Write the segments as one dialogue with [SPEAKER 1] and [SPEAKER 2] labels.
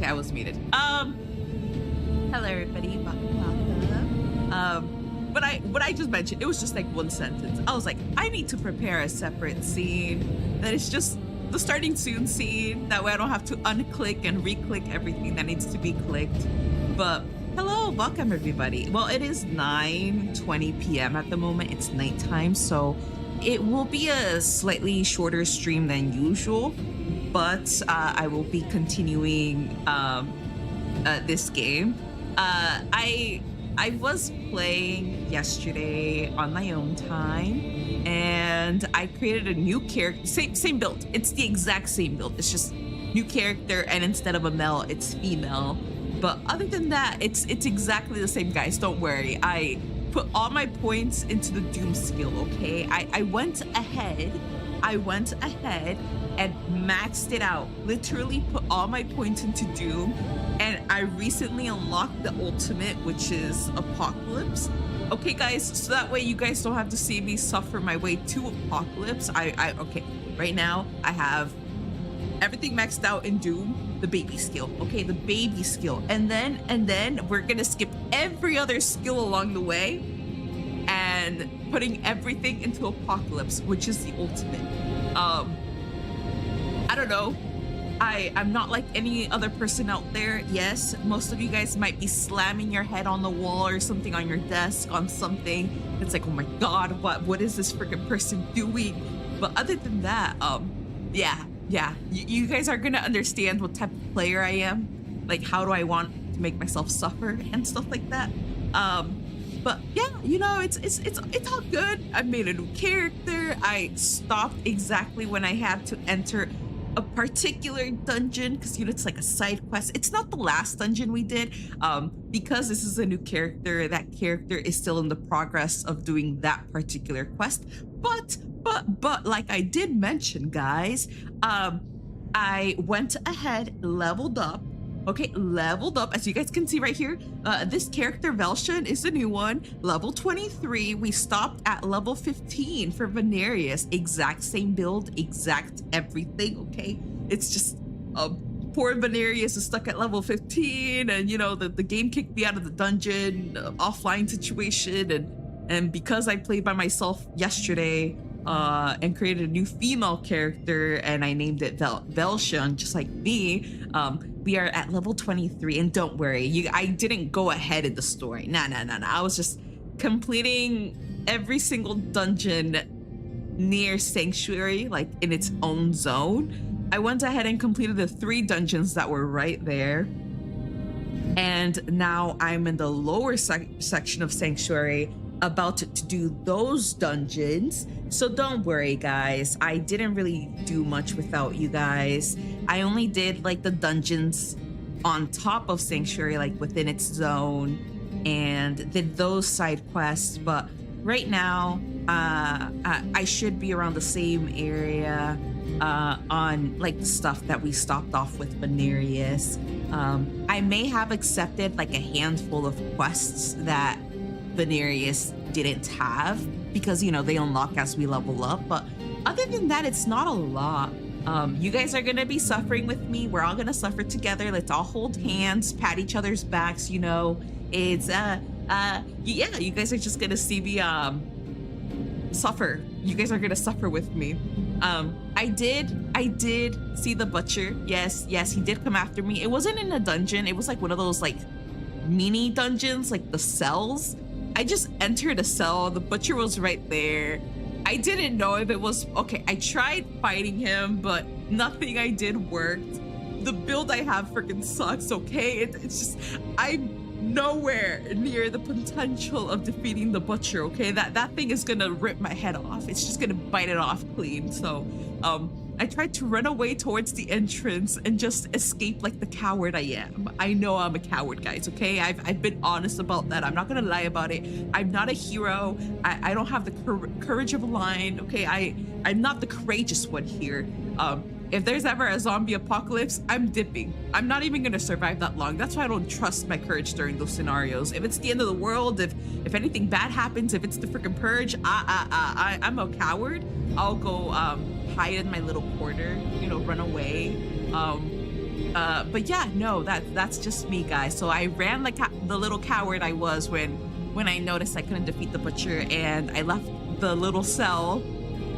[SPEAKER 1] Okay, I was muted. Hello everybody, welcome. What I just mentioned, it was just like one sentence. I was like, I need to prepare a separate scene that is just the starting soon scene. That way I don't have to unclick and re-click everything that needs to be clicked. But hello, welcome everybody. Well, it is 9:20 p.m. at the moment. It's nighttime, so it will be a slightly shorter stream than usual, but I will be continuing this game. I was playing yesterday on my own time, and I created a new character. Same build. It's the exact same build. It's just new character, and instead of a male, it's female. But other than that, it's exactly the same, guys. Don't worry. I put all my points into the Doom skill. Okay, I went ahead and maxed it out. Literally put all my points into Doom, and I recently unlocked the ultimate, which is Apocalypse. Okay, guys, so that way you guys don't have to see me suffer my way to Apocalypse. Okay, right now I have everything maxed out in Doom, the baby skill. Okay, the baby skill, and then we're gonna skip every other skill along the way and putting everything into Apocalypse, which is the ultimate. I don't know. I'm not like any other person out there. Yes, most of you guys might be slamming your head on the wall or something on your desk on something. It's like, oh my God, what is this freaking person doing? But other than that, yeah, you guys are gonna understand what type of player I am. Like, how do I want to make myself suffer and stuff like that. But yeah, you know, it's all good. I made a new character. I stopped exactly when I had to enter a particular dungeon, because you know it's like a side quest. It's not the last dungeon we did, because this is a new character. That character is still in the progress of doing that particular quest. But like I did mention, guys, I went ahead, leveled up. Okay, leveled up. As you guys can see right here, this character, Velshan, is the new one. Level 23. We stopped at level 15 for Venarius. Exact same build, exact everything, okay? It's just, poor Venarius is stuck at level 15, and you know, the game kicked me out of the dungeon, offline situation, and because I played by myself yesterday, and created a new female character, and I named it Velshan, just like me, we are at level 23, and don't worry, I didn't go ahead in the story. Nah. I was just completing every single dungeon near Sanctuary, like in its own zone. I went ahead and completed the 3 dungeons that were right there. And now I'm in the lower section of Sanctuary, about to do those dungeons. So don't worry, guys, I didn't really do much without you guys. I only did like the dungeons on top of Sanctuary, like within its zone, and did those side quests. But right now I should be around the same area on like the stuff that we stopped off with Venarius. I may have accepted like a handful of quests that Venarius didn't have, because you know they unlock as we level up. But other than that, it's not a lot. You guys are gonna be suffering with me. We're all gonna suffer together. Let's all hold hands, pat each other's backs. You know, it's yeah, you guys are just gonna see me suffer. You guys are gonna suffer with me. I did see the butcher. Yes, he did come after me. It wasn't in a dungeon. It was like one of those like mini dungeons, like the cells. I just entered a cell. The butcher was right there. I didn't know if it was okay. I tried fighting him, but nothing I did worked. The build I have freaking sucks. Okay, it's just I'm nowhere near the potential of defeating the butcher. Okay, that thing is gonna rip my head off. It's just gonna bite it off clean. So I tried to run away towards the entrance and just escape like the coward I am. I know I'm a coward, guys, okay? I've been honest about that. I'm not gonna lie about it. I'm not a hero. I don't have the courage of a lion, okay? I'm not the courageous one here. If there's ever a zombie apocalypse, I'm dipping. I'm not even gonna survive that long. That's why I don't trust my courage during those scenarios. If it's the end of the world, if anything bad happens, if it's the freaking purge, I'm a coward. I'll go hide in my little corner, you know, run away. But yeah, no, that's just me, guys. So I ran like the little coward I was when I noticed I couldn't defeat the butcher, and I left the little cell.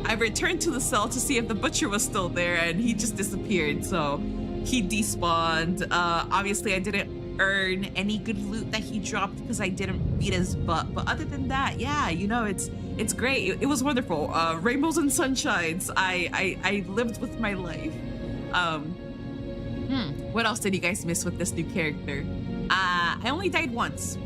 [SPEAKER 1] I returned to the cell to see if the butcher was still there, and he just disappeared. So he despawned. Obviously, I didn't earn any good loot that he dropped because I didn't beat his butt. But other than that, yeah, you know, it's great. It was wonderful. Rainbows and sunshines. I lived with my life. What else did you guys miss with this new character? I only died once.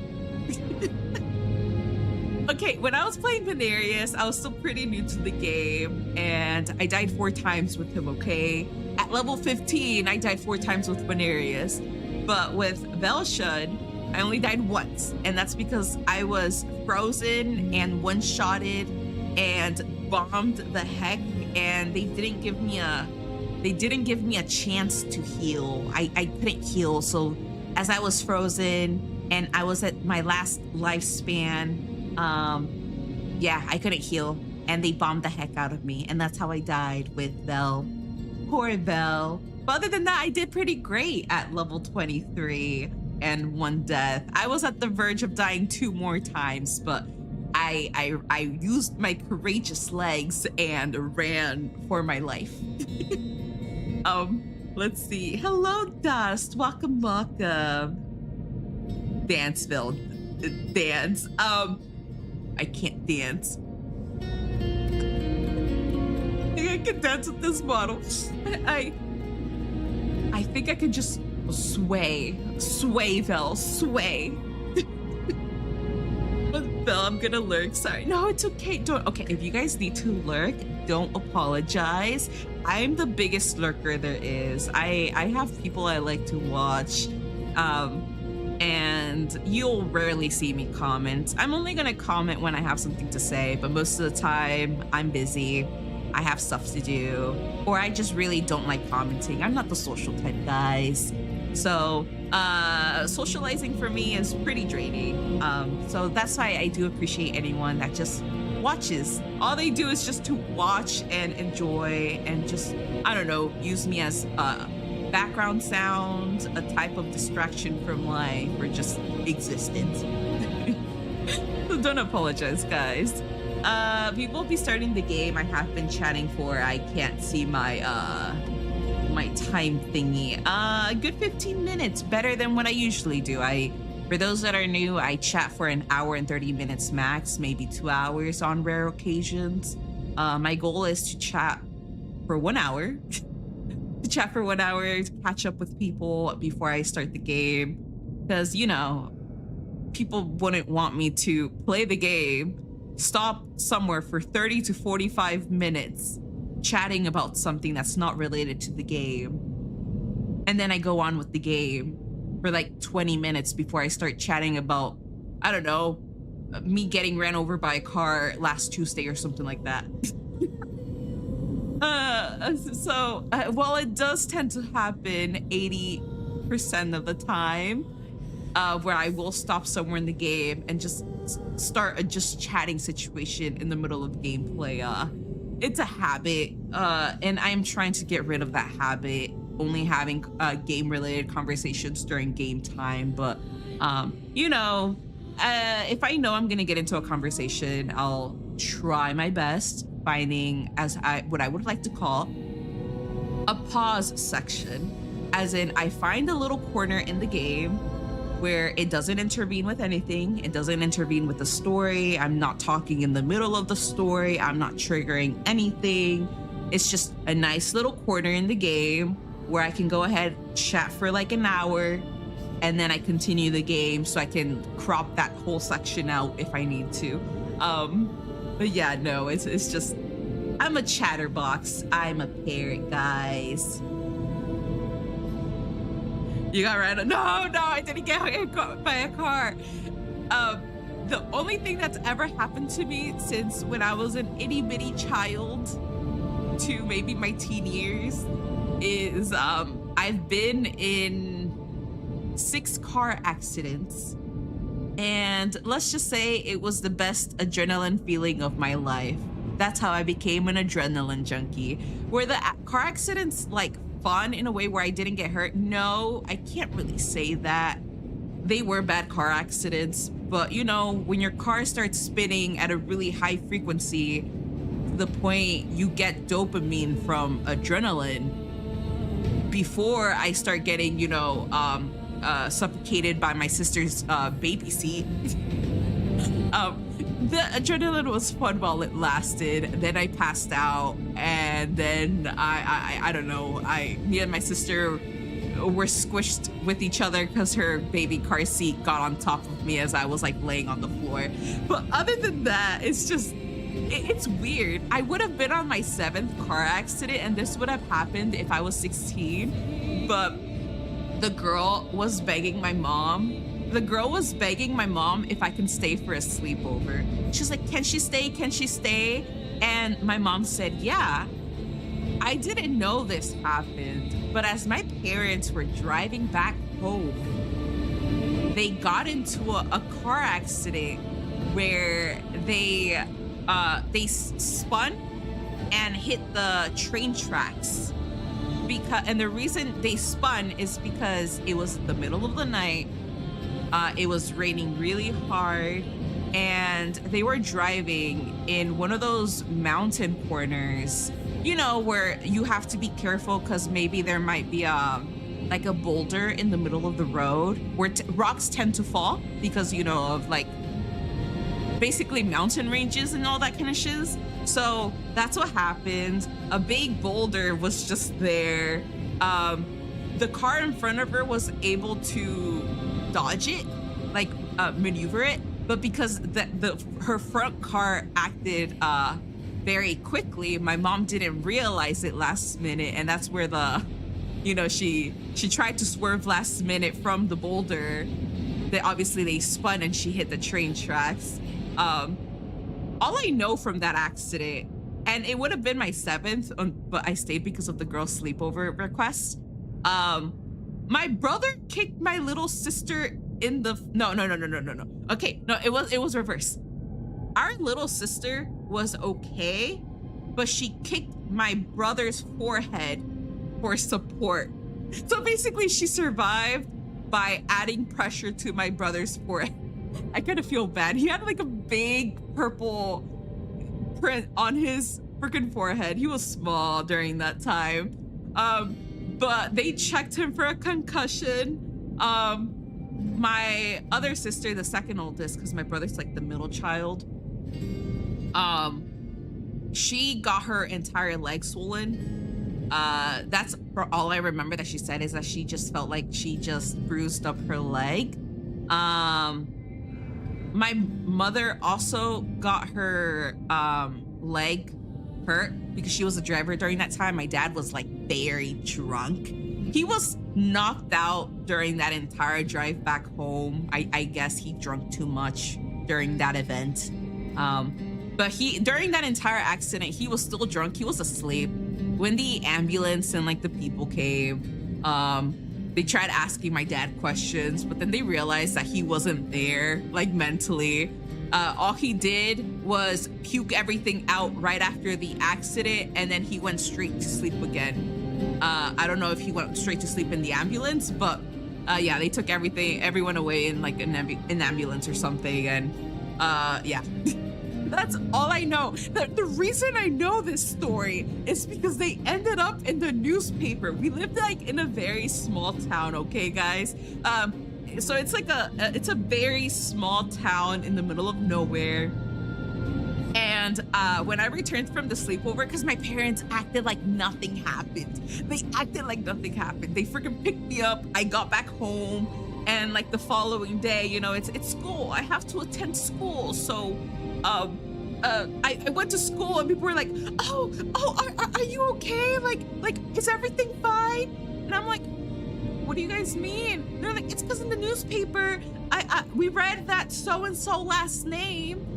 [SPEAKER 1] Okay, when I was playing Venarius, I was still pretty new to the game, and I died 4 times with him, okay? At level 15, I died 4 times with Venarius. But with Velshun, I only died once, and that's because I was frozen and one-shotted and bombed the heck, and they didn't give me a chance to heal. I couldn't heal, so as I was frozen and I was at my last lifespan, yeah, I couldn't heal, and they bombed the heck out of me, and that's how I died with Vel. Poor Vel. But other than that, I did pretty great at level 23 and 1 death. I was at the verge of dying 2 more times, but I used my courageous legs and ran for my life. Let's see. Hello, Dust. Welcome. Danceville. Dance. I can't dance. I think I can dance with this model. I think I could just sway, Vel, sway. But Vel, I'm gonna lurk. Sorry. No, it's okay. Don't. Okay, if you guys need to lurk, don't apologize. I'm the biggest lurker there is. I have people I like to watch. And you'll rarely see me comment. I'm only gonna comment when I have something to say, but most of the time I'm busy. I have stuff to do, or I just really don't like commenting. I'm not the social type, guys. So socializing for me is pretty draining. So that's why I do appreciate anyone that just watches. All they do is just to watch and enjoy and just, I don't know, use me as background sound, a type of distraction from life, or just existence. So don't apologize, guys. We will be starting the game. I have been chatting for, I can't see my my time thingy. Good 15 minutes, better than what I usually do. For those that are new, I chat for an hour and 30 minutes max, maybe 2 hours on rare occasions. My goal is to chat for 1 hour. To chat for 1 hour, to catch up with people before I start the game. Because, you know, people wouldn't want me to play the game, stop somewhere for 30 to 45 minutes chatting about something that's not related to the game, and then I go on with the game for like 20 minutes before I start chatting about, I don't know, me getting ran over by a car last Tuesday or something like that. While it does tend to happen 80% of the time, where I will stop somewhere in the game and just start a just chatting situation in the middle of gameplay. It's a habit, and I'm trying to get rid of that habit, only having game-related conversations during game time. But, you know, if I know I'm gonna get into a conversation, I'll try my best finding what I would like to call a pause section, as in I find a little corner in the game where it doesn't intervene with anything. It doesn't intervene with the story. I'm not talking in the middle of the story. I'm not triggering anything. It's just a nice little corner in the game where I can go ahead, chat for like an hour, and then I continue the game so I can crop that whole section out if I need to. But yeah, no, it's just, I'm a chatterbox. I'm a parrot, guys. You got ran. No, I didn't get hit by a car. The only thing that's ever happened to me since when I was an itty bitty child to maybe my teen years is I've been in 6 car accidents. And let's just say it was the best adrenaline feeling of my life. That's how I became an adrenaline junkie. Were the car accidents like fun in a way where I didn't get hurt? No, I can't really say that. They were bad car accidents, but you know, when your car starts spinning at a really high frequency, to the point you get dopamine from adrenaline, before I start getting, you know, suffocated by my sister's baby seat. The adrenaline was fun while it lasted. Then I passed out, and then I don't know. Me and my sister were squished with each other because her baby car seat got on top of me as I was like laying on the floor. But other than that, it's just it's weird. I would have been on my 7th car accident, and this would have happened if I was 16. But the girl was begging my mom. The girl was begging my mom if I can stay for a sleepover. She's like, can she stay? Can she stay? And my mom said, yeah. I didn't know this happened, but as my parents were driving back home, they got into a car accident where they spun and hit the train tracks. And the reason they spun is because it was the middle of the night. It was raining really hard, and they were driving in one of those mountain corners, you know, where you have to be careful because maybe there might be like a boulder in the middle of the road where rocks tend to fall because, you know, of like basically mountain ranges and all that kind of shiz. So that's what happened. A big boulder was just there. The car in front of her was able to dodge it, like maneuver it, but because her front car acted very quickly, my mom didn't realize it last minute, and that's where she tried to swerve last minute from the boulder. Obviously they spun and she hit the train tracks. All I know from that accident, and it would have been my 7th, but I stayed because of the girl's sleepover request. My brother kicked my little sister in the no. Okay, no, it was reverse. Our little sister was okay, but she kicked my brother's forehead for support. So basically she survived by adding pressure to my brother's forehead. I kind of feel bad. He had like a big purple print on his freaking forehead. He was small during that time. But they checked him for a concussion. My other sister, the second oldest, because my brother's like the middle child, she got her entire leg swollen. That's for all I remember that she said, is that she just felt like she just bruised up her leg. My mother also got her leg hurt because she was a driver during that time. My dad was like very drunk. He was knocked out during that entire drive back home. I guess he drank too much during that event. But during that entire accident, he was still drunk. He was asleep. When the ambulance and like the people came, they tried asking my dad questions, but then they realized that he wasn't there, like mentally. All he did was puke everything out right after the accident, and then he went straight to sleep again. I don't know if he went straight to sleep in the ambulance, but yeah, they took everyone away in like an ambulance or something, and yeah. That's all I know. The reason I know this story is because they ended up in the newspaper. We lived like in a very small town, okay, guys? So it's like it's a very small town in the middle of nowhere. And when I returned from the sleepover, because my parents acted like nothing happened. They acted like nothing happened. They freaking picked me up. I got back home, and like the following day, you know, it's school. I have to attend school, so I went to school, and people were like, oh, are you okay? Like, is everything fine? And I'm like, what do you guys mean? And they're like, it's because in the newspaper, we read that so-and-so last name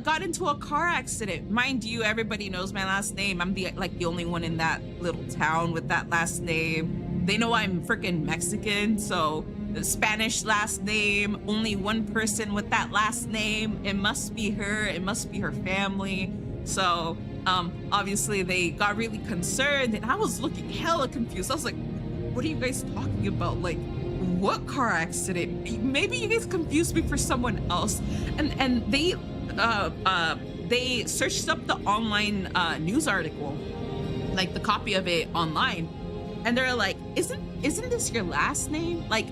[SPEAKER 1] got into a car accident. Mind you, everybody knows my last name. I'm the only one in that little town with that last name. They know I'm freaking Mexican, so the Spanish last name, only one person with that last name. It must be her. It must be her family. So Obviously they got really concerned and I was looking hella confused. I was like, what are you guys talking about? Like, what car accident? Maybe you guys confused me for someone else. And they searched up the online news article, like the copy of it online, and they're like, isn't this your last name? Like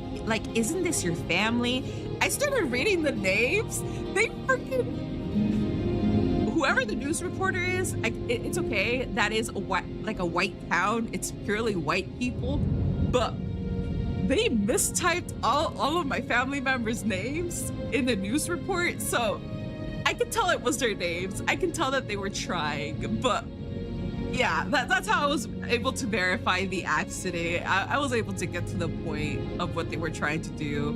[SPEAKER 1] isn't this your family? I started reading the names. They freaking, whoever the news reporter is, it's okay. That is a white town. It's purely white people, but they mistyped all of my family members' names in the news report. So I could tell it was their names. I can tell that they were trying, but yeah, that's how I was able to verify the accident. I was able to get to the point of what they were trying to do.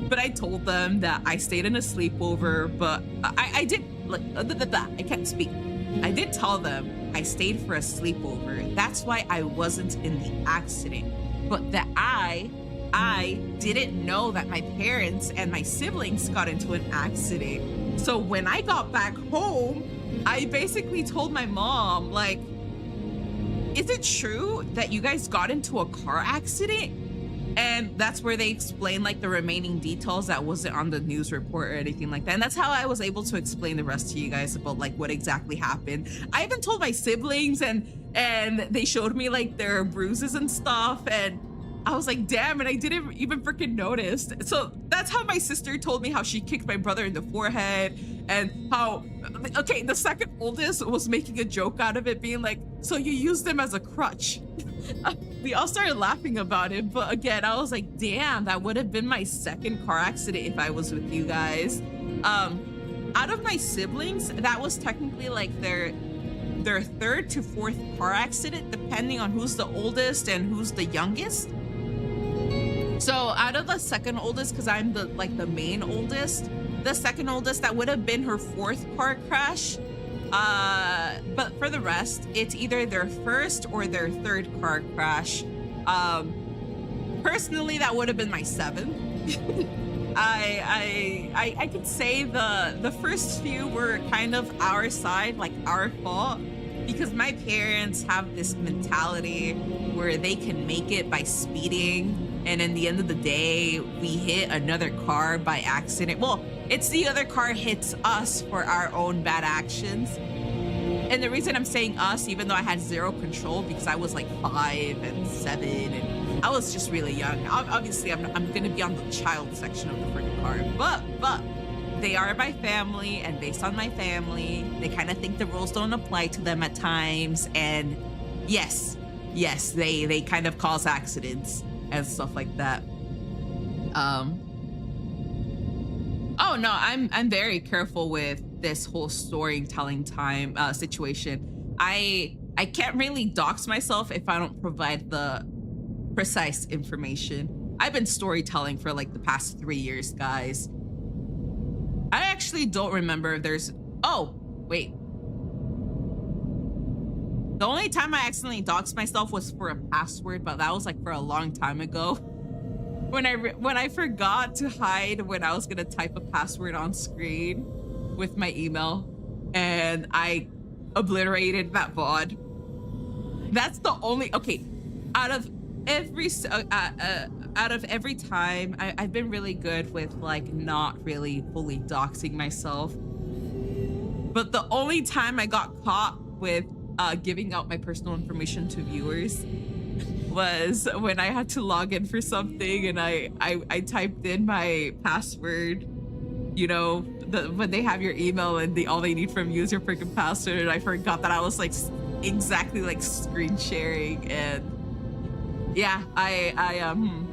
[SPEAKER 1] But I told them that I stayed in a sleepover, but I did, like, I can't speak. I did tell them I stayed for a sleepover. That's why I wasn't in the accident. But that I didn't know that my parents and my siblings got into an accident. So when I got back home, I basically told my mom, like, is it true that you guys got into a car accident? And that's where they explain like the remaining details that wasn't on the news report or anything like that. And that's how I was able to explain the rest to you guys about like what exactly happened. I even told my siblings and they showed me like their bruises and stuff. And I was like, damn, and I didn't even freaking notice. So that's how my sister told me how she kicked my brother in the forehead and how, okay, the second oldest was making a joke out of it, being like, so you used him as a crutch. We all started laughing about it, but again, I was like, damn, that would have been my second car accident if I was with you guys. Out of my siblings, that was technically like their third to fourth car accident, depending on who's the oldest and who's the youngest. So out of the second oldest, because I'm the main oldest, the second oldest, that would have been her fourth car crash. But for the rest, it's either their first or their third car crash. Personally, that would have been my seventh. I could say the first few were kind of our side, like our fault, because my parents have this mentality where they can make it by speeding. And in the end of the day, we hit another car by accident. Well, it's the other car hits us for our own bad actions. And the reason I'm saying us, even though I had zero control, because I was like 5 and 7, and I was just really young. Obviously, I'm gonna be on the child section of the freaking car, but they are my family, and based on my family, they kind of think the rules don't apply to them at times. And yes, they kind of cause accidents and stuff like that. Oh no, I'm very careful with this whole storytelling time situation. I can't really dox myself if I don't provide the precise information. I've been storytelling for like the past 3 years, guys. I actually don't remember if there's, oh, wait. The only time I accidentally doxed myself was for a password, but that was like for a long time ago. When I forgot to hide when I was gonna type a password on screen with my email, and I obliterated that VOD. That's the only, okay, out of every time, I've been really good with like not really fully doxing myself. But the only time I got caught with giving out my personal information to viewers was when I had to log in for something, and I typed in my password, you know, when they have your email and all they need from you is your freaking password, and I forgot that I was like exactly like screen sharing. And yeah, I'm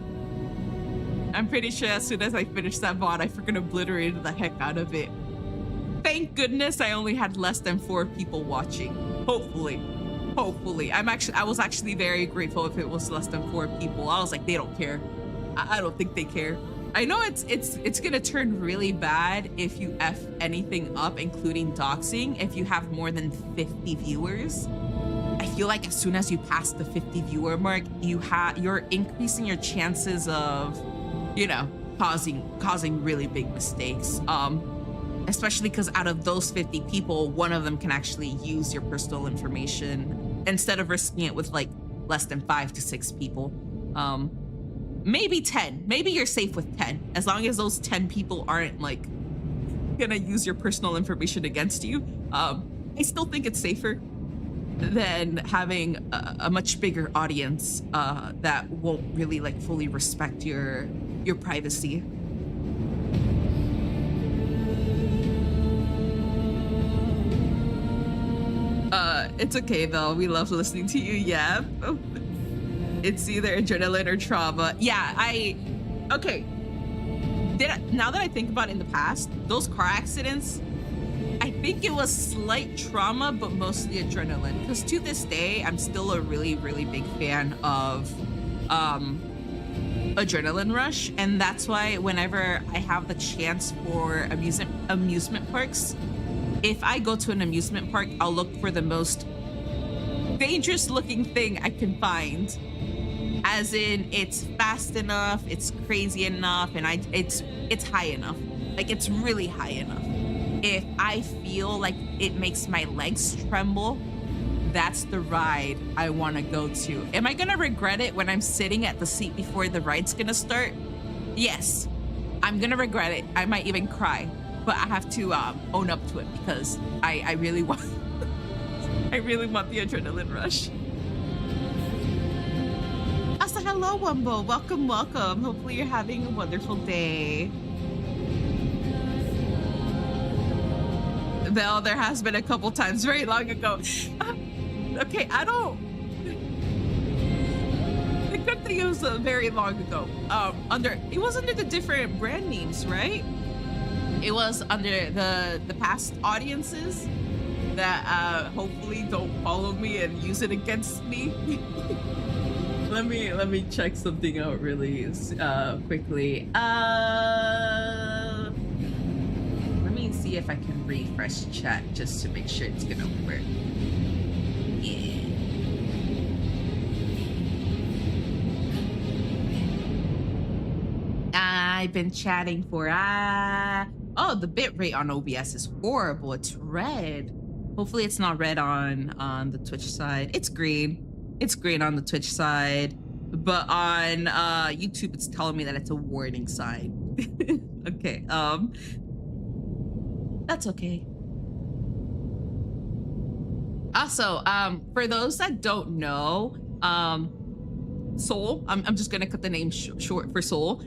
[SPEAKER 1] pretty sure as soon as I finished that VOD, I freaking obliterated the heck out of it. Thank goodness I only had less than 4 people watching. Hopefully. I was actually very grateful if it was less than 4 people. I was like, they don't care. I don't think they care. I know it's gonna turn really bad if you F anything up, including doxing, if you have more than 50 viewers. I feel like as soon as you pass the 50 viewer mark, you're increasing your chances of, you know, causing really big mistakes. especially because out of those 50 people, one of them can actually use your personal information instead of risking it with like less than 5 to 6 people. Maybe 10. Maybe you're safe with 10, as long as those 10 people aren't like gonna use your personal information against you. I still think it's safer than having a much bigger audience that won't really like fully respect your privacy. It's okay though. We love listening to you. Yeah. It's either adrenaline or trauma. Yeah, okay. Now that I think about it, in the past, those car accidents, I think it was slight trauma, but mostly adrenaline. Because to this day, I'm still a really, really big fan of adrenaline rush. And that's why whenever I have the chance for amusement parks, if I go to an amusement park, I'll look for the most dangerous looking thing I can find. As in, it's fast enough, it's crazy enough, and it's high enough. Like, it's really high enough. If I feel like it makes my legs tremble, that's the ride I want to go to. Am I gonna regret it when I'm sitting at the seat before the ride's gonna start? Yes, I'm gonna regret it. I might even cry, but I have to own up to it because I really want I really want the adrenaline rush. Also, hello, Wumbo. Welcome, welcome. Hopefully you're having a wonderful day. Well, there has been a couple times very long ago. Okay, the good thing, it was very long ago. It was under the different brand names, right? It was under the past audiences that hopefully don't follow me and use it against me. Let me check something out really quickly. Let me see if I can refresh chat just to make sure it's gonna work. Yeah. I've been chatting for oh, the bitrate on OBS is horrible. It's red. Hopefully it's not red on the Twitch side. It's green. It's green on the Twitch side, but on YouTube it's telling me that it's a warning sign. Okay, that's okay. Also, for those that don't know, Soul, I'm just gonna cut the name short for Soul.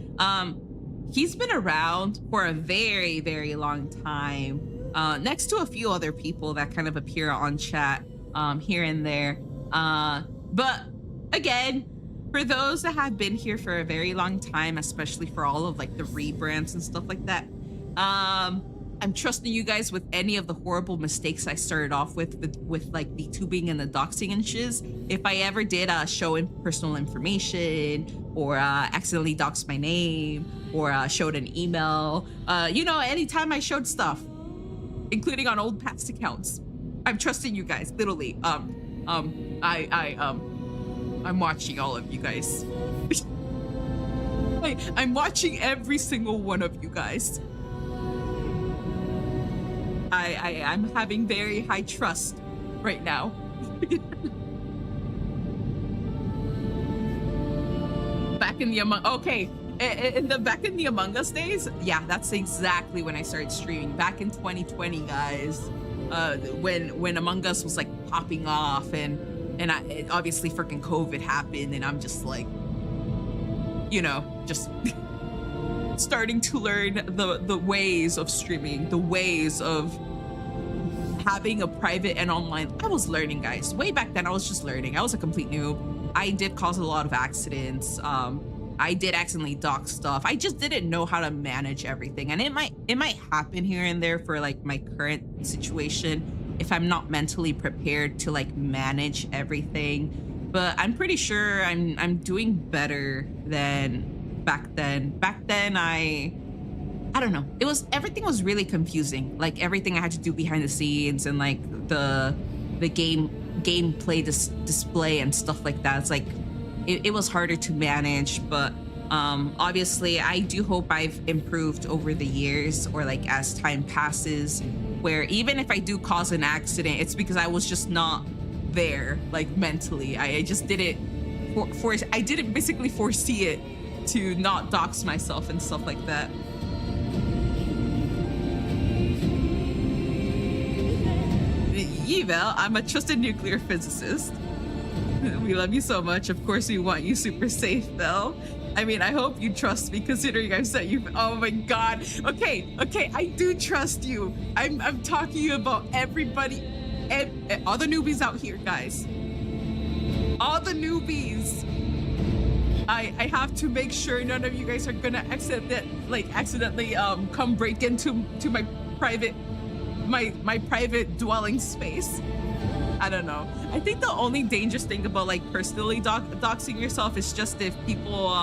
[SPEAKER 1] He's been around for a very, very long time, next to a few other people that kind of appear on chat here and there. But again, for those that have been here for a very long time, especially for all of like the rebrands and stuff like that, I'm trusting you guys with any of the horrible mistakes I started off with like VTubing and the doxing and shiz. If I ever did show in personal information or accidentally doxed my name or showed an email, you know, anytime I showed stuff, including on old past accounts, I'm trusting you guys, literally. I'm watching all of you guys. I'm watching every single one of you guys. I'm having very high trust right now. Back in the back in the Among Us days, yeah, that's exactly when I started streaming. Back in 2020, guys, when Among Us was like popping off, and obviously freaking COVID happened, and I'm just like, you know, just starting to learn the ways of streaming, the ways of having a private and online. I was learning, guys. Way back then, I was just learning. I was a complete noob. I did cause a lot of accidents. I did accidentally dox stuff. I just didn't know how to manage everything, and it might happen here and there for like my current situation if I'm not mentally prepared to like manage everything. But I'm pretty sure I'm doing better than back then. Back then, I don't know. Everything was really confusing. Like everything I had to do behind the scenes and like the gameplay display and stuff like that. It's like it was harder to manage, but Obviously, I do hope I've improved over the years or like as time passes, where even if I do cause an accident, it's because I was just not there, like mentally. I just did it I didn't basically foresee it to not dox myself and stuff like that. Eval, I'm a trusted nuclear physicist. We love you so much. Of course, we want you super safe, though. I mean, I hope you trust me, considering I've sent you. Oh my God. Okay, I do trust you. I'm talking about everybody, all the newbies out here, guys. All the newbies. I have to make sure none of you guys are gonna accidentally come break into my private dwelling space. I don't know. I think the only dangerous thing about like personally doxing yourself is just if people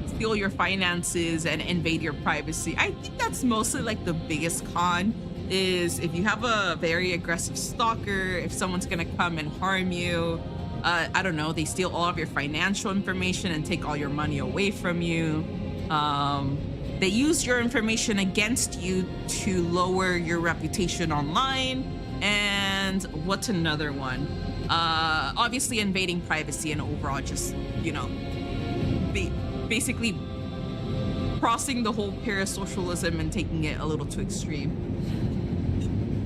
[SPEAKER 1] steal your finances and invade your privacy. I think that's mostly like the biggest con, is if you have a very aggressive stalker, if someone's gonna come and harm you, I don't know, they steal all of your financial information and take all your money away from you. They use your information against you to lower your reputation online. And what's another one? Obviously invading privacy and overall just, you know, basically crossing the whole parasocialism and taking it a little too extreme.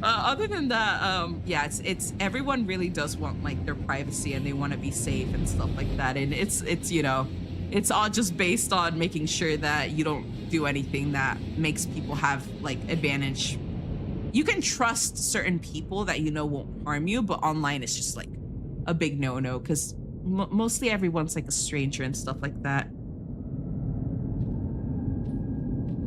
[SPEAKER 1] Other than that, yeah, it's everyone really does want like their privacy and they want to be safe and stuff like that. And it's you know, it's all just based on making sure that you don't do anything that makes people have like advantage. You can trust certain people that you know won't harm you, but online it's just like a big no-no because mostly everyone's like a stranger and stuff like that.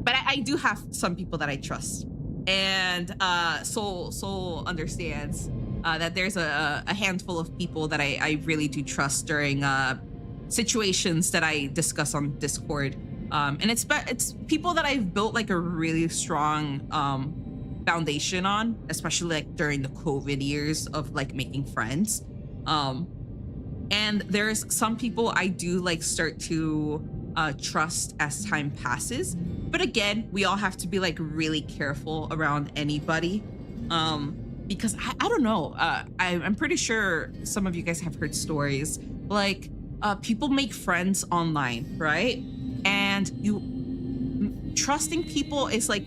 [SPEAKER 1] But I do have some people that I trust, and Soul understands that there's a handful of people that I really do trust during situations that I discuss on Discord, and it's people that I've built like a really strong foundation on, especially like during the COVID years of like making friends. And there's some people I do like start to trust as time passes. But again, we all have to be like really careful around anybody. Because I don't know, I'm pretty sure some of you guys have heard stories like people make friends online, right? And trusting people is like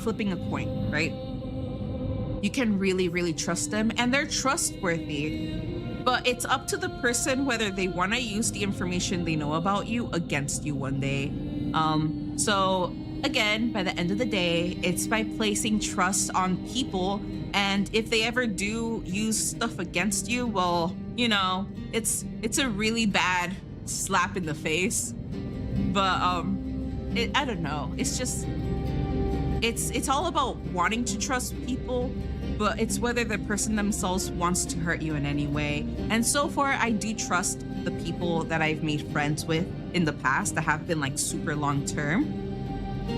[SPEAKER 1] flipping a coin, right? You can really trust them and they're trustworthy, but it's up to the person whether they want to use the information they know about you against you one day. So again, by the end of the day, it's by placing trust on people, and if they ever do use stuff against you, well, you know, it's a really bad slap in the face. But I don't know, it's just it's all about wanting to trust people, but it's whether the person themselves wants to hurt you in any way. And so far, I do trust the people that I've made friends with in the past that have been like super long term,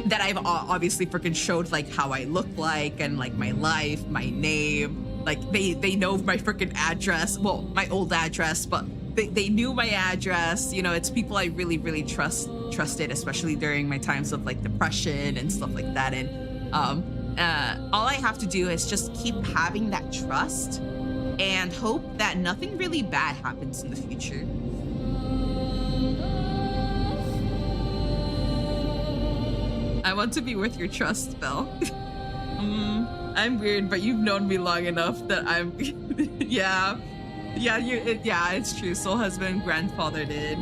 [SPEAKER 1] that I've obviously freaking showed like how I look like and like my life, my name, like they know my freaking address, well, my old address, but they knew my address. You know, it's people I really trusted, especially during my times of like depression and stuff like that. And all I have to do is just keep having that trust and hope that nothing really bad happens in the future. I want to be worth your trust, Belle. I'm weird, but you've known me long enough that I'm yeah, it's true. Soul husband, grandfather did.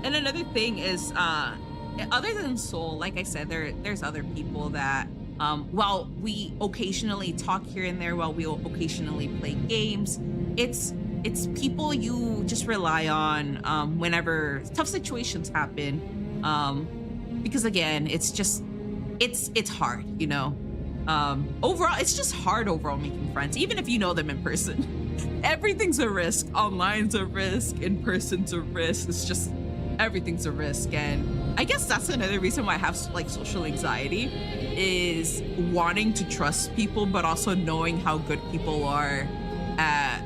[SPEAKER 1] And another thing is, other than Soul, like I said, there's other people that, while we occasionally talk here and there, while we occasionally play games, it's people you just rely on whenever tough situations happen. Because again, it's hard, you know. Overall, it's just hard overall making friends, even if you know them in person. Everything's a risk. Online's a risk, in person's a risk. It's just everything's a risk. And I guess that's another reason why I have like social anxiety, is wanting to trust people, but also knowing how good people are at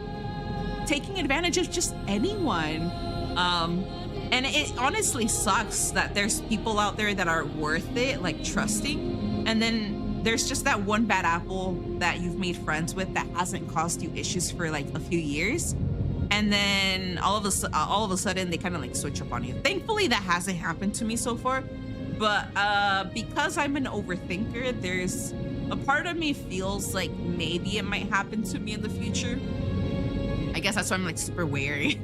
[SPEAKER 1] taking advantage of just anyone. Um, and it honestly sucks that there's people out there that are worth it, like trusting. And then there's just that one bad apple that you've made friends with that hasn't caused you issues for like a few years. And then all of a sudden they kind of like switch up on you. Thankfully that hasn't happened to me so far. But because I'm an overthinker, there's a part of me feels like maybe it might happen to me in the future. I guess that's why I'm like super wary.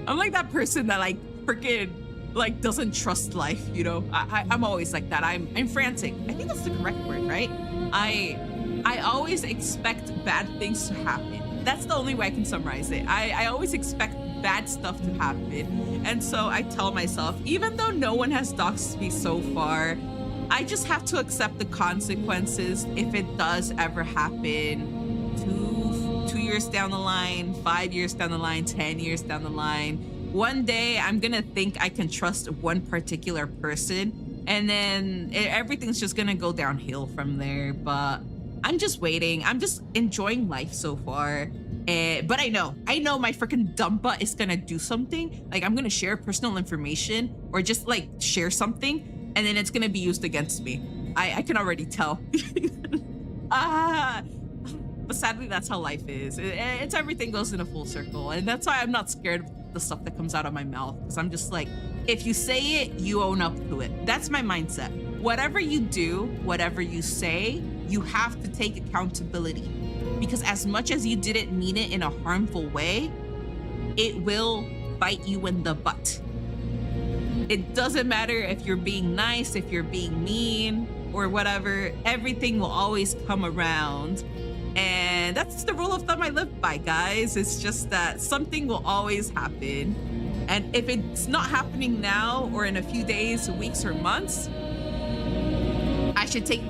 [SPEAKER 1] I'm like that person that like freaking like doesn't trust life, you know? I'm always like that. I'm frantic. I think that's the correct word, right? I always expect bad things to happen. That's the only way I can summarize it. I always expect bad stuff to happen. And so I tell myself, even though no one has doxed me so far, I just have to accept the consequences if it does ever happen 2 years down the line, 5 years down the line, 10 years down the line. One day I'm gonna think I can trust one particular person, and then everything's just gonna go downhill from there. But I'm just waiting. I'm just enjoying life so far. But I know my freaking dumb butt is gonna do something. Like I'm gonna share personal information or just like share something, and then it's gonna be used against me. I can already tell. But sadly, that's how life is. It's everything goes in a full circle, and that's why I'm not scared of the stuff that comes out of my mouth. Because I'm just like, if you say it, you own up to it. That's my mindset. Whatever you do, whatever you say, you have to take accountability. Because as much as you didn't mean it in a harmful way, it will bite you in the butt. It doesn't matter if you're being nice, if you're being mean, or whatever. Everything will always come around. And that's the rule of thumb I live by, guys. It's just that something will always happen. And if it's not happening now or in a few days, weeks, or months, I should take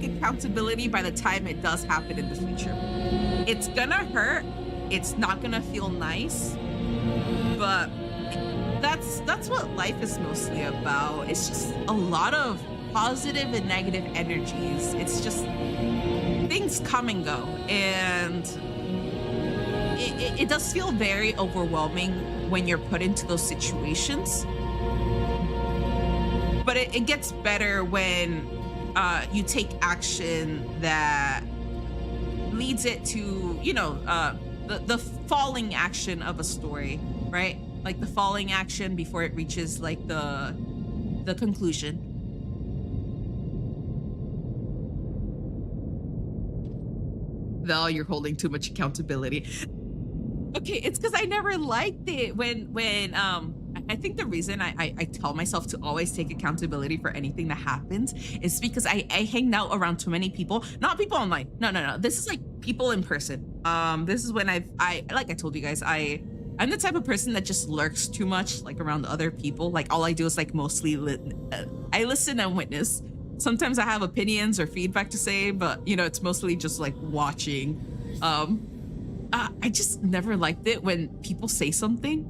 [SPEAKER 1] accountability by the time it does happen in the future. It's gonna hurt. It's not gonna feel nice. But that's what life is mostly about. It's just a lot of positive and negative energies. It's just things come and go, and it does feel very overwhelming when you're put into those situations. But it gets better when you take action that leads it to, you know, the falling action of a story, right? Like the falling action before it reaches like the conclusion. Val, you're holding too much accountability. Okay, it's because I never liked it when I think the reason I tell myself to always take accountability for anything that happens is because I hang out around too many people. Not people online. No. This is like people in person. This is when I like I told you guys, I'm the type of person that just lurks too much, like around other people. Like all I do is like mostly I listen and witness. Sometimes I have opinions or feedback to say, but you know, it's mostly just like watching. I just never liked it when people say something.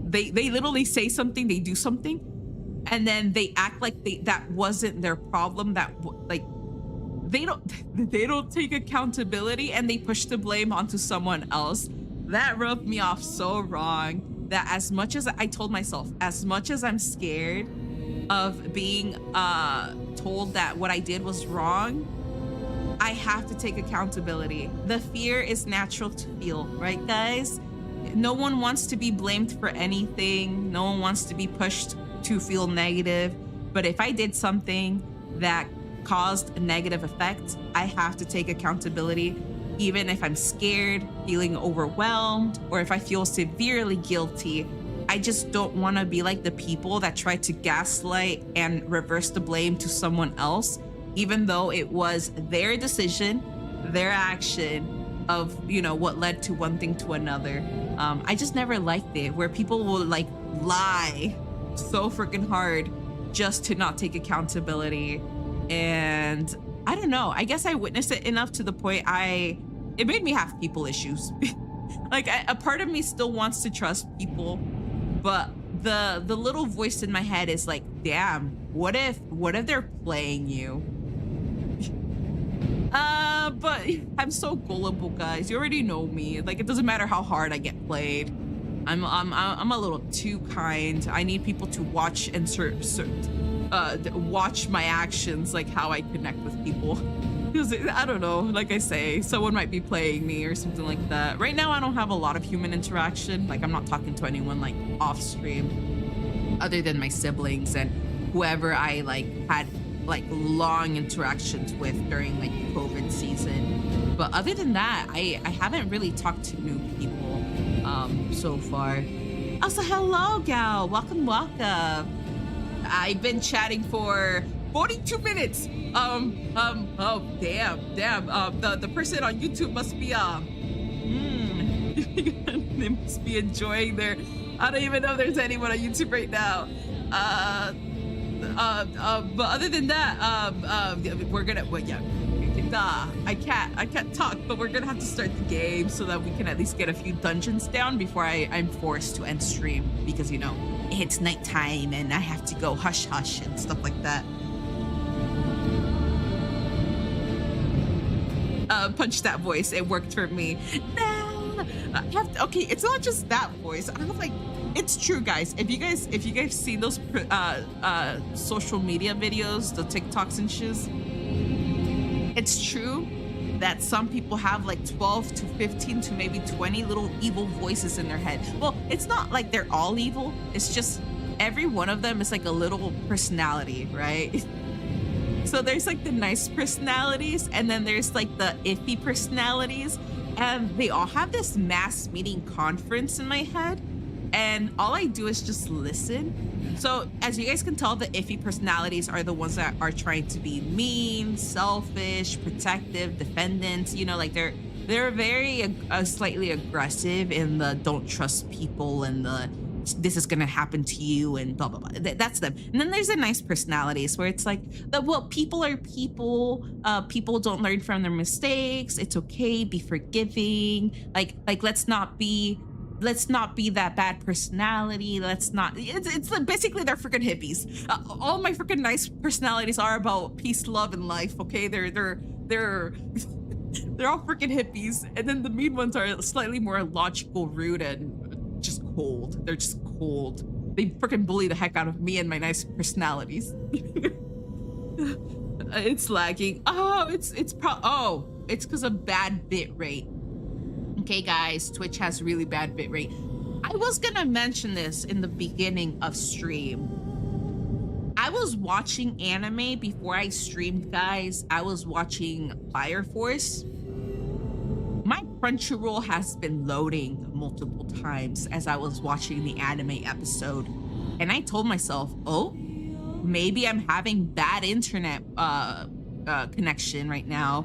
[SPEAKER 1] They literally say something, they do something, and then they act like that wasn't their problem. That like they don't take accountability, and they push the blame onto someone else. That rubbed me off so wrong. That as much as I told myself, as much as I'm scared of being told that what I did was wrong, I have to take accountability. The fear is natural to feel, right, guys? No one wants to be blamed for anything. No one wants to be pushed to feel negative. But if I did something that caused a negative effect, I have to take accountability, even if I'm scared, feeling overwhelmed, or if I feel severely guilty. I just don't want to be like the people that try to gaslight and reverse the blame to someone else, even though it was their decision, their action of, you know, what led to one thing to another. I just never liked it, where people will like lie so freaking hard just to not take accountability. And I don't know, I guess I witnessed it enough to the point it made me have people issues. Like a part of me still wants to trust people, but the little voice in my head is like, damn, what if they're playing you? But I'm so gullible, guys. You already know me. Like, it doesn't matter how hard I get played. I'm a little too kind. I need people to watch and watch my actions, like how I connect with people. Because I don't know, like I say, someone might be playing me or something like that. Right now, I don't have a lot of human interaction. Like I'm not talking to anyone like off stream, other than my siblings and whoever I like had like long interactions with during like the COVID season. But other than that, I haven't really talked to new people so far. Also, hello, gal. Welcome. I've been chatting for 42 minutes. Oh, damn. The person on YouTube must be, they must be enjoying their, I don't even know if there's anyone on YouTube right now. But other than that, we're gonna, well, yeah, I can't talk, but we're gonna have to start the game so that we can at least get a few dungeons down before I'm forced to end stream, because you know it's nighttime and I have to go hush hush and stuff like that. Punch that voice, it worked for me. Okay, it's not just that voice. I have like, it's true, guys. If you guys see those social media videos, the TikToks and shiz, it's true that some people have like 12 to 15 to maybe 20 little evil voices in their head. Well, it's not like they're all evil. It's just every one of them is like a little personality, right? So there's like the nice personalities, and then there's like the iffy personalities, and they all have this mass meeting conference in my head, and all I do is just listen. So as you guys can tell, the iffy personalities are the ones that are trying to be mean, selfish, protective, defendants. You know, like they're very slightly aggressive in the don't trust people and the this is gonna happen to you and blah blah blah. That's them. And then there's the nice personalities where it's like, well, people are people. People don't learn from their mistakes. It's okay. Be forgiving. Like let's not be that bad personality. Let's not. It's like basically they're freaking hippies. All my freaking nice personalities are about peace, love, and life. Okay, they're they're all freaking hippies, and then the mean ones are slightly more logical, rude, and just cold. They're just cold. They freaking bully the heck out of me and my nice personalities. It's lagging. Oh, it's because of bad bit rate. Okay, guys, Twitch has really bad bit rate. I was gonna mention this in the beginning of stream. I was watching anime before I streamed, guys. I was watching Fire Force. My Crunchyroll has been loading multiple times as I was watching the anime episode. And I told myself, oh, maybe I'm having bad internet connection right now.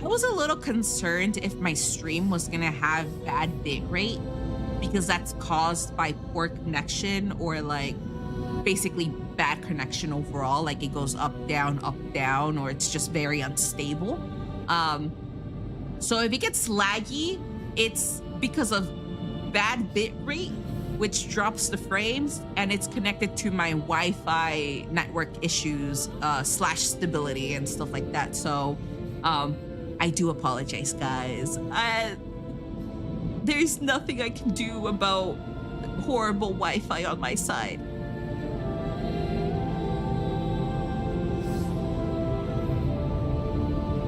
[SPEAKER 1] I was a little concerned if my stream was gonna have bad bit rate, because that's caused by poor connection, or like basically bad connection overall. Like it goes up, down, or it's just very unstable. So if it gets laggy, it's because of bad bit rate, which drops the frames, and it's connected to my Wi-Fi network issues / stability and stuff like that. So I do apologize, guys. There's nothing I can do about horrible Wi-Fi on my side.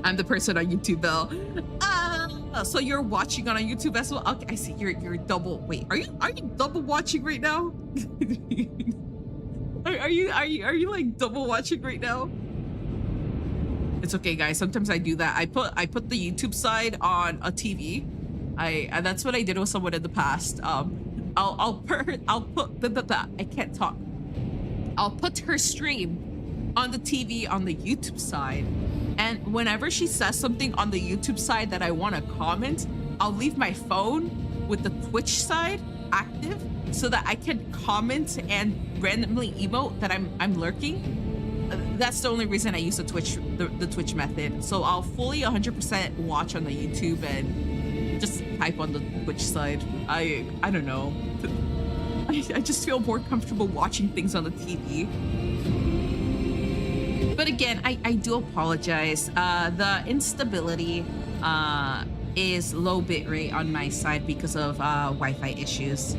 [SPEAKER 1] I'm the person on YouTube, though. So you're watching on YouTube as well? Okay, I see. You're double. Wait, are you double watching right now? are you like double watching right now? It's okay, guys. Sometimes I do that. I put the YouTube side on a TV. And that's what I did with someone in the past. I'll put I can't talk. I'll put her stream on the TV on the YouTube side. And whenever she says something on the YouTube side that I want to comment, I'll leave my phone with the Twitch side active so that I can comment and randomly emote that I'm lurking. That's the only reason I use the Twitch method. So I'll fully 100% watch on the YouTube and just type on the Twitch side. I don't know. I just feel more comfortable watching things on the TV. But again, I do apologize. The instability is low bitrate on my side because of Wi-Fi issues.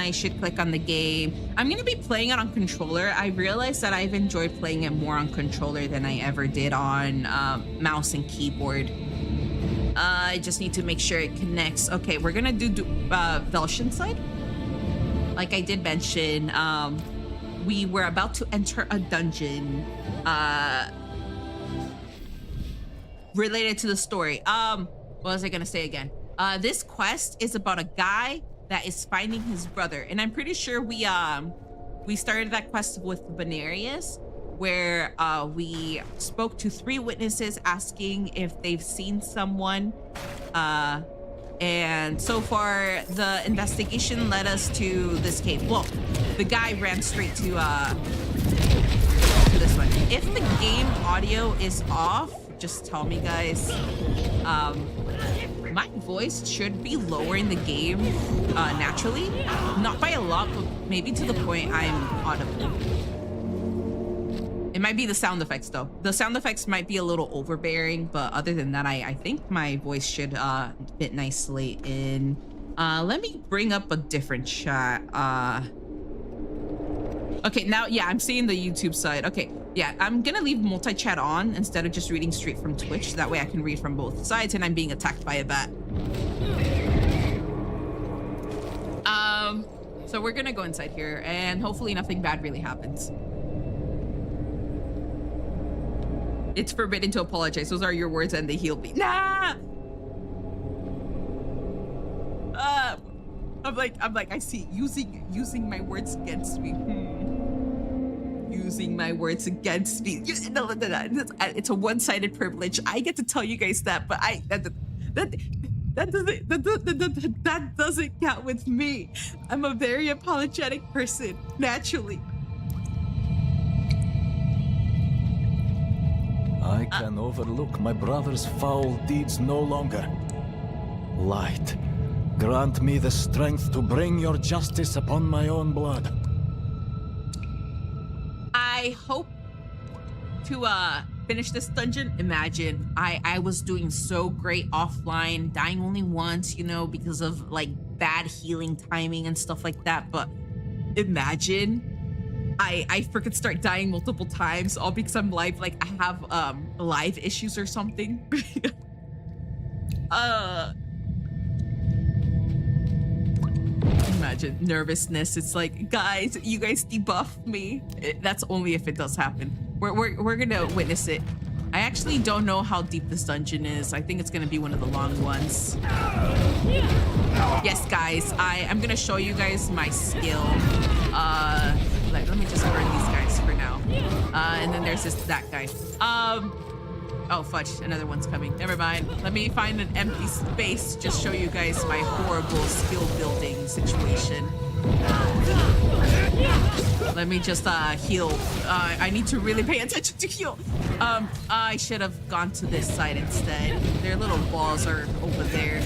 [SPEAKER 1] I should click on the game. I'm gonna be playing it on controller. I realized that I've enjoyed playing it more on controller than I ever did on mouse and keyboard. I just need to make sure it connects. Okay, we're gonna do Velshin side. Like I did mention, we were about to enter a dungeon related to the story. What was I gonna say again? This quest is about a guy that is finding his brother, and I'm pretty sure we started that quest with Venarius, where we spoke to 3 witnesses asking if they've seen someone, and so far the investigation led us to this cave. Well, the guy ran straight to this one. If the game audio is off, just tell me, guys. My voice should be lower in the game naturally, not by a lot, but maybe to the point I'm audible. It might be the sound effects though. The sound effects might be a little overbearing, but other than that, I think my voice should fit nicely in. Let me bring up a different chat. Okay, now, yeah, I'm seeing the YouTube side. Okay, yeah, I'm gonna leave multi-chat on instead of just reading straight from Twitch. That way I can read from both sides and I'm being attacked by a bat. So we're gonna go inside here and hopefully nothing bad really happens. It's forbidden to apologize. Those are your words and they healed me. Nah! I'm like, I see using my words against me. Using my words against me. No, it's a one-sided privilege. I get to tell you guys that, but that doesn't count with me. I'm a very apologetic person, naturally.
[SPEAKER 2] I can overlook my brother's foul deeds no longer. Light, grant me the strength to bring your justice upon my own blood.
[SPEAKER 1] I hope to finish this dungeon. Imagine, I was doing so great offline, dying only once, you know, because of like bad healing timing and stuff like that. But imagine I freaking start dying multiple times, all because I'm live, like I have live issues or something. Imagine nervousness. It's like, guys, you guys debuff me. That's only if it does happen. We're gonna witness it. I actually don't know how deep this dungeon is. I think it's gonna be one of the long ones. Yes, guys, I'm gonna show you guys my skill. Let me just burn these guys for now. And then there's that guy. Oh, fudge, another one's coming. Never mind. Let me find an empty space, just show you guys my horrible skill building situation. Let me just heal. I need to really pay attention to heal. I should have gone to this side instead. Their little balls are over there.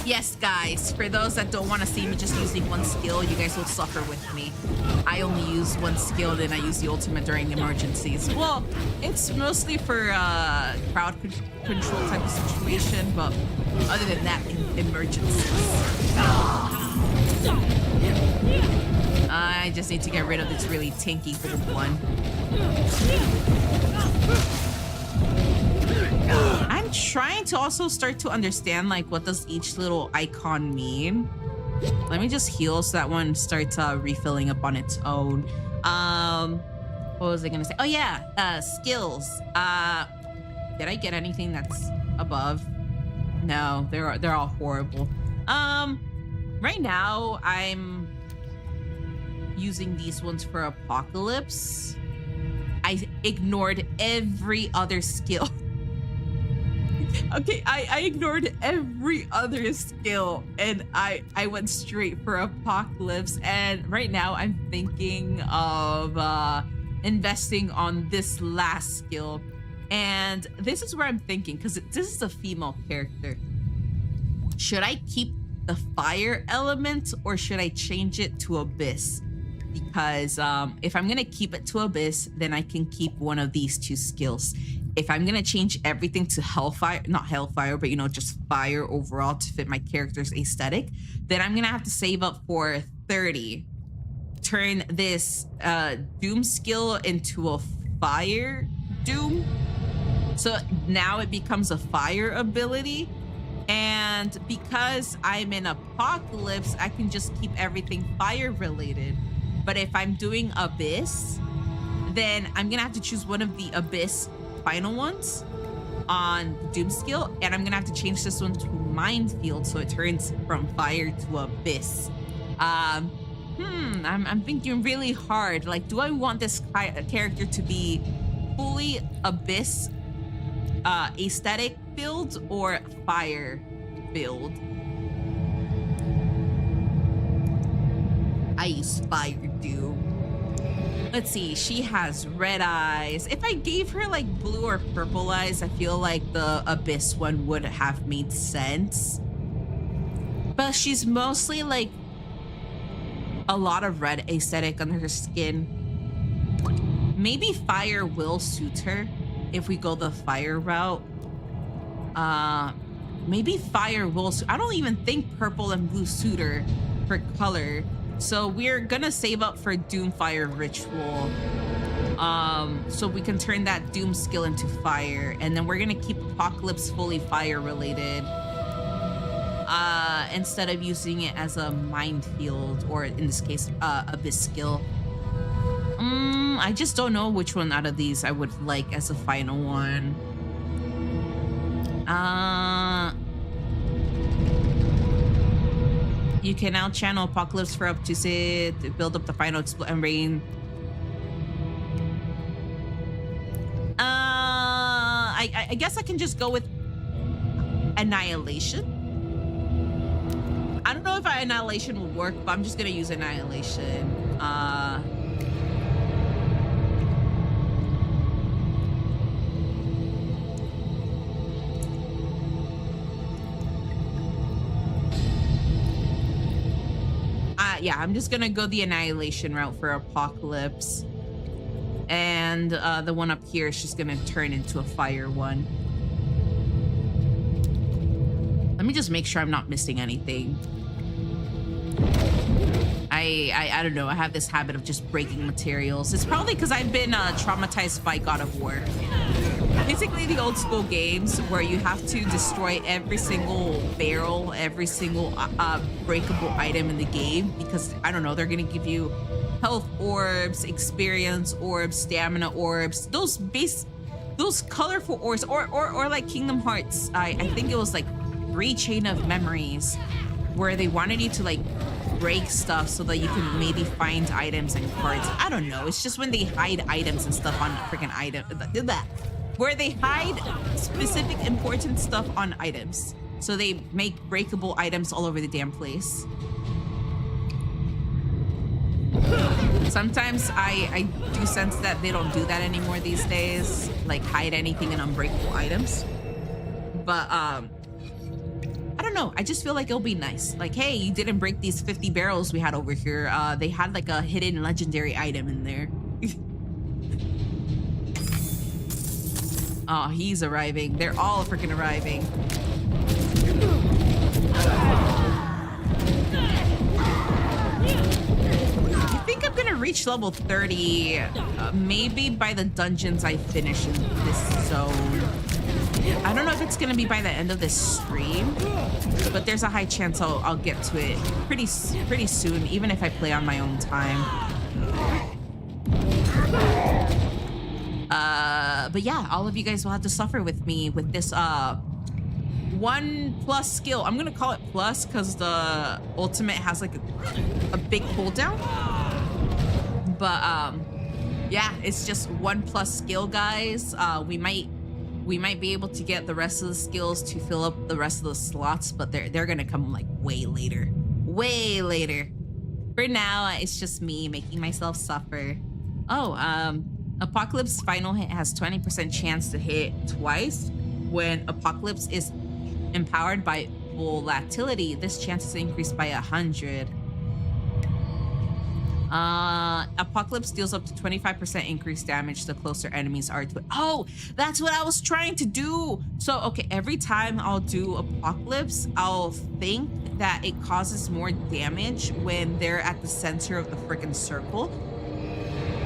[SPEAKER 1] Yes, guys, for those that don't want to see me just using one skill, you guys will suffer with me. I only use one skill, then I use the ultimate during emergencies. Well, it's mostly for crowd control type of situation, but other than that, emergencies. I just need to get rid of this really tanky gold one. I'm trying to also start to understand, like, what does each little icon mean? Let me just heal so that one starts refilling up on its own. What was I gonna say? Oh yeah, skills. Did I get anything that's above? No, they're all horrible. Right now I'm using these ones for Apocalypse. I ignored every other skill. Okay, I ignored every other skill and I went straight for Apocalypse, and right now I'm thinking of investing on this last skill. And this is where I'm thinking, because this is a female character. Should I keep the fire element or should I change it to Abyss? Because if I'm gonna keep it to Abyss, then I can keep one of these two skills. if I'm gonna change everything to hellfire, not hellfire, but you know, just fire overall to fit my character's aesthetic, then I'm gonna have to save up for 30. Turn this Doom skill into a fire Doom. So now it becomes a fire ability. And because I'm in Apocalypse, I can just keep everything fire related. But if I'm doing Abyss, then I'm gonna have to choose one of the Abyss final ones on the Doom skill, and I'm gonna have to change this one to Minefield so it turns from fire to Abyss. I'm thinking really hard. Like, do I want this character to be fully Abyss aesthetic build or fire build? I use fire Doom. Let's see, she has red eyes. If I gave her like blue or purple eyes, I feel like the Abyss one would have made sense. But she's mostly like a lot of red aesthetic on her skin. Maybe fire will suit her if we go the fire route. Maybe fire will suit. I don't even think purple and blue suit her for color. So we're gonna save up for Doomfire Ritual. So we can turn that Doom skill into fire, and then we're gonna keep Apocalypse fully fire related. Instead of using it as a Minefield, or in this case, Abyss skill. I just don't know which one out of these I would like as a final one. You can now channel Apocalypse for up to say to build up the final and rain. I guess I can just go with Annihilation. I don't know if Annihilation will work, but I'm just gonna use Annihilation. Yeah, I'm just gonna go the Annihilation route for Apocalypse. And the one up here is just gonna turn into a fire one. Let me just make sure I'm not missing anything. I don't know, I have this habit of just breaking materials. It's probably because I've been traumatized by God of War. Basically the old school games where you have to destroy every single barrel, every single breakable item in the game, because I don't know, they're gonna give you health orbs, experience orbs, stamina orbs, those colorful orbs, or like Kingdom Hearts. I think it was like 3 Chain of Memories, where they wanted you to like break stuff so that you can maybe find items and cards. I don't know, it's just when they hide items and stuff on freaking where they hide specific important stuff on items. So they make breakable items all over the damn place. Sometimes I do sense that they don't do that anymore these days, like hide anything in unbreakable items. But I don't know, I just feel like it'll be nice. Like, hey, you didn't break these 50 barrels we had over here. They had like a hidden legendary item in there. Oh, he's arriving. They're all freaking arriving. I think I'm gonna reach level 30, maybe by the dungeons I finish in this zone. I don't know if it's gonna be by the end of this stream, but there's a high chance I'll get to it pretty soon, even if I play on my own time. But yeah, all of you guys will have to suffer with me with this 1+ skill. I'm gonna call it plus because the ultimate has like a big cooldown. But yeah, it's just 1+ skill, guys. We might be able to get the rest of the skills to fill up the rest of the slots, but they're gonna come like way later. For now, it's just me making myself suffer. Oh, Apocalypse final hit has 20% chance to hit twice. When Apocalypse is empowered by volatility, this chance is increased by 100. Apocalypse deals up to 25% increased damage the closer enemies are to it. Oh, that's what I was trying to do. So, okay, every time I'll do Apocalypse, I'll think that it causes more damage when they're at the center of the freaking circle.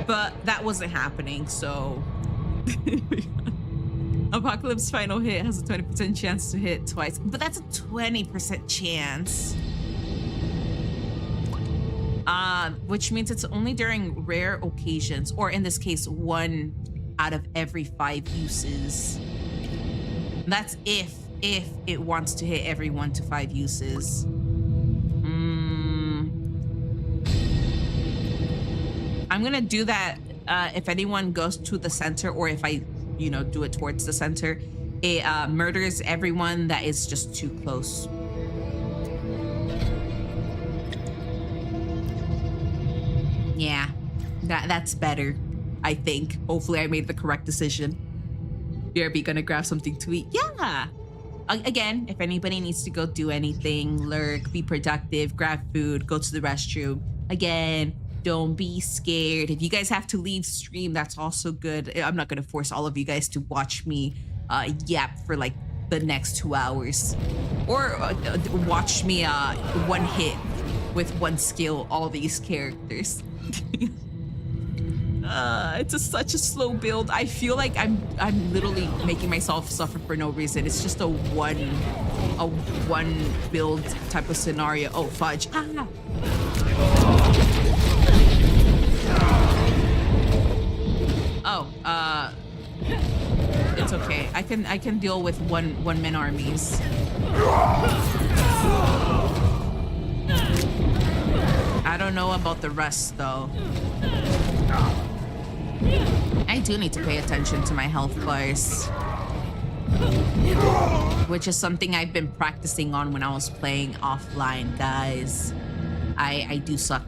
[SPEAKER 1] But that wasn't happening, so... Apocalypse final hit has a 20% chance to hit twice, but that's a 20% chance. Which means it's only during rare occasions, or in this case, 1 out of every 5 uses. That's if it wants to hit every 1 to 5 uses. I'm gonna do that if anyone goes to the center, or if I, do it towards the center, it murders everyone that is just too close. Yeah, that's better, I think. Hopefully I made the correct decision. BRB gonna grab something to eat? Yeah. Again, if anybody needs to go do anything, lurk, be productive, grab food, go to the restroom. Again, don't be scared. If you guys have to leave stream, that's also good. I'm not gonna force all of you guys to watch me yap for like the next 2 hours. Or watch me one hit with 1 skill all these characters. It's such a slow build. I feel like I'm literally making myself suffer for no reason. It's just a one build type of scenario. Oh fudge. It's okay. I can deal with one man armies. I don't know about the rest though. I do need to pay attention to my health bars, which is something I've been practicing on when I was playing offline, guys. I do suck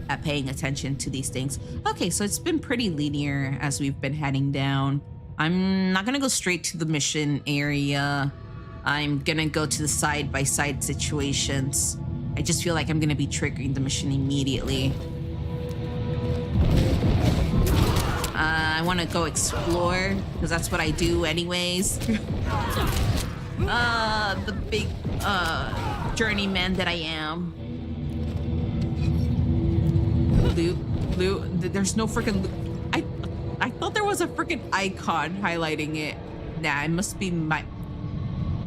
[SPEAKER 1] at paying attention to these things. Okay, so it's been pretty linear as we've been heading down. I'm not gonna go straight to the mission area. I'm gonna go to the side-by-side situations. I just feel like I'm gonna be triggering the mission immediately. I want to go explore because that's what I do anyways. The big journeyman that I am. Loot. There's no freaking loot. I thought there was a freaking icon highlighting it. Nah, it must be my...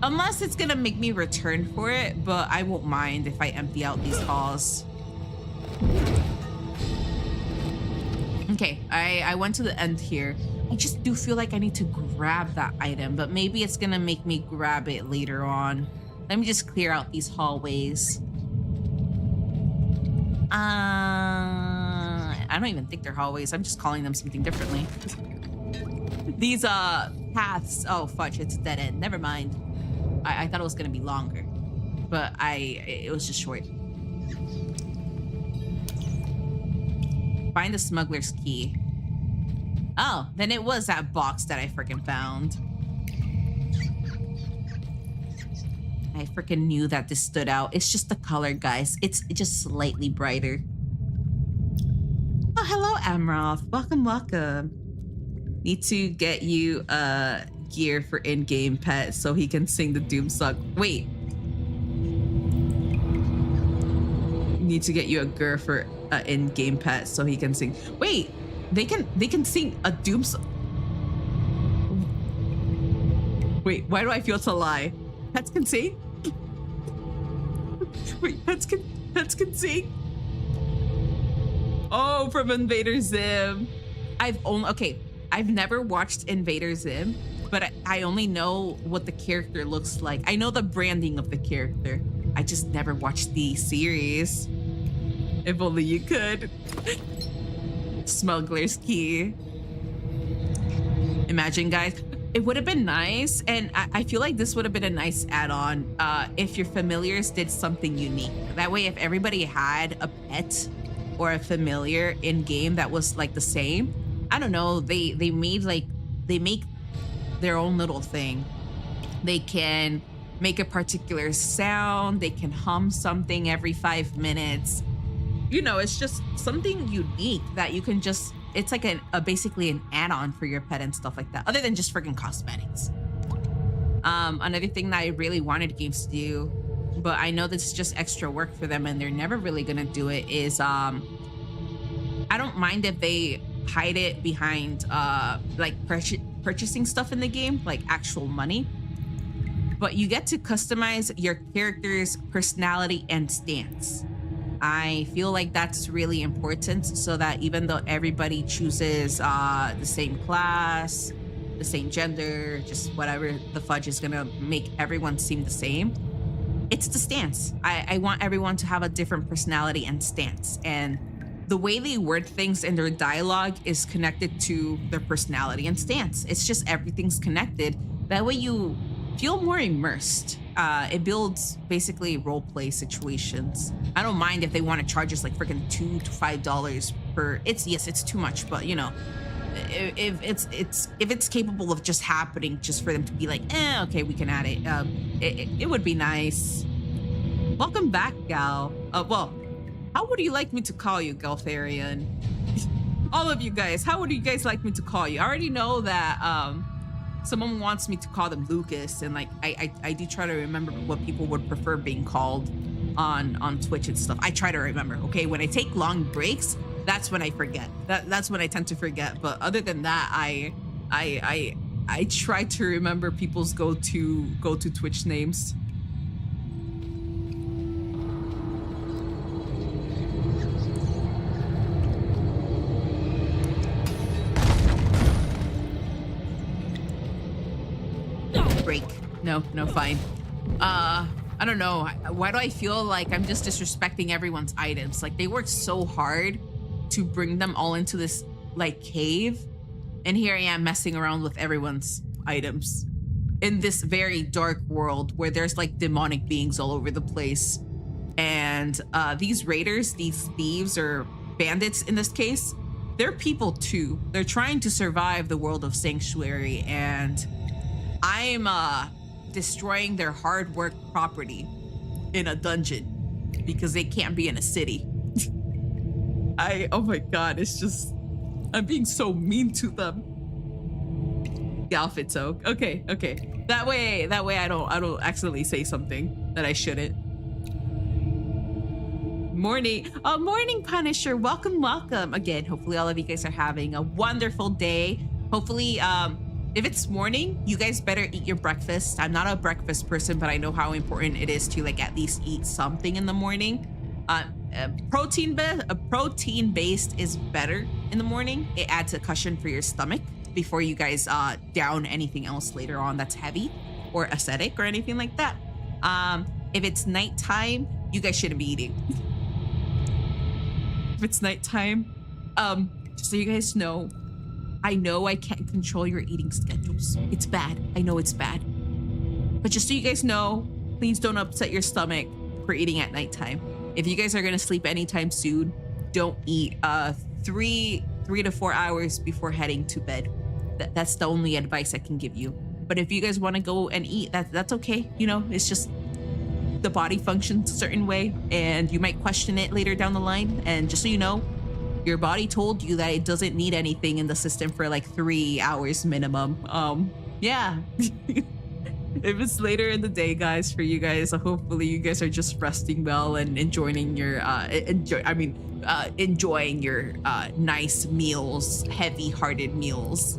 [SPEAKER 1] Unless it's gonna make me return for it, but I won't mind if I empty out these halls. Okay, I went to the end here. I just do feel like I need to grab that item, but maybe it's gonna make me grab it later on. Let me just clear out these hallways. I don't even think they're hallways. I'm just calling them something differently. These paths. Oh fudge, it's a dead end. Never mind. I thought it was gonna be longer, but it was just short. Find the smuggler's key. Oh, then it was that box that I freaking found. I freaking knew that this stood out. It's just the color, guys. It's just slightly brighter. Oh, hello, Amroth. Welcome. Need to get you gear for in-game pet so he can sing the Doom song. Wait. Need to get you a gear for in-game pet so he can sing. Wait, they can sing a Doom song. Wait, why do I feel to lie? Pets can sing? Wait, pets can sing? Oh, from Invader Zim. I've never watched Invader Zim, but I only know what the character looks like. I know the branding of the character. I just never watched the series. If only you could. Smuggler's key. Imagine, guys. It would have been nice, and I feel like this would have been a nice add-on if your familiars did something unique. That way, if everybody had a pet or a familiar in game that was like the same, I don't know, they make their own little thing. They can make a particular sound, they can hum something every 5 minutes. you know, it's just something unique that you can just, it's like basically an add-on for your pet and stuff like that, other than just freaking cosmetics. Another thing that I really wanted games to do, but I know this is just extra work for them and they're never really gonna do it, is I don't mind if they hide it behind like purchasing stuff in the game, like actual money, but you get to customize your character's personality and stance. I feel like that's really important, so that even though everybody chooses the same class, the same gender, just whatever the fudge is gonna make everyone seem the same, it's the stance. I want everyone to have a different personality and stance, and the way they word things in their dialogue is connected to their personality and stance. It's just everything's connected. That way you feel more immersed. It builds basically role play situations. I don't mind if they want to charge us like freaking $2 to $5 per. It's too much, but you know, if it's capable of just happening, just for them to be like, okay, we can add it. It would be nice. Welcome back, Gal. Well, how would you like me to call you, Galfarian? All of you guys, how would you guys like me to call you? I already know that someone wants me to call them Lucas, and like I do try to remember what people would prefer being called on Twitch and stuff. I try to remember. Okay, when I take long breaks, that's when I forget. That's when I tend to forget. But other than that, I try to remember people's go to Twitch names. Break. No, fine. I don't know. Why do I feel like I'm just disrespecting everyone's items? Like, they worked so hard to bring them all into this like cave, and here I am messing around with everyone's items in this very dark world where there's like demonic beings all over the place. And these raiders, these thieves or bandits in this case, they're people too. They're trying to survive the world of Sanctuary, and I'm destroying their hard work property in a dungeon because they can't be in a city. Oh my god, it's just, I'm being so mean to them. Galfitso. Okay. That way I don't accidentally say something that I shouldn't. Morning. Morning, Punisher. Welcome. Again, hopefully all of you guys are having a wonderful day. Hopefully, if it's morning, you guys better eat your breakfast. I'm not a breakfast person, but I know how important it is to like at least eat something in the morning. Protein-based is better in the morning. It adds a cushion for your stomach before you guys down anything else later on that's heavy or acidic or anything like that. If it's nighttime, you guys shouldn't be eating. If it's nighttime, just so you guys know, I know I can't control your eating schedules. It's bad. I know it's bad. But just so you guys know, please don't upset your stomach for eating at nighttime. If you guys are gonna sleep anytime soon, don't eat 3 to 4 hours before heading to bed. That's the only advice I can give you. But if you guys want to go and eat, that's okay. You know, it's just the body functions a certain way, and you might question it later down the line. And just so you know, your body told you that it doesn't need anything in the system for like 3 hours minimum. Yeah. If it's later in the day, guys, for you guys, hopefully you guys are just resting well and enjoying your enjoying your nice meals, heavy-hearted meals.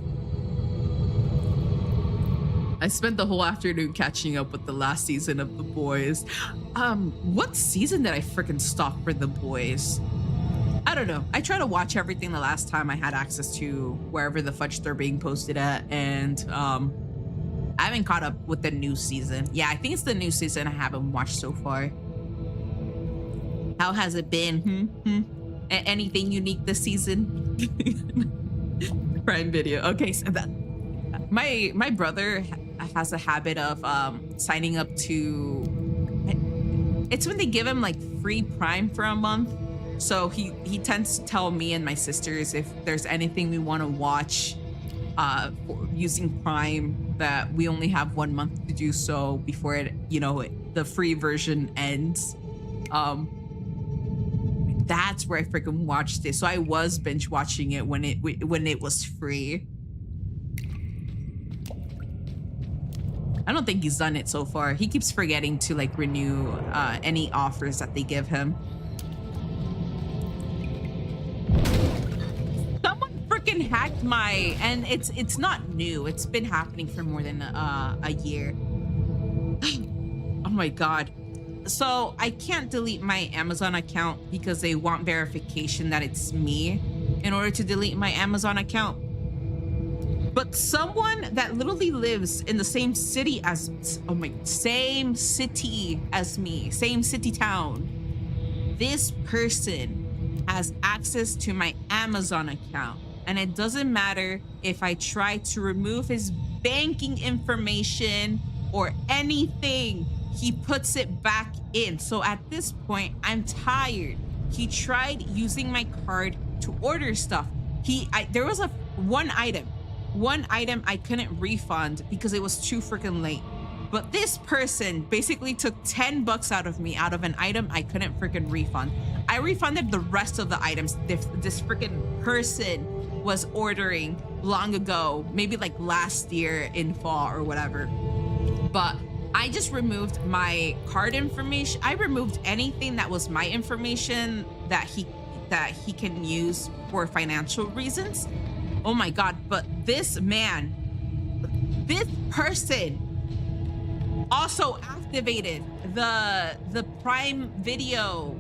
[SPEAKER 1] I spent the whole afternoon catching up with the last season of The Boys. What season did I freaking stop for The Boys? I don't know. I try to watch everything the last time I had access to wherever the fudge they're being posted at, and I haven't caught up with the new season. Yeah, I think it's the new season I haven't watched so far. How has it been? Anything unique this season? Prime Video. Okay, so that my brother has a habit of signing up to. It's when they give him like free Prime for a month. So he tends to tell me and my sisters if there's anything we want to watch using Prime, that we only have 1 month to do so before it, the free version ends. that's where I freaking watched it. So I was binge watching it when it was free. I don't think he's done it so far. He keeps forgetting to like renew any offers that they give him. Someone freaking hacked my, and it's not new. It's been happening for more than a year. Oh my God. So I can't delete my Amazon account because they want verification that it's me in order to delete my Amazon account. But someone that literally lives in the same city as, oh my, same city as me, same city town. This person has access to my Amazon account. And it doesn't matter if I try to remove his banking information or anything, he puts it back in. So at this point, I'm tired. He tried using my card to order stuff. There was one item I couldn't refund because it was too freaking late. But this person basically took 10 bucks out of me out of an item I couldn't freaking refund. I refunded the rest of the items this freaking person was ordering long ago, maybe like last year in fall or whatever. But I just removed my card information. I removed anything that was my information that he can use for financial reasons. Oh my God, but this person also activated the Prime Video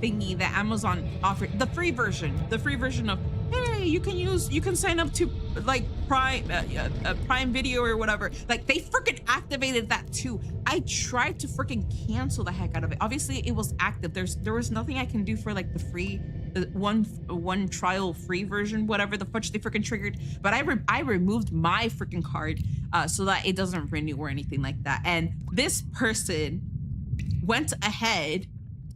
[SPEAKER 1] thingy that Amazon offered, the free version of, hey, you can sign up to like Prime Video or whatever. Like they freaking activated that too. I tried to freaking cancel the heck out of it. Obviously it was active. There was nothing I can do for like the free one trial free version, whatever the fudge they freaking triggered. But I removed my freaking card so that it doesn't renew or anything like that. And this person went ahead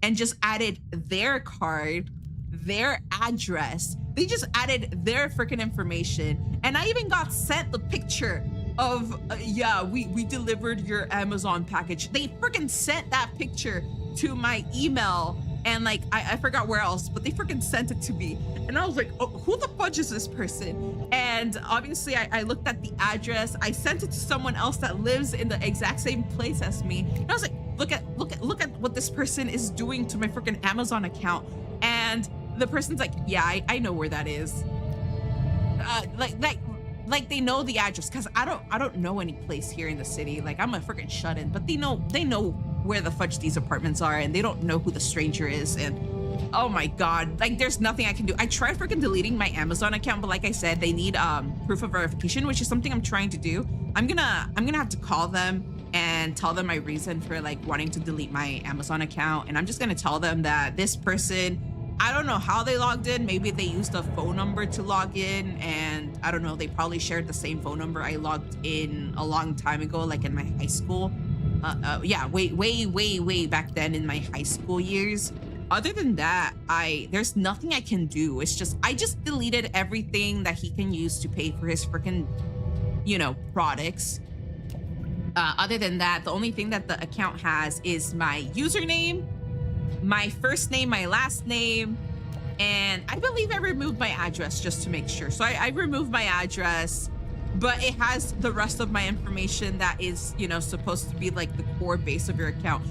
[SPEAKER 1] and just added their card, their address. They just added their freaking information. And I even got sent the picture of, yeah, we delivered your Amazon package. They freaking sent that picture to my email. And like, I forgot where else, but they freaking sent it to me. And I was like, oh, who the fudge is this person? And obviously I looked at the address. I sent it to someone else that lives in the exact same place as me. And I was like, look at what this person is doing to my freaking Amazon account. And the person's like, yeah, I know where that is. Like they know the address, because I don't know any place here in the city. Like I'm a freaking shut-in, but they know where the fudge these apartments are, and they don't know who the stranger is. And oh my God, like there's nothing I can do. I tried freaking deleting my Amazon account, but like I said, they need proof of verification, which is something I'm trying to do. I'm gonna have to call them and tell them my reason for like wanting to delete my Amazon account. And I'm just gonna tell them that this person, I don't know how they logged in. Maybe they used a phone number to log in, and I don't know, they probably shared the same phone number I logged in a long time ago, like in my high school. Yeah, way back then in my high school years. Other than that, there's nothing I can do. It's just, I just deleted everything that he can use to pay for his freaking, products. Other than that, the only thing that the account has is my username, my first name, my last name, and I believe I removed my address just to make sure. So I removed my address, but it has the rest of my information that is, supposed to be like the core base of your account.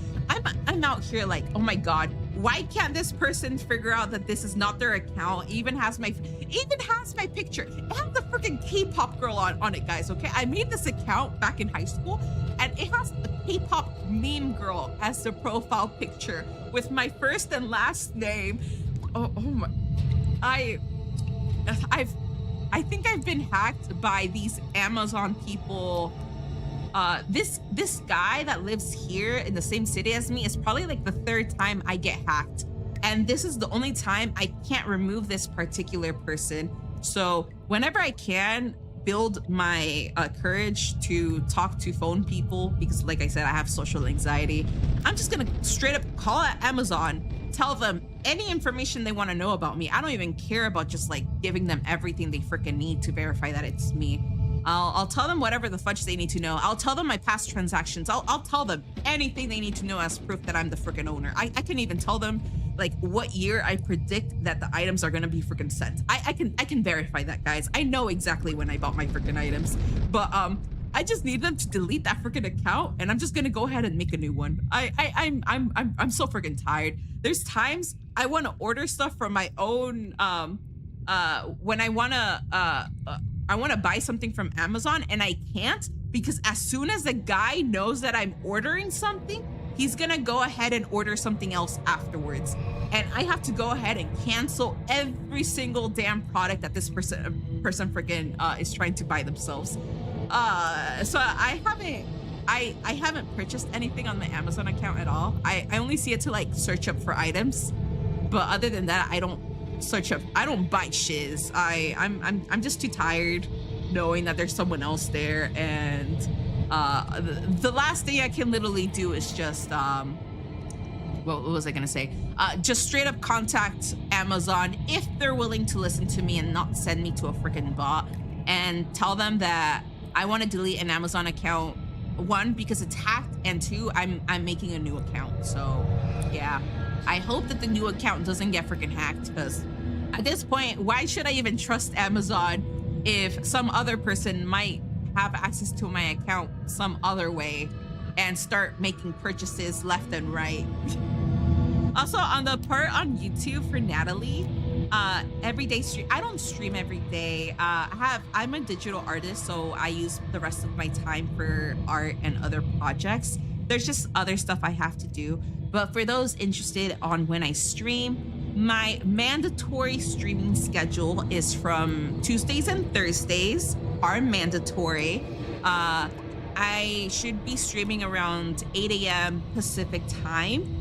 [SPEAKER 1] I'm out here like, oh my God, why can't this person figure out that this is not their account? It even has my picture. It has the freaking K-pop girl on it, guys. Okay, I made this account back in high school, and it has the K-pop meme girl as the profile picture with my first and last name. Oh my, I think I've been hacked by these Amazon people. This guy that lives here in the same city as me is probably like the third time I get hacked. And this is the only time I can't remove this particular person. So whenever I can build my courage to talk to phone people, because like I said, I have social anxiety, I'm just gonna straight up call at Amazon, tell them any information they want to know about me. I don't even care about just like giving them everything they freaking need to verify that it's me. I'll tell them whatever the fudge they need to know. I'll tell them my past transactions. I'll tell them anything they need to know as proof that I'm the freaking owner. I can even tell them like what year I predict that the items are gonna be freaking sent. I can verify that, guys. I know exactly when I bought my freaking items, but I just need them to delete that freaking account, and I'm just gonna go ahead and make a new one. I'm so freaking tired. There's times I want to order stuff from my own when I wanna buy something from Amazon and I can't, because as soon as the guy knows that I'm ordering something, he's gonna go ahead and order something else afterwards. And I have to go ahead and cancel every single damn product that this person freaking is trying to buy themselves. So I haven't purchased anything on my Amazon account at all. I only see it to like search up for items, but other than that, I don't buy shiz. I'm just too tired knowing that there's someone else there, and the last thing I can literally do is just what was I gonna say? Just straight up contact Amazon if they're willing to listen to me and not send me to a freaking bot, and tell them that I want to delete an Amazon account. One, because it's hacked, and two, I'm making a new account. So yeah, I hope that the new account doesn't get freaking hacked, because at this point, why should I even trust Amazon if some other person might have access to my account some other way and start making purchases left and right? Also, on the part on YouTube for Natalie, everyday stream. I don't stream every day. I'm a digital artist, so I use the rest of my time for art and other projects. There's just other stuff I have to do. But for those interested on when I stream, my mandatory streaming schedule is from Tuesdays and Thursdays are mandatory. I should be streaming around 8 a.m. Pacific time.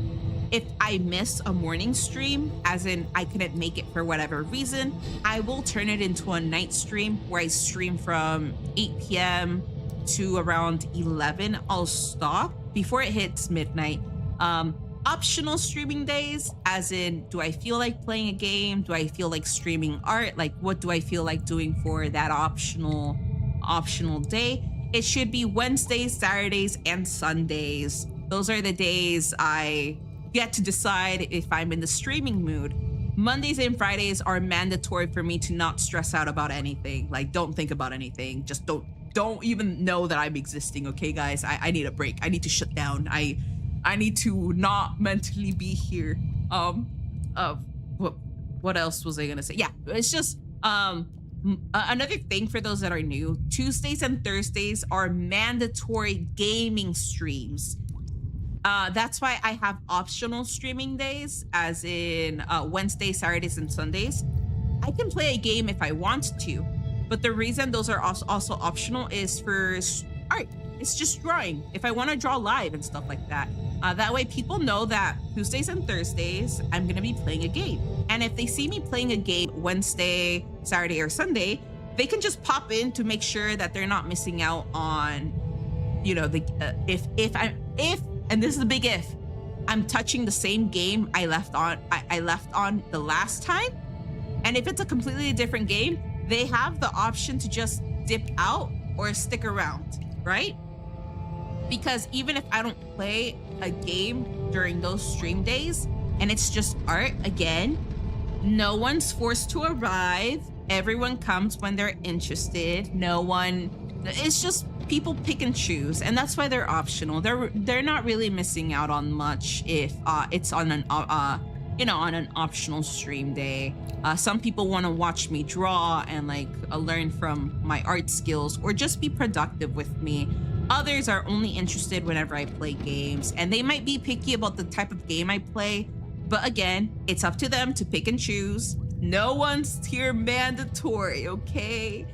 [SPEAKER 1] If I miss a morning stream, as in I couldn't make it for whatever reason, I will turn it into a night stream where I stream from 8 p.m. to around 11. I'll stop before it hits midnight. Optional streaming days, as in, do I feel like playing a game? Do I feel like streaming art? Like, what do I feel like doing for that optional day? It should be Wednesdays, Saturdays, and Sundays. Those are the days I get to decide if I'm in the streaming mood. Mondays and Fridays are mandatory for me to not stress out about anything. Like, don't think about anything. Just don't even know that I'm existing, okay, guys? I need a break. I need to shut down. I need to not mentally be here. What else was I gonna say? Yeah, it's just another thing for those that are new. Tuesdays and Thursdays are mandatory gaming streams. That's why I have optional streaming days, as in Wednesdays, Saturdays, and Sundays. I can play a game if I want to, but the reason those are also optional is for art. It's just drawing. If I want to draw live and stuff like that. That way people know that Tuesdays and Thursdays, I'm going to be playing a game. And if they see me playing a game Wednesday, Saturday, or Sunday, they can just pop in to make sure that they're not missing out on, you know, if, and this is a big if, I'm touching the same game I left on the last time. And if it's a completely different game, they have the option to just dip out or stick around, right? Because even if I don't play a game during those stream days and it's just art, again, no one's forced to arrive. Everyone comes when they're interested. It's just people pick and choose, and that's why they're optional. They're not really missing out on much if it's on an on an optional stream day. Some people want to watch me draw and learn from my art skills, or just be productive with me. Others are only interested whenever I play games, and they might be picky about the type of game I play, but again, it's up to them to pick and choose. No one's here mandatory, okay?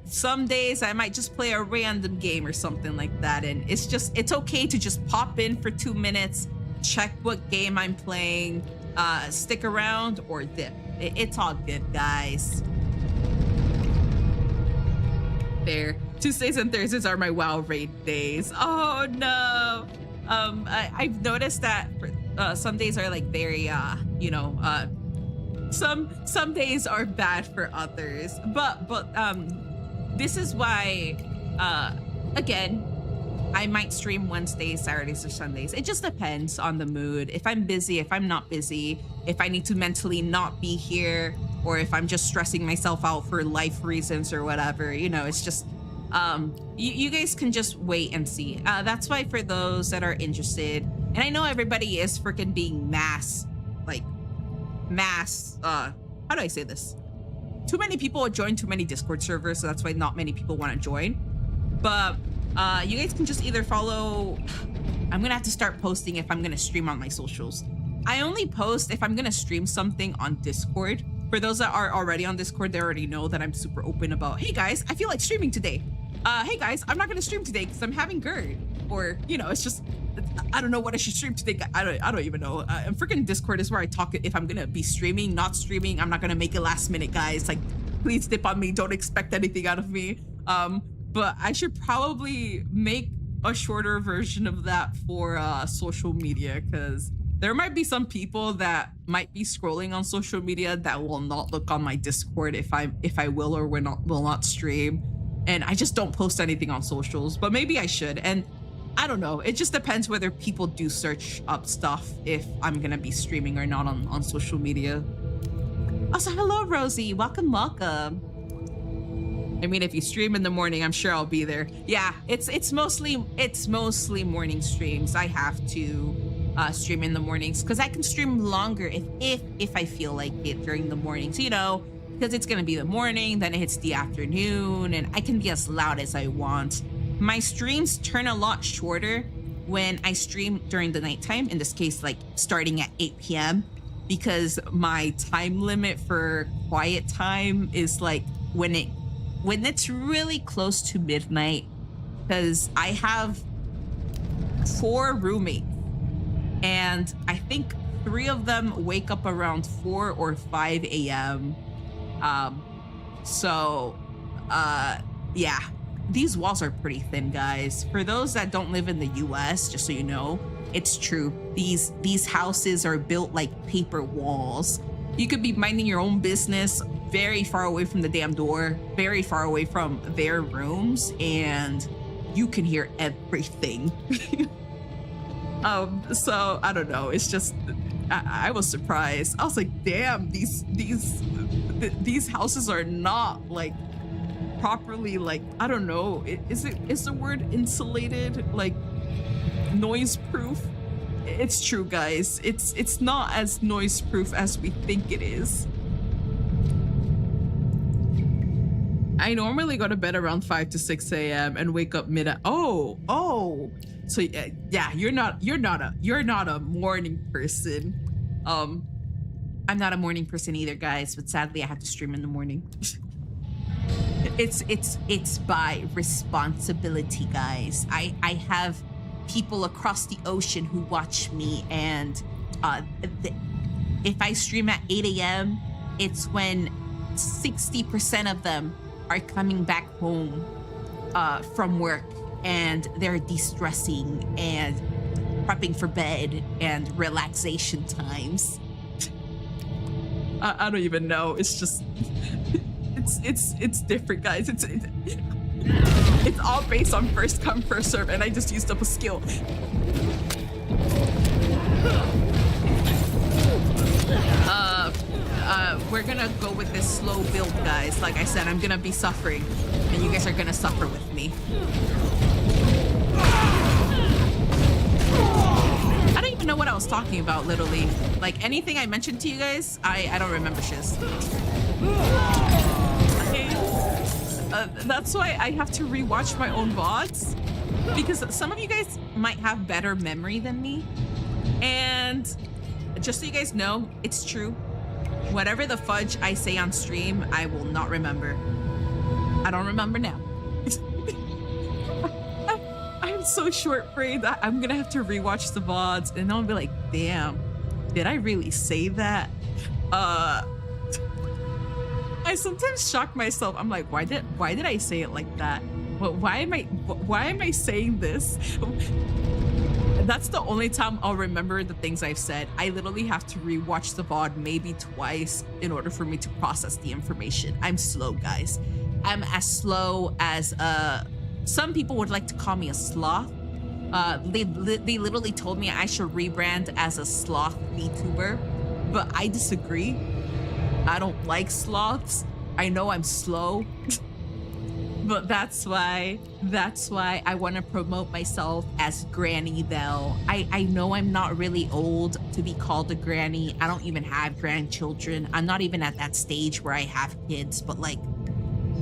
[SPEAKER 1] Some days I might just play a random game or something like that, and it's okay to just pop in for 2 minutes, check what game I'm playing, stick around or dip. It's all good, guys. There. Tuesdays and Thursdays are my WoW raid days. Oh no. I've noticed that some days are very some days are bad for others. But this is why again, I might stream Wednesdays, Saturdays, or Sundays. It just depends on the mood. If I'm busy, if I'm not busy, if I need to mentally not be here, or if I'm just stressing myself out for life reasons or whatever, you know, it's just, you guys can just wait and see. That's why for those that are interested, and I know everybody is freaking being mass, how do I say this? Too many people join too many Discord servers, so that's why not many people want to join. But you guys can just either follow. I'm gonna have to start posting if I'm gonna stream on my socials. I only post if I'm gonna stream something on Discord. For those that are already on Discord, they already know that I'm super open about, hey guys, I feel like streaming today. Hey guys, I'm not gonna stream today because I'm having GERD. Or, you know, it's just, I don't know what I should stream today. I don't even know. Freaking Discord is where I talk if I'm gonna be streaming, not streaming. I'm not gonna make it last minute, guys. Like, please dip on me. Don't expect anything out of me. But I should probably make a shorter version of that for social media, because there might be some people that might be scrolling on social media that will not look on my Discord if I will or will not stream. And I just don't post anything on socials, but maybe I should. And I don't know. It just depends whether people do search up stuff if I'm gonna be streaming or not on social media. Also, hello, Rosie. Welcome. I mean, if you stream in the morning, I'm sure I'll be there. Yeah, it's mostly morning streams. I have to stream in the mornings because I can stream longer if I feel like it during the mornings, you know, because it's gonna be the morning, then it hits the afternoon, and I can be as loud as I want. My streams turn a lot shorter when I stream during the nighttime, in this case, like starting at 8 p.m. because my time limit for quiet time is like when it's really close to midnight, because I have 4 roommates and I think 3 of them wake up around 4 or 5 a.m. Yeah, these walls are pretty thin, guys. For those that don't live in the US, just so you know, it's true. These houses are built like paper walls. You could be minding your own business very far away from the damn door, very far away from their rooms, and you can hear everything. So I don't know. It's just, I was surprised. I was like, damn, these houses are not like properly, like, I don't know. Is the word insulated, like noise proof? It's true, guys. It's not as noise proof as we think it is. I normally go to bed around 5 to 6 a.m. and wake up mid. Oh. So yeah, you're not a morning person. I'm not a morning person either, guys. But sadly, I have to stream in the morning. It's by responsibility, guys. I have people across the ocean who watch me, and if I stream at 8 a.m., it's when 60% of them are coming back home from work, and they're de-stressing and prepping for bed and relaxation times. I don't even know. It's just it's different, guys. It's all based on first come, first serve, and I just used up a skill. We're gonna go with this slow build, guys. Like I said, I'm gonna be suffering, and you guys are gonna suffer with me. I don't even know what I was talking about, literally. Like, anything I mentioned to you guys, I don't remember shiz. Okay. That's why I have to rewatch my own VODs, because some of you guys might have better memory than me. And just so you guys know, it's true. Whatever the fudge I say on stream, I will not remember. I don't remember now. I'm so short-brained that I'm gonna have to rewatch the VODs, and I'll be like, damn, did I really say that? I sometimes shock myself. I'm like, why did I say it like that? Why am I saying this? That's the only time I'll remember the things I've said. I literally have to rewatch the VOD maybe twice in order for me to process the information. I'm slow, guys. I'm as slow as some people would like to call me a sloth, They literally told me I should rebrand as a sloth VTuber, but I disagree. I don't like sloths. I know I'm slow, but that's why I want to promote myself as Granny Vel. I know I'm not really old to be called a granny. I don't even have grandchildren. I'm not even at that stage where I have kids, but like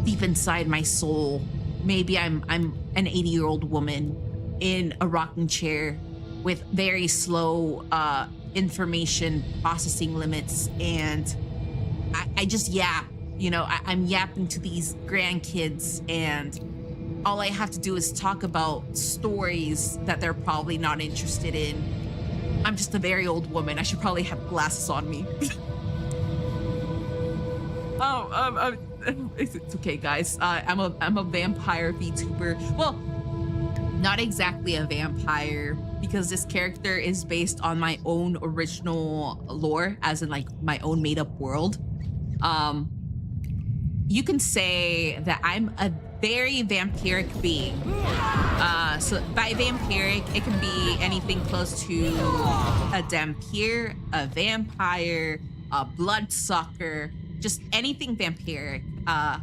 [SPEAKER 1] deep inside my soul, maybe I'm an 80-year-old woman in a rocking chair with very slow information processing limits, and I just yap. You know, I'm yapping to these grandkids, and all I have to do is talk about stories that they're probably not interested in. I'm just a very old woman. I should probably have glasses on me. It's okay, guys. I'm a vampire VTuber. Well, not exactly a vampire, because this character is based on my own original lore, as in like my own made-up world. You can say that I'm a very vampiric being. So by vampiric, it can be anything close to a dhampir, a vampire, a bloodsucker, just anything vampiric. I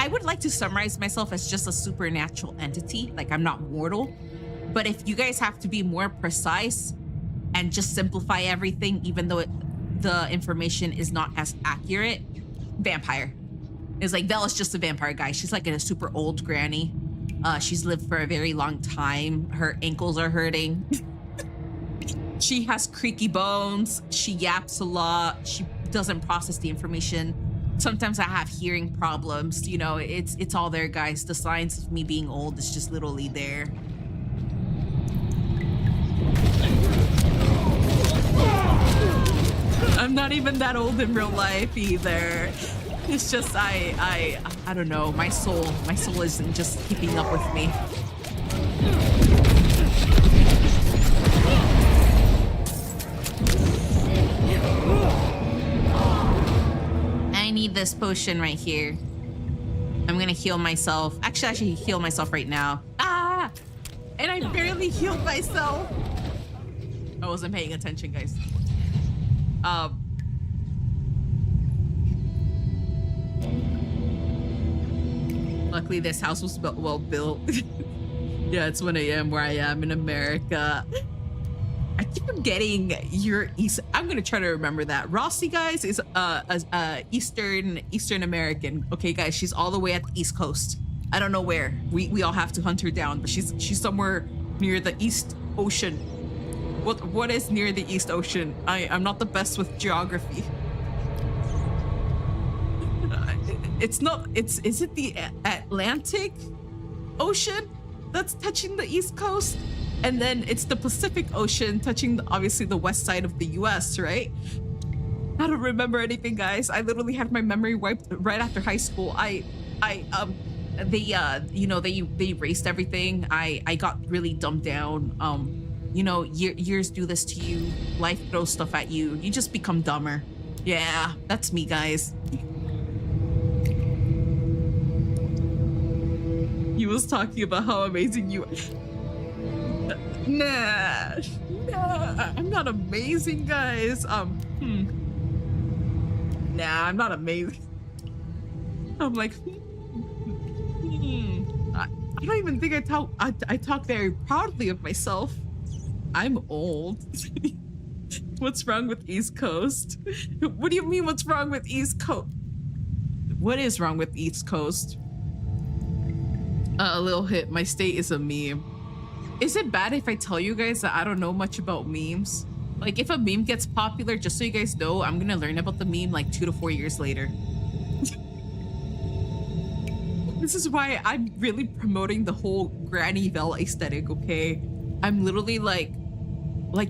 [SPEAKER 1] would like to summarize myself as just a supernatural entity, like I'm not mortal. But if you guys have to be more precise and just simplify everything, even though the information is not as accurate, vampire. It's like Vel is just a vampire, guy. She's like a super old granny. She's lived for a very long time. Her ankles are hurting. She has creaky bones. She yaps a lot. She doesn't process the information. Sometimes I have hearing problems. You know, it's all there, guys. The signs of me being old is just literally there. I'm not even that old in real life either. It's just I don't know. My soul isn't just keeping up with me. I need this potion right here. I'm gonna heal myself. Actually, I should heal myself right now. Ah! And I barely healed myself. I wasn't paying attention, guys. Luckily, this house was well built. Yeah, it's 1 a.m. where I am in America. I keep forgetting you're East. I'm gonna try to remember that. Rossi, guys, is Eastern American. Okay, guys, she's all the way at the East Coast. I don't know where. We all have to hunt her down, but she's somewhere near the East Ocean. What is near the East Ocean? I'm not the best with geography. Is it the Atlantic Ocean that's touching the East Coast? And then it's the Pacific Ocean touching obviously the west side of the US, right? I don't remember anything, guys. I literally had my memory wiped right after high school. They erased everything. I got really dumbed down. You know, years do this to you. Life throws stuff at you. You just become dumber. Yeah, that's me, guys. He was talking about how amazing you are. Nah, I'm not amazing, guys. Nah, I'm not amazing. I'm like, I don't even think I talk very proudly of myself. I'm old. What's wrong with East Coast? What do you mean, what's wrong with East Coast? What is wrong with East Coast? A little hit. My state is a meme. Is it bad if I tell you guys that I don't know much about memes? Like, if a meme gets popular, just so you guys know, I'm gonna learn about the meme like 2 to 4 years later. This is why I'm really promoting the whole Granny Vel aesthetic, okay? I'm literally like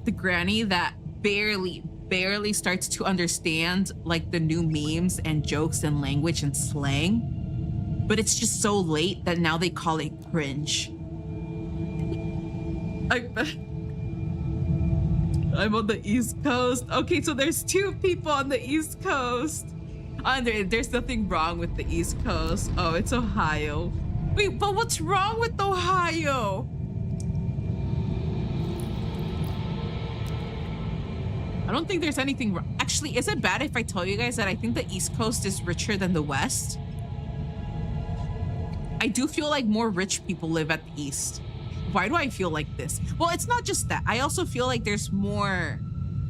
[SPEAKER 1] the granny that barely starts to understand like the new memes and jokes and language and slang. But it's just so late that now they call it cringe. I'm on the East Coast. Okay, so there's 2 people on the East Coast. There's nothing wrong with the East Coast. Oh, it's Ohio. Wait, but what's wrong with Ohio? I don't think there's anything wrong. Actually, is it bad if I tell you guys that I think the East Coast is richer than the West? I do feel like more rich people live at the East. Why do I feel like this? Well, it's not just that. I also feel like there's more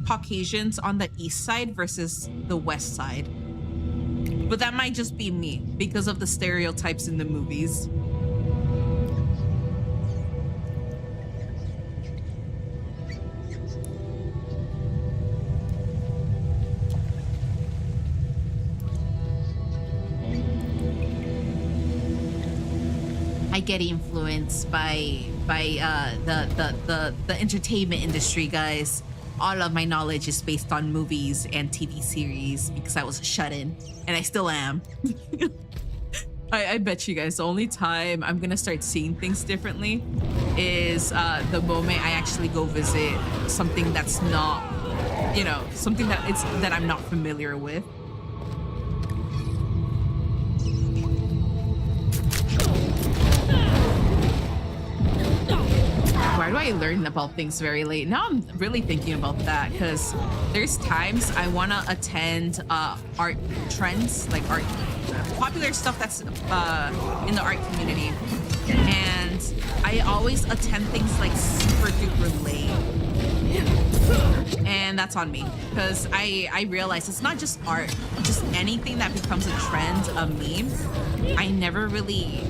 [SPEAKER 1] Caucasians on the East side versus the West side. But that might just be me because of the stereotypes in the movies. I get influenced by the entertainment industry, guys. All of my knowledge is based on movies and TV series because I was shut in, and I still am. I bet you guys the only time I'm gonna start seeing things differently is the moment I actually go visit something that's not, you know, something that I'm not familiar with. Why do I learn about things very late? Now I'm really thinking about that because there's times I want to attend art trends, like art, popular stuff that's in the art community. And I always attend things like super duper late. And that's on me because I realize it's not just art, just anything that becomes a trend, a meme. I'm never really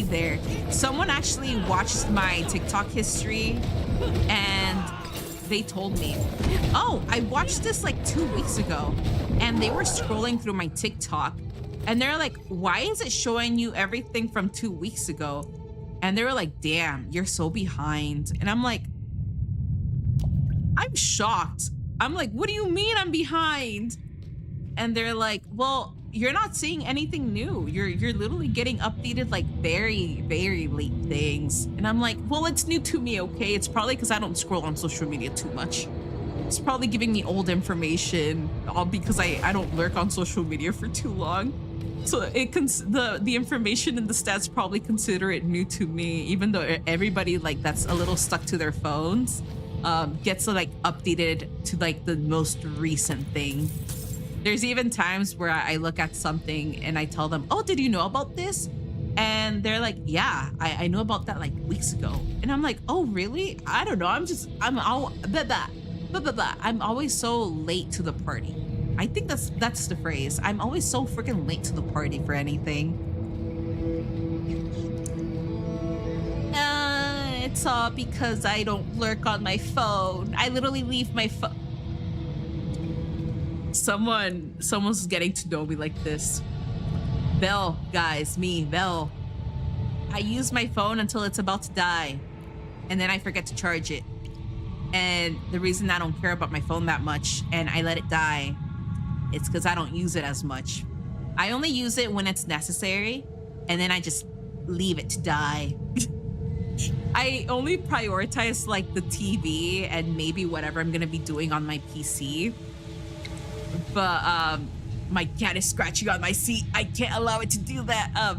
[SPEAKER 1] there. Someone actually watched my TikTok history and they told me, oh, I watched this like 2 weeks ago, and they were scrolling through my TikTok and they're like, why is it showing you everything from 2 weeks ago? And they were like, damn, you're so behind. And I'm like, I'm shocked. I'm like, what do you mean I'm behind? And they're like, well, you're not seeing anything new. You're literally getting updated like very, very late things. And I'm like, well, it's new to me, okay? It's probably because I don't scroll on social media too much. It's probably giving me old information, all because I don't lurk on social media for too long. So the information in the stats probably consider it new to me, even though everybody like that's a little stuck to their phones gets like updated to like the most recent thing. There's even times where I look at something and I tell them, oh, did you know about this? And they're like, yeah, I knew about that like weeks ago. And I'm like, oh, really? I don't know. I'm always so late to the party. I think that's the phrase. I'm always so freaking late to the party for anything. It's all because I don't lurk on my phone. I literally leave my phone. Someone's getting to know me like this. Belle, guys, me, Belle. I use my phone until it's about to die, and then I forget to charge it. And the reason I don't care about my phone that much and I let it die, it's because I don't use it as much. I only use it when it's necessary, and then I just leave it to die. I only prioritize like the TV and maybe whatever I'm gonna be doing on my PC. But my cat is scratching on my seat. I can't allow it to do that.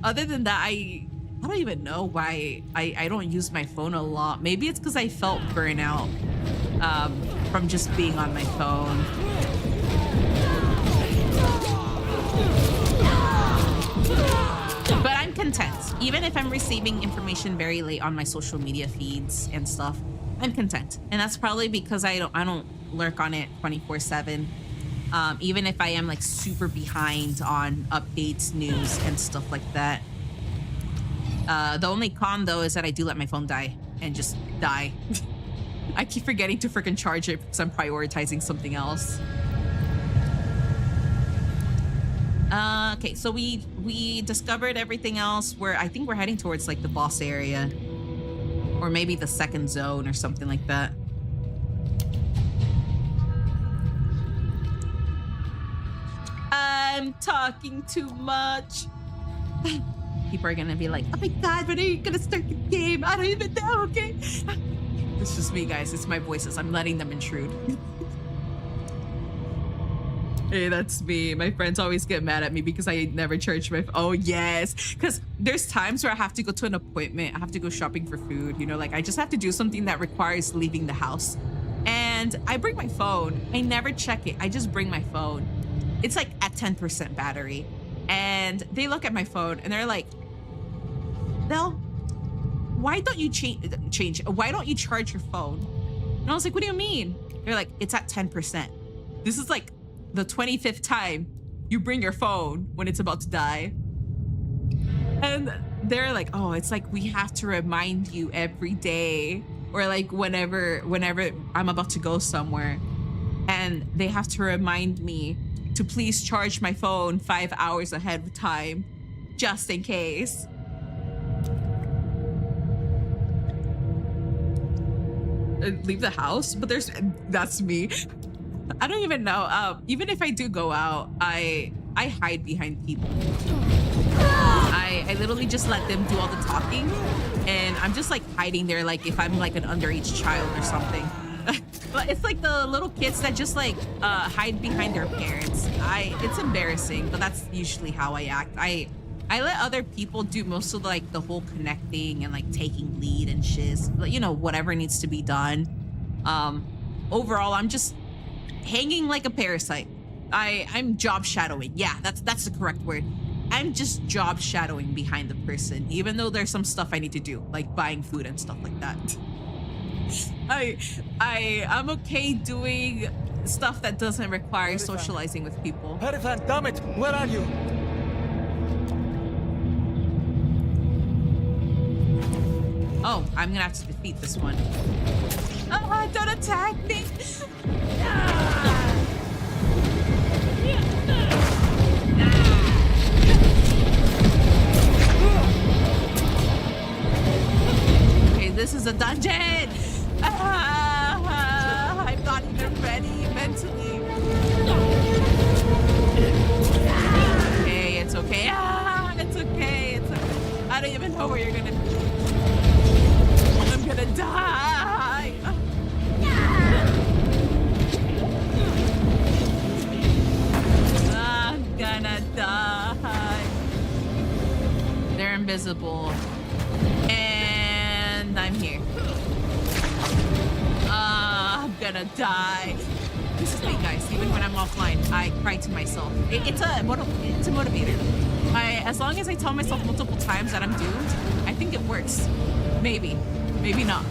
[SPEAKER 1] Other than that, I don't even know why I don't use my phone a lot. Maybe it's because I felt burnout from just being on my phone. But I'm content. Even if I'm receiving information very late on my social media feeds and stuff, I'm content. And that's probably because I don't lurk on it 24/7. Even if I am like super behind on updates, news, and stuff like that. The only con though is that I do let my phone die and just die. I keep forgetting to freaking charge it because I'm prioritizing something else. Okay, so we discovered everything else. I think we're heading towards like the boss area, or maybe the second zone or something like that. I'm talking too much. People are gonna be like, oh my god, when are you gonna start the game? I don't even know, okay? It's just me, guys. It's my voices. I'm letting them intrude. Hey, that's me. My friends always get mad at me because I never charge my phone. Oh, yes. Because there's times where I have to go to an appointment. I have to go shopping for food. You know, like I just have to do something that requires leaving the house. And I bring my phone. I never check it. I just bring my phone. It's like at 10% battery. And they look at my phone and they're like, Nell, why don't you change? Why don't you charge your phone? And I was like, what do you mean? They're like, it's at 10%. This is like the 25th time you bring your phone when it's about to die. And they're like, oh, it's like we have to remind you every day, or like whenever I'm about to go somewhere, and they have to remind me to please charge my phone 5 hours ahead of time, just in case. Leave the house, but that's me. I don't even know. Even if I do go out, I hide behind people. I literally just let them do all the talking, and I'm just like hiding there, like if I'm like an underage child or something. But it's like the little kids that just like hide behind their parents. It's embarrassing, but that's usually how I act. I let other people do most of like the whole connecting and like taking lead and shiz, you know, whatever needs to be done. Overall, I'm just hanging like a parasite. I'm job shadowing. Yeah, that's the correct word. I'm just job shadowing behind the person, even though there's some stuff I need to do, like buying food and stuff like that. I'm okay doing stuff that doesn't require socializing with people.
[SPEAKER 2] Perifan, damn it! Where are you?
[SPEAKER 1] Oh, I'm gonna have to defeat this one. Oh, don't attack me! Okay, this is a dungeon! I'm not even ready mentally. Okay, it's okay. It's okay. It's okay. I don't even know where you're gonna be. I'm gonna die. I'm gonna die. They're invisible. And I'm here. I'm gonna die. This is me, guys. Even when I'm offline, I cry to myself. It's a motivator. As long as I tell myself multiple times that I'm doomed, I think it works. Maybe not.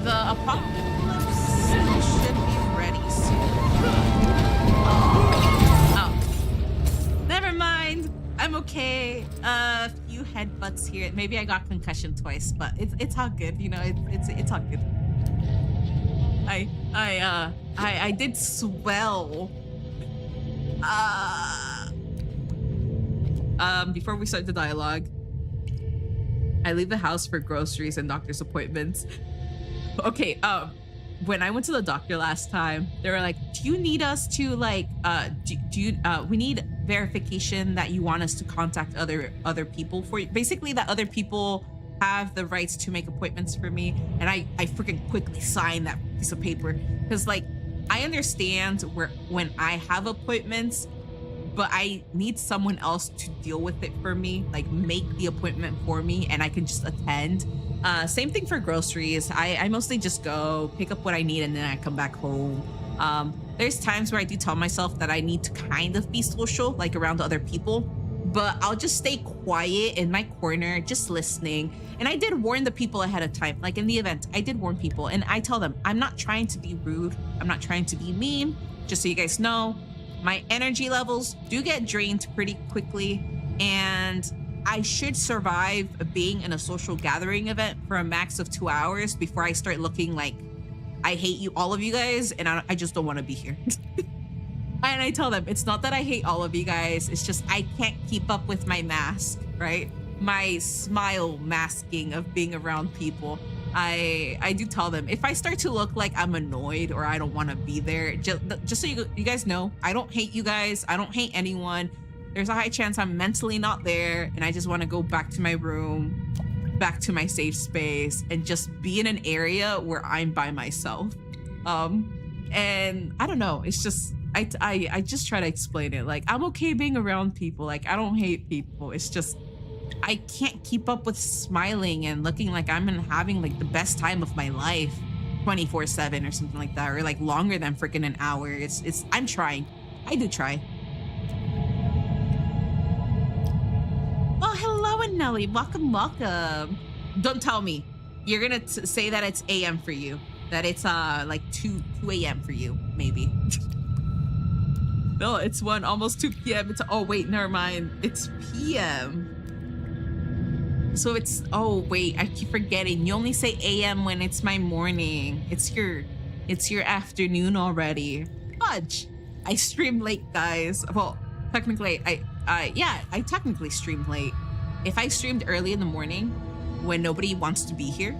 [SPEAKER 1] The apocalypse should be ready soon. Oh, never mind. I'm okay. A few headbutts here. Maybe I got concussion twice, but it's all good. You know, it's all good. I did swell. Before we start the dialogue, I leave the house for groceries and doctor's appointments. Okay, when I went to the doctor last time, they were like, do you need us to like, we need verification that you want us to contact other people for you. Basically that other people have the rights to make appointments for me. And I freaking quickly signed that piece of paper. Cause like, I understand when I have appointments, but I need someone else to deal with it for me, like make the appointment for me and I can just attend. Same thing for groceries. I mostly just go pick up what I need and then I come back home. There's times where I do tell myself that I need to kind of be social, like around other people, but I'll just stay quiet in my corner, just listening. And I did warn the people ahead of time. Like in the event, I did warn people and I tell them, I'm not trying to be rude. I'm not trying to be mean. Just so you guys know, my energy levels do get drained pretty quickly and I should survive being in a social gathering event for a max of 2 hours before I start looking like I hate you, all of you guys, and I just don't want to be here. And I tell them, it's not that I hate all of you guys, it's just I can't keep up with my mask, right? My smile masking of being around people. I do tell them, if I start to look like I'm annoyed or I don't want to be there, just so you guys know, I don't hate you guys, I don't hate anyone. There's a high chance I'm mentally not there and I just want to go back to my room back to my safe space and just be in an area where I'm by myself. And I don't know, it's just I just try to explain it. Like, I'm okay being around people. Like, I don't hate people. It's just I can't keep up with smiling and looking like I'm having like the best time of my life 24/7 or something like that, or like longer than freaking an hour. It's I'm trying. I do try. Oh, hello, Nelly. Welcome. Don't tell me you're gonna say that it's AM for you. That it's like 2 AM for you, maybe. No, it's almost 2 PM. Oh wait, never mind. It's PM. So it's, oh wait, I keep forgetting. You only say AM when it's my morning. It's your afternoon already. Fudge. I stream late, guys. Well, technically, I technically stream late. If I streamed early in the morning when nobody wants to be here,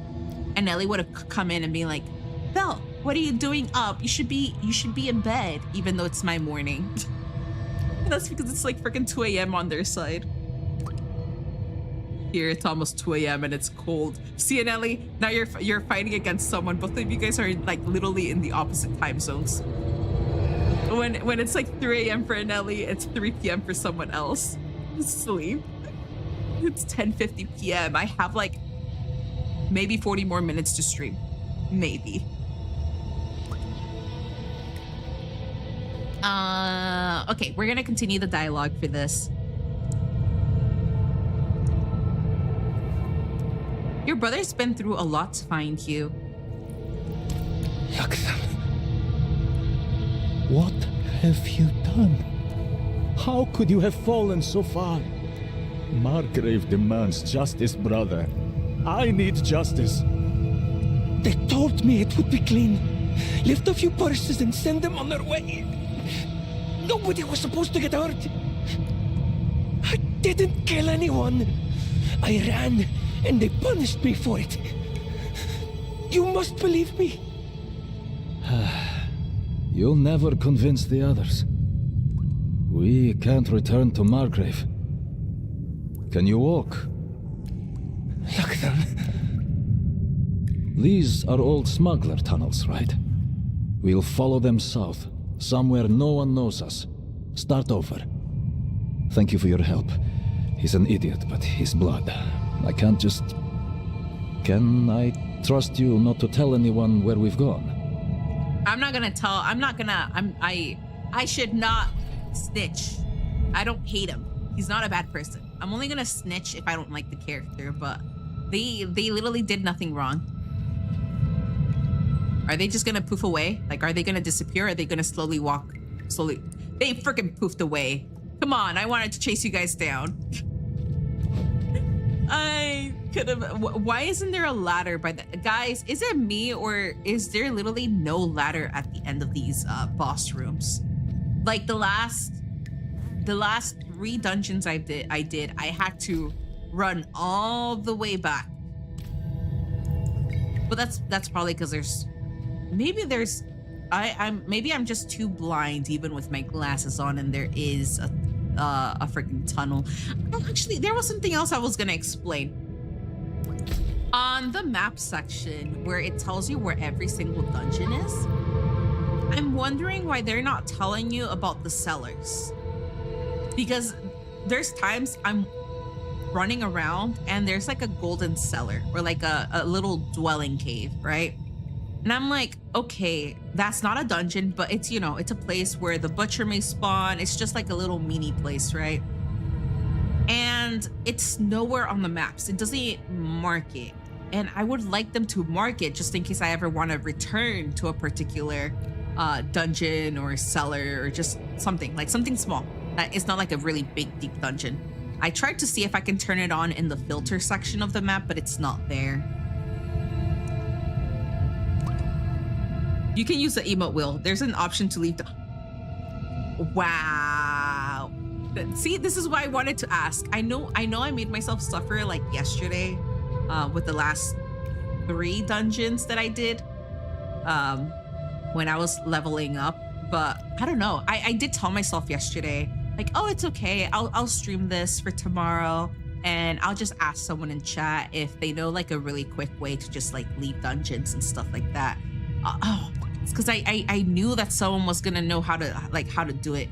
[SPEAKER 1] and Nelly would have come in and be like, Belle, what are you doing up? You should be in bed, even though it's my morning. That's because it's like freaking 2 AM on their side. Here it's almost 2 AM and it's cold. See, Nelly, now you're fighting against someone. Both of you guys are like literally in the opposite time zones. When it's like 3 AM for Nelly, it's 3 PM for someone else. Sleep. It's 10:50 PM. I have like maybe 40 more minutes to stream. Maybe. Okay, we're gonna continue the dialogue for this. Your brother's been through a lot to find you.
[SPEAKER 3] Look them. What have you done? How could you have fallen so far? Margrave demands justice, brother. I need justice. They told me it would be clean. Lift a few purses and send them on their way. Nobody was supposed to get hurt. I didn't kill anyone. I ran, and they punished me for it. You must believe me.
[SPEAKER 2] You'll never convince the others. We can't return to Margrave. Can you walk?
[SPEAKER 3] Look them.
[SPEAKER 2] These are old smuggler tunnels, right? We'll follow them south, somewhere no one knows us. Start over. Thank you for your help. He's an idiot, but he's blood. I can't just... Can I trust you not to tell anyone where we've gone?
[SPEAKER 1] I should not snitch. I don't hate him. He's not a bad person. I'm only gonna snitch if I don't like the character, but they literally did nothing wrong. Are they just gonna poof away? Like, are they gonna disappear? Or are they gonna slowly walk? They freaking poofed away. Come on, I wanted to chase you guys down. I could have. Why isn't there a ladder by the guys? Is it me, or is there literally no ladder at the end of these boss rooms? Like the last 3 dungeons I did, I had to run all the way back. But that's probably because maybe I'm just too blind even with my glasses on, and there is a freaking tunnel. Oh, actually, there was something else I was gonna explain. On the map section where it tells you where every single dungeon is, I'm wondering why they're not telling you about the cellars. Because there's times I'm running around and there's like a golden cellar or like a little dwelling cave, right? And I'm like, okay, that's not a dungeon, but it's, you know, it's a place where the butcher may spawn. It's just like a little mini place, right? And it's nowhere on the maps. It doesn't mark it. And I would like them to mark it just in case I ever want to return to a particular dungeon or cellar or just something, like something small. It's not like a really big, deep dungeon. I tried to see if I can turn it on in the filter section of the map, but it's not there. You can use the emote wheel. There's an option to leave the... Wow. See, this is why I wanted to ask. I know I made myself suffer like yesterday with the last 3 dungeons that I did when I was leveling up. But I don't know. I did tell myself yesterday, like, oh, it's okay. I'll stream this for tomorrow. and I'll just ask someone in chat if they know like a really quick way to just like leave dungeons and stuff like that. It's because I knew that someone was gonna know how to do it.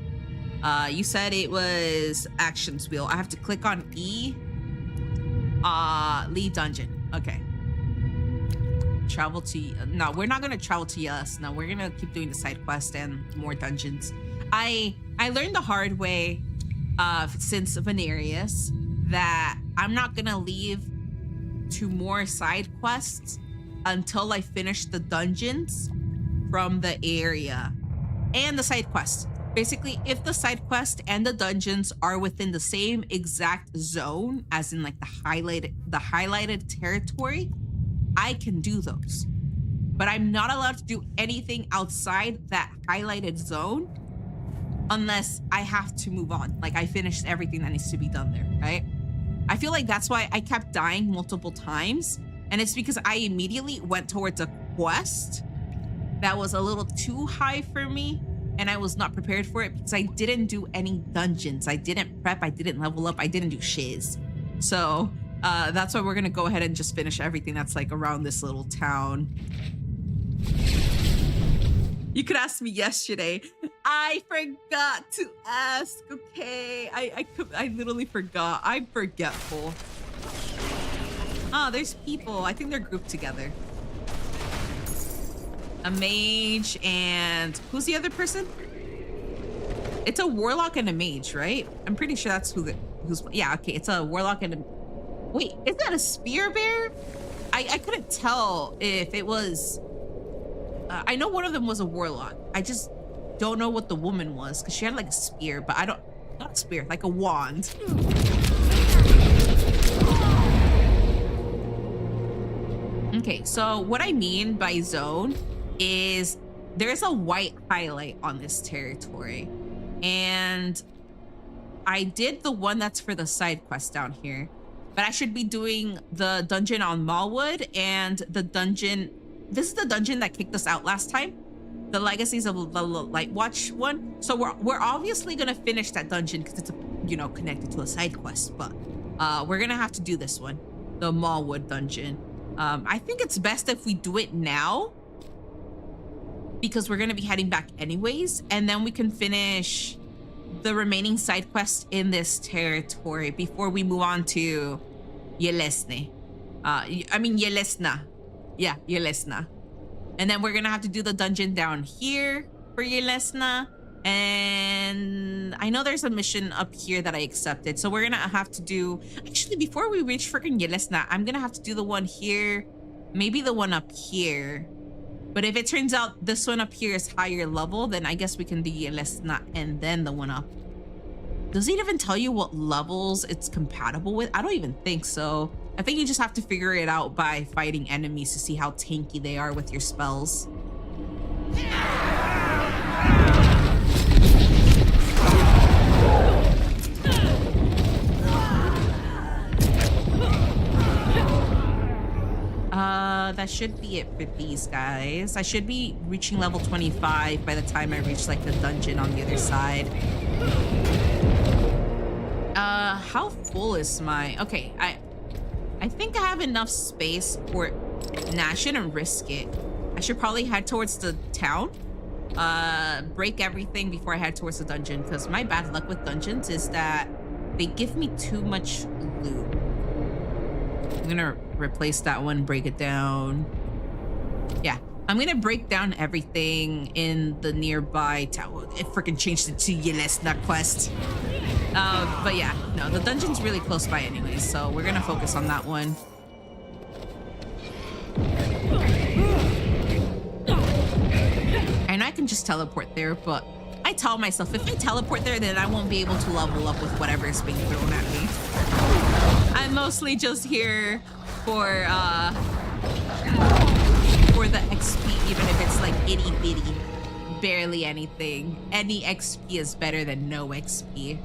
[SPEAKER 1] You said it was actions wheel. I have to click on E. Leave dungeon. Okay. Travel to, no, we're not gonna travel to Yes. No, we're gonna keep doing the side quest and more dungeons. I learned the hard way since Venerius that I'm not gonna leave to more side quests until I finish the dungeons from the area and the side quest. Basically, if the side quest and the dungeons are within the same exact zone, as in like the highlighted territory, I can do those. But I'm not allowed to do anything outside that highlighted zone unless I have to move on. Like I finished everything that needs to be done there, right? I feel like that's why I kept dying multiple times. And it's because I immediately went towards a quest that was a little too high for me. And I was not prepared for it because I didn't do any dungeons. I didn't prep, I didn't level up, I didn't do shiz. So that's why we're gonna go ahead and just finish everything that's like around this little town. You could ask me yesterday. I forgot to ask, okay? I literally forgot. I'm forgetful. Oh, there's people. I think they're grouped together. A mage and who's the other person? It's a warlock and a mage, right? I'm pretty sure that's who's yeah, okay, it's a warlock and a, wait, is that a spear bear? I couldn't tell if it was, I know one of them was a warlock. I just don't know what the woman was because she had like a spear, but I don't, not a spear, like a wand. Okay, so what I mean by zone is there's a white highlight on this territory, and I did the one that's for the side quest down here, but I should be doing the dungeon on Mallwood and the dungeon, this is the dungeon that kicked us out last time, the Legacies of the Light Watch one. So we're obviously gonna finish that dungeon because it's, connected to a side quest, but we're gonna have to do this one, the Mallwood dungeon. I think it's best if we do it now because we're going to be heading back anyways, and then we can finish the remaining side quests in this territory before we move on to Yelesne. Yelesna. Yeah, Yelesna. And then we're going to have to do the dungeon down here for Yelesna. And I know there's a mission up here that I accepted. So we're going to have to do... Actually, before we reach freaking Yelesna, I'm going to have to do the one here. Maybe the one up here. But if it turns out this one up here is higher level, then I guess we can do Yelesna and then the one up. Does it even tell you what levels it's compatible with? I don't even think so. I think you just have to figure it out by fighting enemies to see how tanky they are with your spells. That should be it for these guys. I should be reaching level 25 by the time I reach like the dungeon on the other side. How full is my... Okay, I think I have enough space for... Nah, I shouldn't risk it. I should probably head towards the town. Break everything before I head towards the dungeon, because my bad luck with dungeons is that they give me too much loot. I'm gonna replace that one, break it down. Yeah, I'm gonna break down everything in the nearby town. It freaking changed it to Yelesna quest. But yeah, no, the dungeon's really close by anyway, so we're gonna focus on that one. And I can just teleport there, but I tell myself if I teleport there, then I won't be able to level up with whatever is being thrown at me. I'm mostly just here for the XP, even if it's like itty bitty, barely anything. Any XP is better than no XP.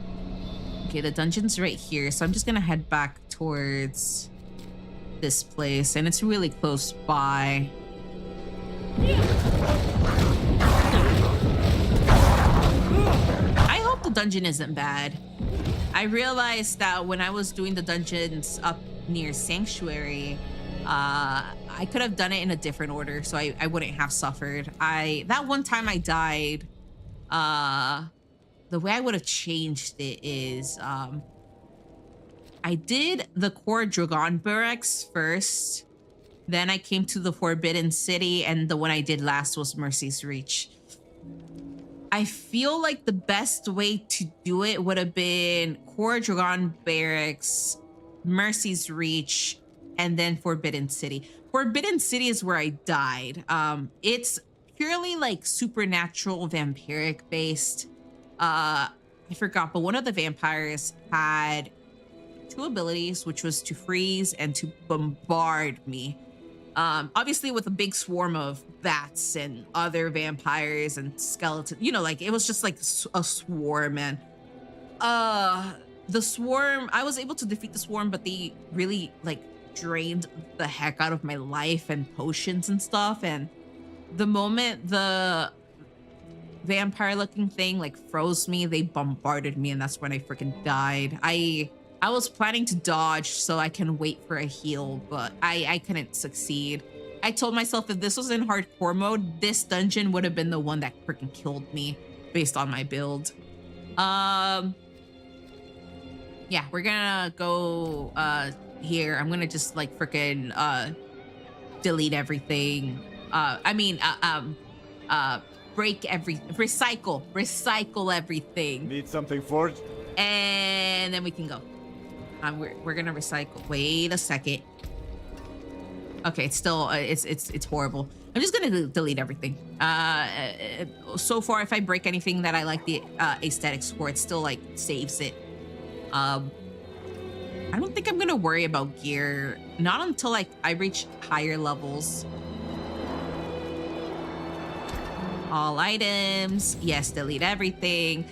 [SPEAKER 1] Okay, the dungeon's right here, so I'm just gonna head back towards this place, and it's really close by. I hope the dungeon isn't bad. I realized that when I was doing the dungeons up near Sanctuary, I could have done it in a different order, so I wouldn't have suffered. That one time I died, the way I would have changed it is I did the core Dragon Barracks first, then I came to the Forbidden City, and the one I did last was Mercy's Reach. I feel like the best way to do it would have been core Dragon Barracks, Mercy's Reach, and then Forbidden City. Forbidden City is where I died. It's purely like supernatural vampiric based. I forgot, but one of the vampires had 2 abilities, which was to freeze and to bombard me. Obviously with a big swarm of bats and other vampires and skeletons, you know, like it was just like a swarm. And the swarm, I was able to defeat the swarm, but they really like drained the heck out of my life and potions and stuff. And the moment the vampire looking thing like froze me, they bombarded me, and that's when I freaking died. I was planning to dodge so I can wait for a heal, but I couldn't succeed. I told myself if this was in hardcore mode, this dungeon would have been the one that freaking killed me based on my build. Yeah, we're gonna go here. I'm gonna just like freaking delete everything. Recycle everything.
[SPEAKER 4] Need something forged?
[SPEAKER 1] And then we can go. We're gonna recycle. Wait a second. Okay, it's still it's horrible. I'm just gonna delete everything. So far, if I break anything that I like the aesthetics for, it still like saves it. I don't think I'm gonna worry about gear, not until like I reach higher levels. All items, yes, delete everything.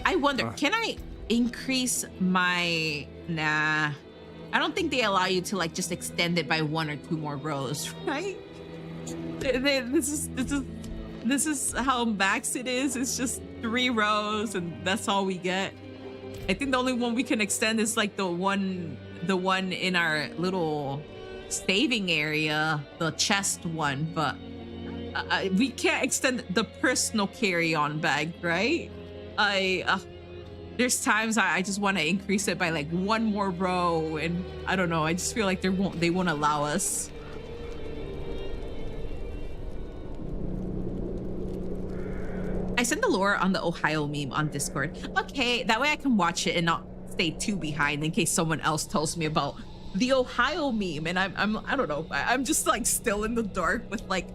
[SPEAKER 1] I wonder, can I increase my, nah. I don't think they allow you to like just extend it by 1 or 2 more rows, right? This is how max it is. It's just 3 rows and that's all we get. I think the only one we can extend is like the one in our little staving area, the chest one, but we can't extend the personal carry-on bag, right? There's times I just want to increase it by like 1 more row, and I don't know. I just feel like they won't allow us. I sent the lore on the Ohio meme on Discord. Okay, that way I can watch it and not stay too behind in case someone else tells me about the Ohio meme, and I don't know. I'm just like still in the dark with like.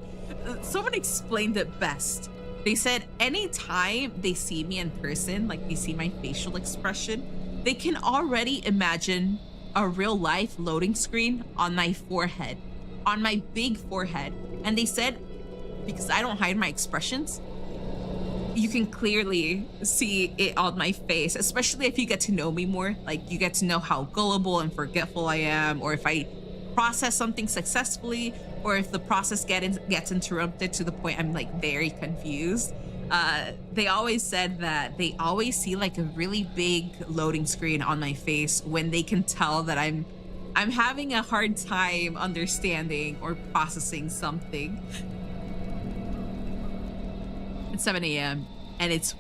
[SPEAKER 1] Someone explained it best. They said anytime they see me in person, like they see my facial expression, they can already imagine a real life loading screen on my forehead, on my big forehead. And they said, because I don't hide my expressions, you can clearly see it on my face, especially if you get to know me more. Like you get to know how gullible and forgetful I am, or if I process something successfully, or if the process gets interrupted to the point I'm like very confused. They always said that they always see like a really big loading screen on my face when they can tell that I'm having a hard time understanding or processing something. It's 7 a.m. and it's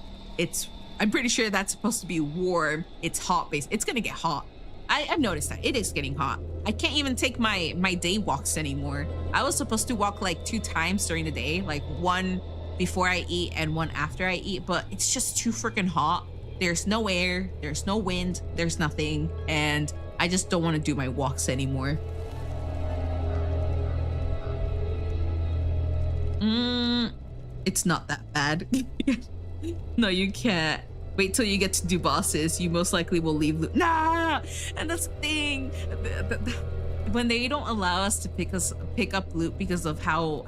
[SPEAKER 1] I'm pretty sure that's supposed to be warm. It's hot based. It's gonna get hot. I've noticed that it is getting hot. I can't even take my day walks anymore. I was supposed to walk like 2 times during the day, like 1 before I eat and 1 after I eat, but it's just too freaking hot. There's no air, there's no wind, there's nothing, and I just don't want to do my walks anymore. It's not that bad. No, you can't. Wait till you get to do bosses. You most likely will leave loot. Nah! And that's the thing. When they don't allow us to pick up loot because of how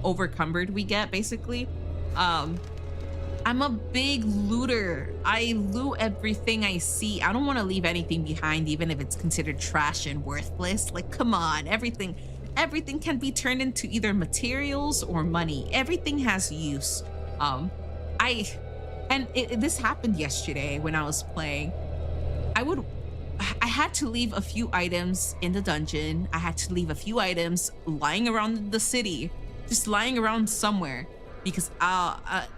[SPEAKER 1] overcumbered we get, basically. I'm a big looter. I loot everything I see. I don't want to leave anything behind, even if it's considered trash and worthless. Like, come on, everything can be turned into either materials or money. Everything has use. I and this happened yesterday when I was playing. I had to leave a few items in the dungeon. I had to leave a few items lying around the city, just lying around somewhere, because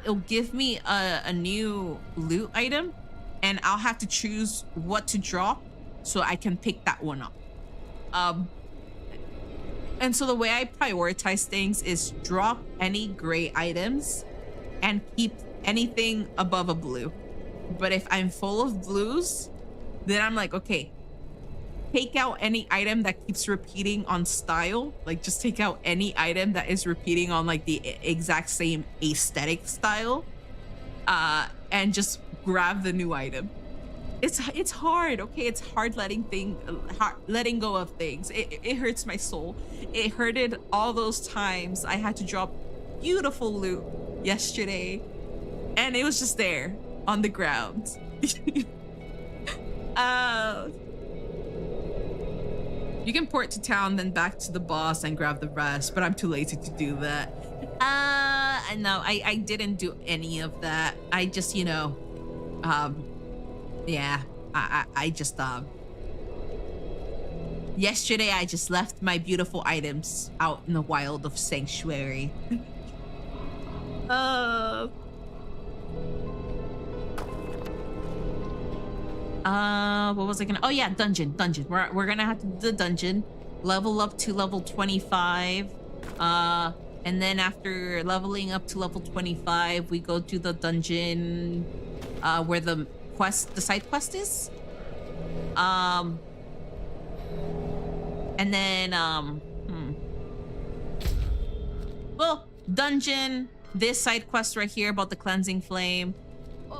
[SPEAKER 1] it'll give me a new loot item, and I'll have to choose what to drop so I can pick that one up. And so the way I prioritize things is drop any gray items and keep anything above a blue. But if I'm full of blues, then I'm like, okay, take out any item that keeps repeating on style. Like, just take out any item that is repeating on like the exact same aesthetic style, and just grab the new item. It's hard, okay? It's hard letting go of things. It hurts my soul. It hurted all those times I had to drop beautiful loot yesterday, and it was just there on the ground. You can port to town, then back to the boss and grab the rest, but I'm too lazy to do that. No, I didn't do any of that. I just, yeah, I just, yesterday I just left my beautiful items out in the wild of Sanctuary. What was I gonna, oh yeah, dungeon. We're gonna have to do the dungeon, level up to level 25. And then after leveling up to level 25, we go to the dungeon, where the side quest is. And then, well, dungeon, this side quest right here about the cleansing flame.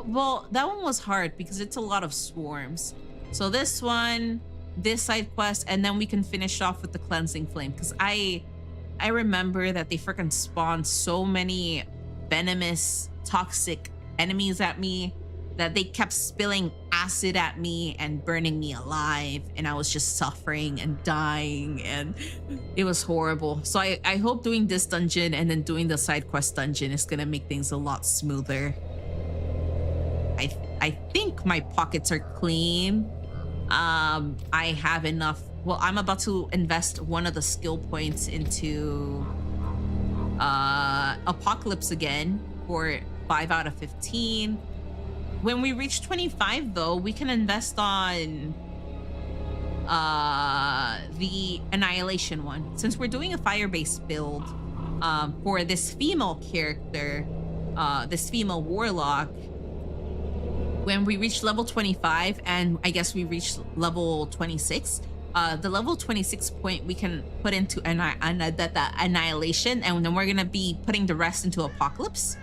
[SPEAKER 1] Well, that one was hard because it's a lot of swarms. So this one, this side quest, and then we can finish off with the cleansing flame, because I remember that they freaking spawned so many venomous, toxic enemies at me that they kept spilling acid at me and burning me alive, and I was just suffering and dying, and it was horrible. So I hope doing this dungeon and then doing the side quest dungeon is gonna make things a lot smoother. I think my pockets are clean. I have enough. Well, I'm about to invest one of the skill points into Apocalypse again for 5 out of 15. When we reach 25, though, we can invest on the Annihilation one. Since we're doing a fire-based build for this female character, this female Warlock, when we reach level 25, and I guess we reach level 26, the level 26 point we can put into Annihilation, and then we're gonna be putting the rest into Apocalypse.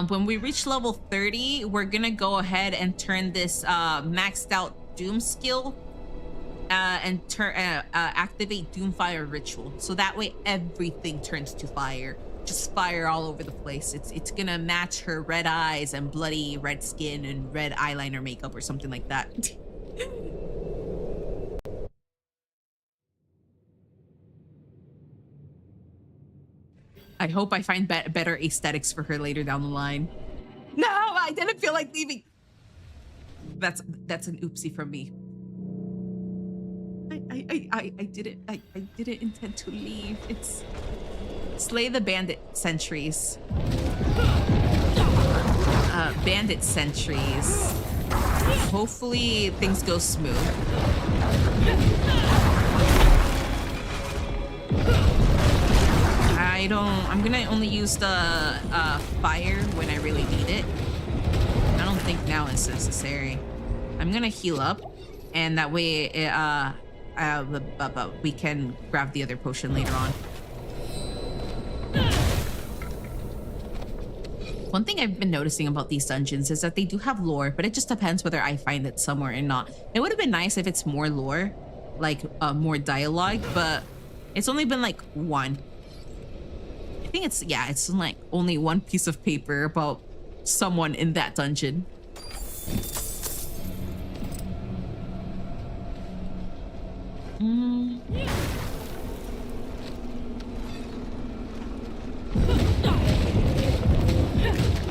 [SPEAKER 1] When we reach level 30, we're gonna go ahead and turn this maxed out Doom skill and activate Doomfire Ritual. So that way everything turns to fire. Just fire all over the place. It's gonna match her red eyes and bloody red skin and red eyeliner makeup or something like that. I hope I find better aesthetics for her later down the line. No, I didn't feel like leaving. That's an oopsie from me. I didn't intend to leave. It's slay the bandit sentries. Bandit sentries. Hopefully things go smooth. I'm gonna only use the fire when I really need it. I don't think now is necessary. I'm gonna heal up, and that way we can grab the other potion later on. One thing I've been noticing about these dungeons is that they do have lore, but it just depends whether I find it somewhere or not. It would have been nice if it's more lore, like more dialogue, but it's only been like one. I think it's like only one piece of paper about someone in that dungeon.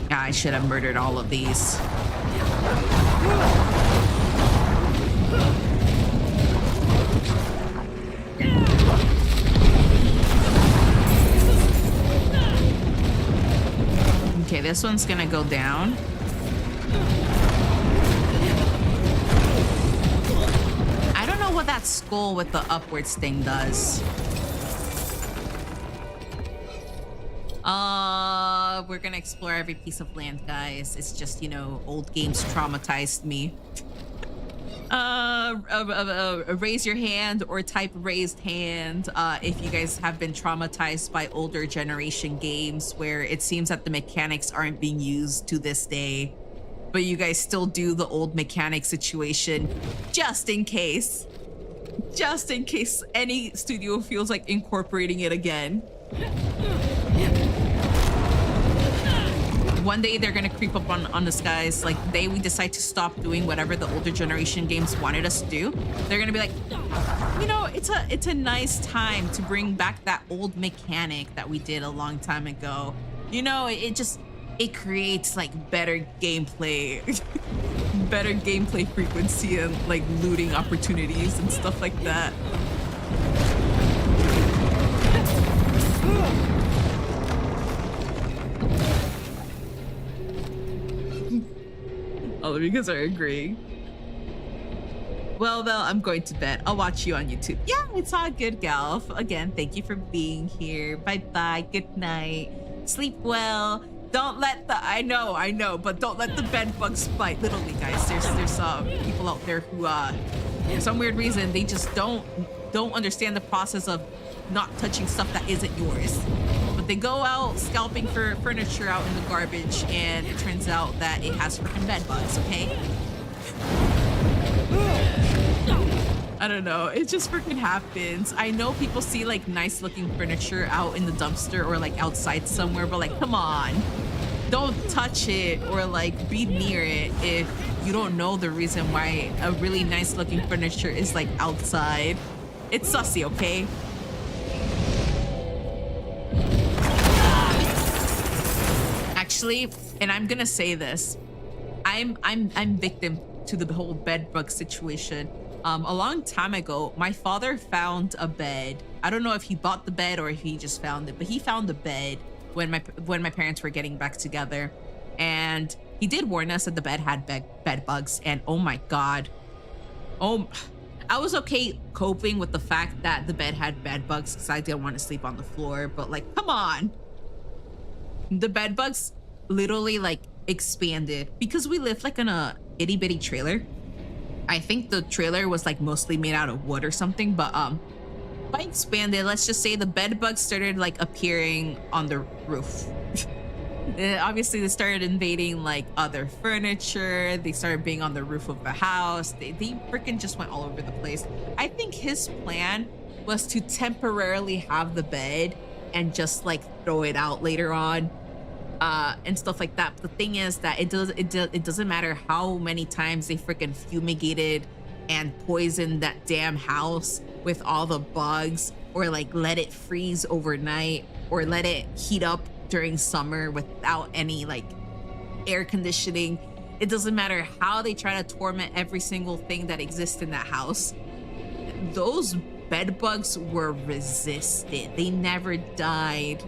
[SPEAKER 1] Yeah, should have murdered all of these. Okay, this one's gonna go down. I don't know what that skull with the upwards thing does. We're gonna explore every piece of land, guys. It's just, you know, old games traumatized me. Raise your hand or type raised hand if you guys have been traumatized by older generation games where it seems that the mechanics aren't being used to this day, but you guys still do the old mechanic situation just in case any studio feels like incorporating it again. One day they're gonna creep up on us, guys. Like the day we decide to stop doing whatever the older generation games wanted us to do, they're gonna be like, you know, it's a nice time to bring back that old mechanic that we did a long time ago. You know, it creates like better gameplay, better gameplay frequency and like looting opportunities and stuff like that. All of you guys are agreeing. Well, I'm going to bed. I'll watch you on YouTube. Yeah, it's all good, Galf. Again, thank you for being here. Bye-bye. Good night. Sleep well. Don't let the... I know, but don't let the bed bugs bite. Literally, guys, there's people out there who, for some weird reason, they just don't understand the process of not touching stuff that isn't yours. But they go out scalping for furniture out in the garbage, and it turns out that it has freaking bed bugs, okay? I don't know, it just freaking happens. I know people see like nice looking furniture out in the dumpster or like outside somewhere, but like, come on. Don't touch it or like be near it if you don't know the reason why a really nice looking furniture is like outside. It's sussy, okay? Actually, and I'm gonna say this, I'm victim to the whole bed bug situation. A long time ago, my father found a bed. I don't know if he bought the bed or if he just found it, but he found the bed when my parents were getting back together, and he did warn us that the bed had bed bugs. And oh my god, I was okay coping with the fact that the bed had bed bugs because I didn't want to sleep on the floor, but like, come on. The bed bugs literally like expanded because we lived like in a itty bitty trailer. I think the trailer was like mostly made out of wood or something, but by expanded, let's just say the bed bugs started like appearing on the roof. Obviously they started invading like other furniture. They started being on the roof of the house. They freaking just went all over the place. I think his plan was to temporarily have the bed and just like throw it out later on, and stuff like that. But the thing is that it doesn't matter how many times they freaking fumigated and poisoned that damn house with all the bugs, or like let it freeze overnight, or let it heat up during summer without any like air conditioning. It doesn't matter how they try to torment every single thing that exists in that house. Those bed bugs were resistant. They never died.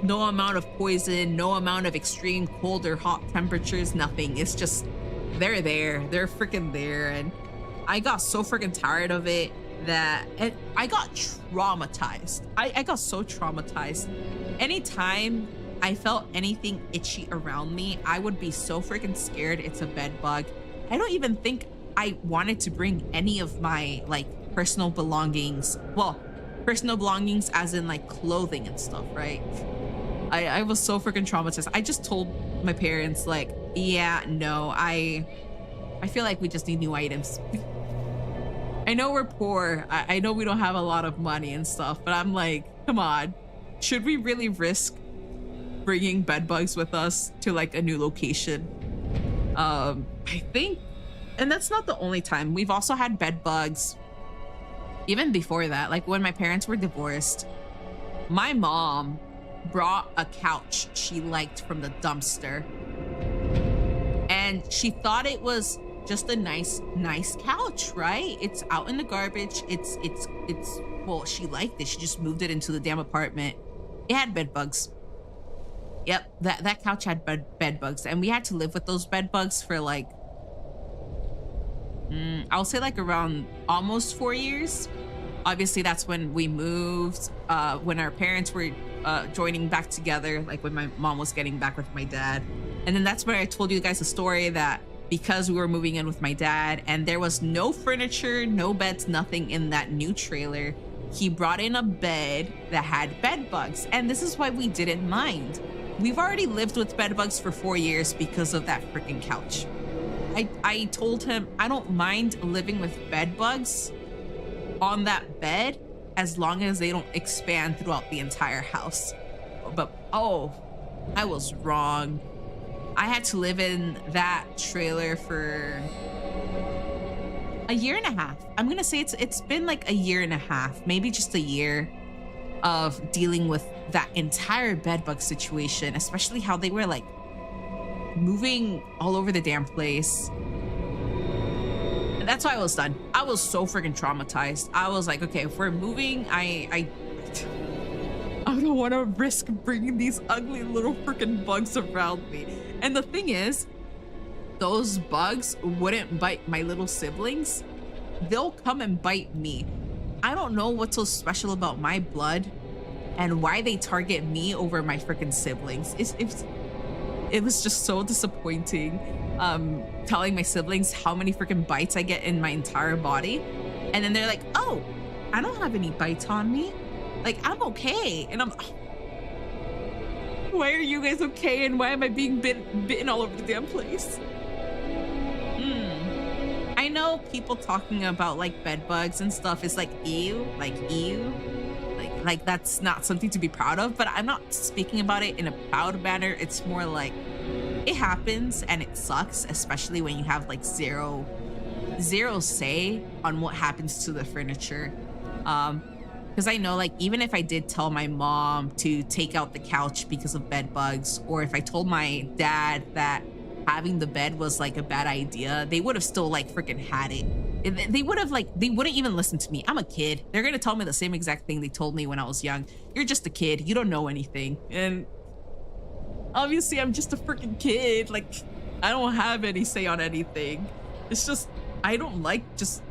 [SPEAKER 1] No amount of poison, no amount of extreme cold or hot temperatures, nothing. It's just, they're there. They're freaking there. And I got so freaking tired of it that I got traumatized. I got so traumatized. Anytime I felt anything itchy around me, I would be so freaking scared it's a bed bug. I don't even think I wanted to bring any of my like personal belongings. Well, personal belongings as in like clothing and stuff, right? I was so freaking traumatized. I just told my parents like, yeah, no, I feel like we just need new items. I know we're poor. I know we don't have a lot of money and stuff, but I'm like, come on. Should we really risk bringing bed bugs with us to like a new location? I think, and that's not the only time. We've also had bed bugs even before that. Like when my parents were divorced, my mom brought a couch she liked from the dumpster, and she thought it was just a nice couch, right? It's out in the garbage. It's well, she liked it. She just moved it into the damn apartment. It had bed bugs. Yep, that couch had bed bugs, and we had to live with those bed bugs for like I'll say like around almost 4 years. Obviously, that's when we moved, when our parents were joining back together, like when my mom was getting back with my dad. And then that's where I told you guys the story that because we were moving in with my dad and there was no furniture, no beds, nothing in that new trailer, he brought in a bed that had bed bugs. And this is why we didn't mind. We've already lived with bed bugs for 4 years because of that freaking couch. I told him I don't mind living with bed bugs on that bed as long as they don't expand throughout the entire house. But oh, I was wrong. I had to live in that trailer for a year and a half. I'm gonna say it's been like a year and a half, maybe just a year of dealing with that entire bedbug situation, especially how they were like moving all over the damn place. And that's why I was done. I was so freaking traumatized. I was like, okay, if we're moving, I don't want to risk bringing these ugly little freaking bugs around me. And the thing is, those bugs wouldn't bite my little siblings. They'll come and bite me. I don't know what's so special about my blood and why they target me over my freaking siblings. It was just so disappointing, telling my siblings how many freaking bites I get in my entire body. And then they're like, oh, I don't have any bites on me. Like, I'm okay. And I'm, why are you guys okay? And why am I being bitten all over the damn place? I know people talking about like bed bugs and stuff is like, ew, like that's not something to be proud of, but I'm not speaking about it in a proud manner. It's more like it happens and it sucks, especially when you have like zero say on what happens to the furniture. Because I know, like, even if I did tell my mom to take out the couch because of bed bugs, or if I told my dad that having the bed was like a bad idea, they would have still like freaking had it. They would have like, they wouldn't even listen to me. I'm a kid. They're gonna tell me the same exact thing they told me when I was young. You're just a kid. You don't know anything. And obviously I'm just a freaking kid. Like, I don't have any say on anything. It's just, I don't like just,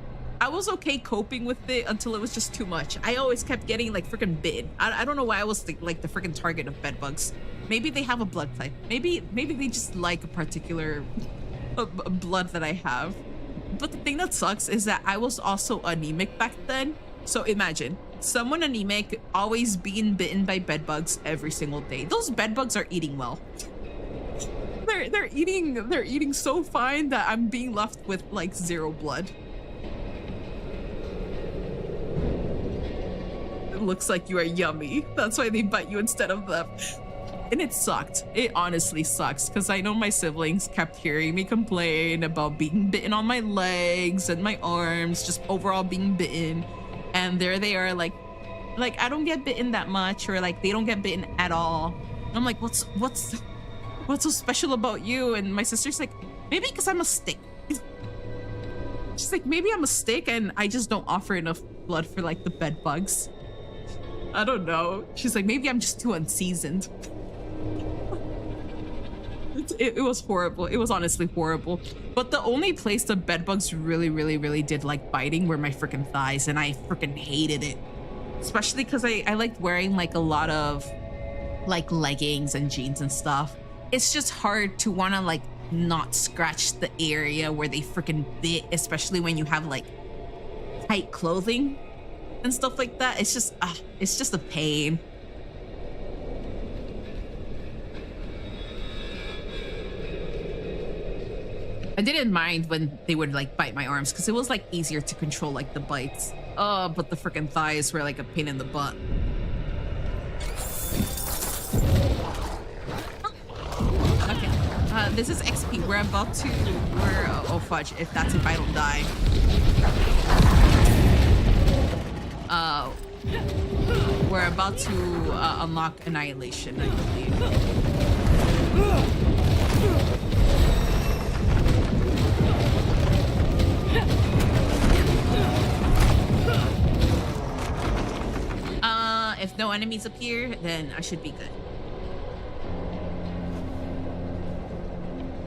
[SPEAKER 1] I was okay coping with it until it was just too much. I always kept getting like freaking bitten. I don't know why I was like the freaking target of bed bugs. Maybe they have a blood type. Maybe they just like a particular blood that I have. But the thing that sucks is that I was also anemic back then. So imagine someone anemic always being bitten by bed bugs every single day. Those bed bugs are eating well. They're eating so fine that I'm being left with like zero blood. It looks like you are yummy. That's why they bite you instead of them. And it sucked. It honestly sucks because I know my siblings kept hearing me complain about being bitten on my legs and my arms, just overall being bitten. And there they are like I don't get bitten that much, or like they don't get bitten at all. And I'm like, what's so special about you? And my sister's like, maybe because I'm a stick. She's like, maybe I'm a stick and I just don't offer enough blood for like the bed bugs. I don't know. She's like, maybe I'm just too unseasoned. It was horrible. It was honestly horrible. But the only place the bed bugs really did like biting were my freaking thighs, and I freaking hated it. Especially because I liked wearing like a lot of like leggings and jeans and stuff. It's just hard to want to like not scratch the area where they freaking bit, especially when you have like tight clothing and stuff like that. It's just a pain. I didn't mind when they would like bite my arms because it was like easier to control like the bites. But the freaking thighs were like a pain in the butt. Okay, this is XP. We're about to, oh fudge, if I don't die. We're about to unlock Annihilation, I believe. If no enemies appear, then I should be good.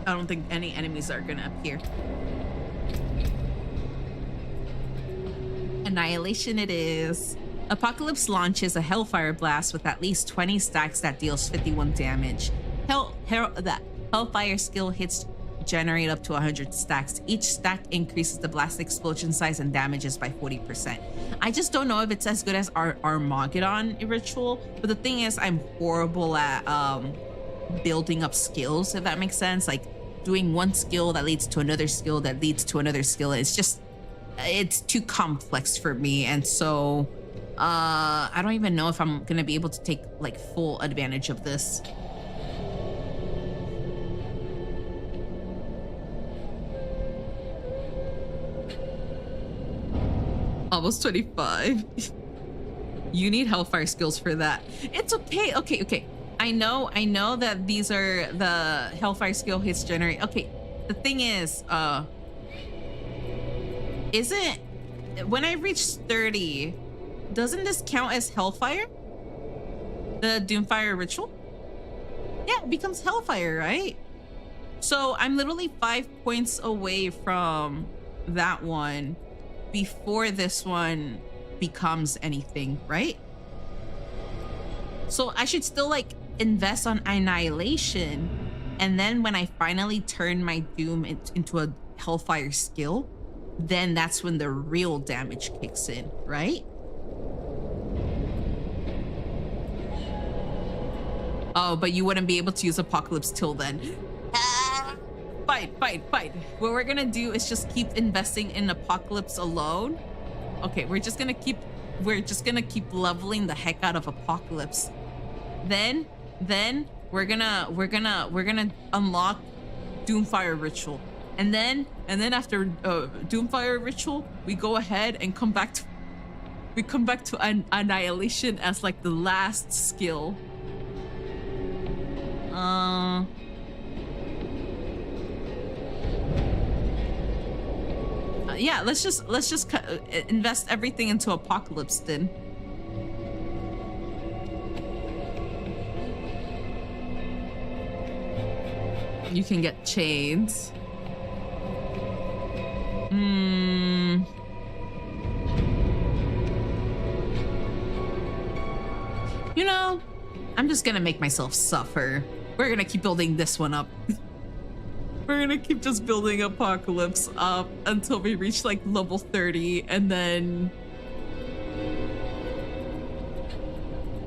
[SPEAKER 1] I don't think any enemies are gonna appear. Annihilation it is. Apocalypse launches a Hellfire Blast with at least 20 stacks that deals 51 damage. That Hellfire skill hits generate up to 100 stacks. Each stack increases the blast explosion size and damages by 40%. I just don't know if it's as good as our Armageddon ritual, but the thing is I'm horrible at building up skills, if that makes sense. Like doing one skill that leads to another skill that leads to another skill. It's too complex for me, and so I don't even know if I'm gonna be able to take like full advantage of this. Almost 25. You need Hellfire skills for that. It's okay. Okay. I know that these are the Hellfire skill hits generate. Okay, the thing is, isn't when I reach 30, doesn't this count as Hellfire? The Doomfire ritual? Yeah, it becomes Hellfire, right? So I'm literally 5 points away from that one before this one becomes anything, right? So I should still like invest on Annihilation, and then when I finally turn my Doom into a Hellfire skill, then that's when the real damage kicks in, right? Oh, but you wouldn't be able to use Apocalypse till then. Fight. What we're gonna do is just keep investing in Apocalypse alone. Okay, we're just gonna keep leveling the heck out of Apocalypse. Then we're gonna unlock Doomfire Ritual. And then after Doomfire Ritual, we go ahead and come back to Annihilation as like the last skill. Yeah, let's just invest everything into Apocalypse then. You can get chains. You know, I'm just gonna make myself suffer. We're gonna keep building this one up. We're gonna keep just building Apocalypse up until we reach like level 30, and then...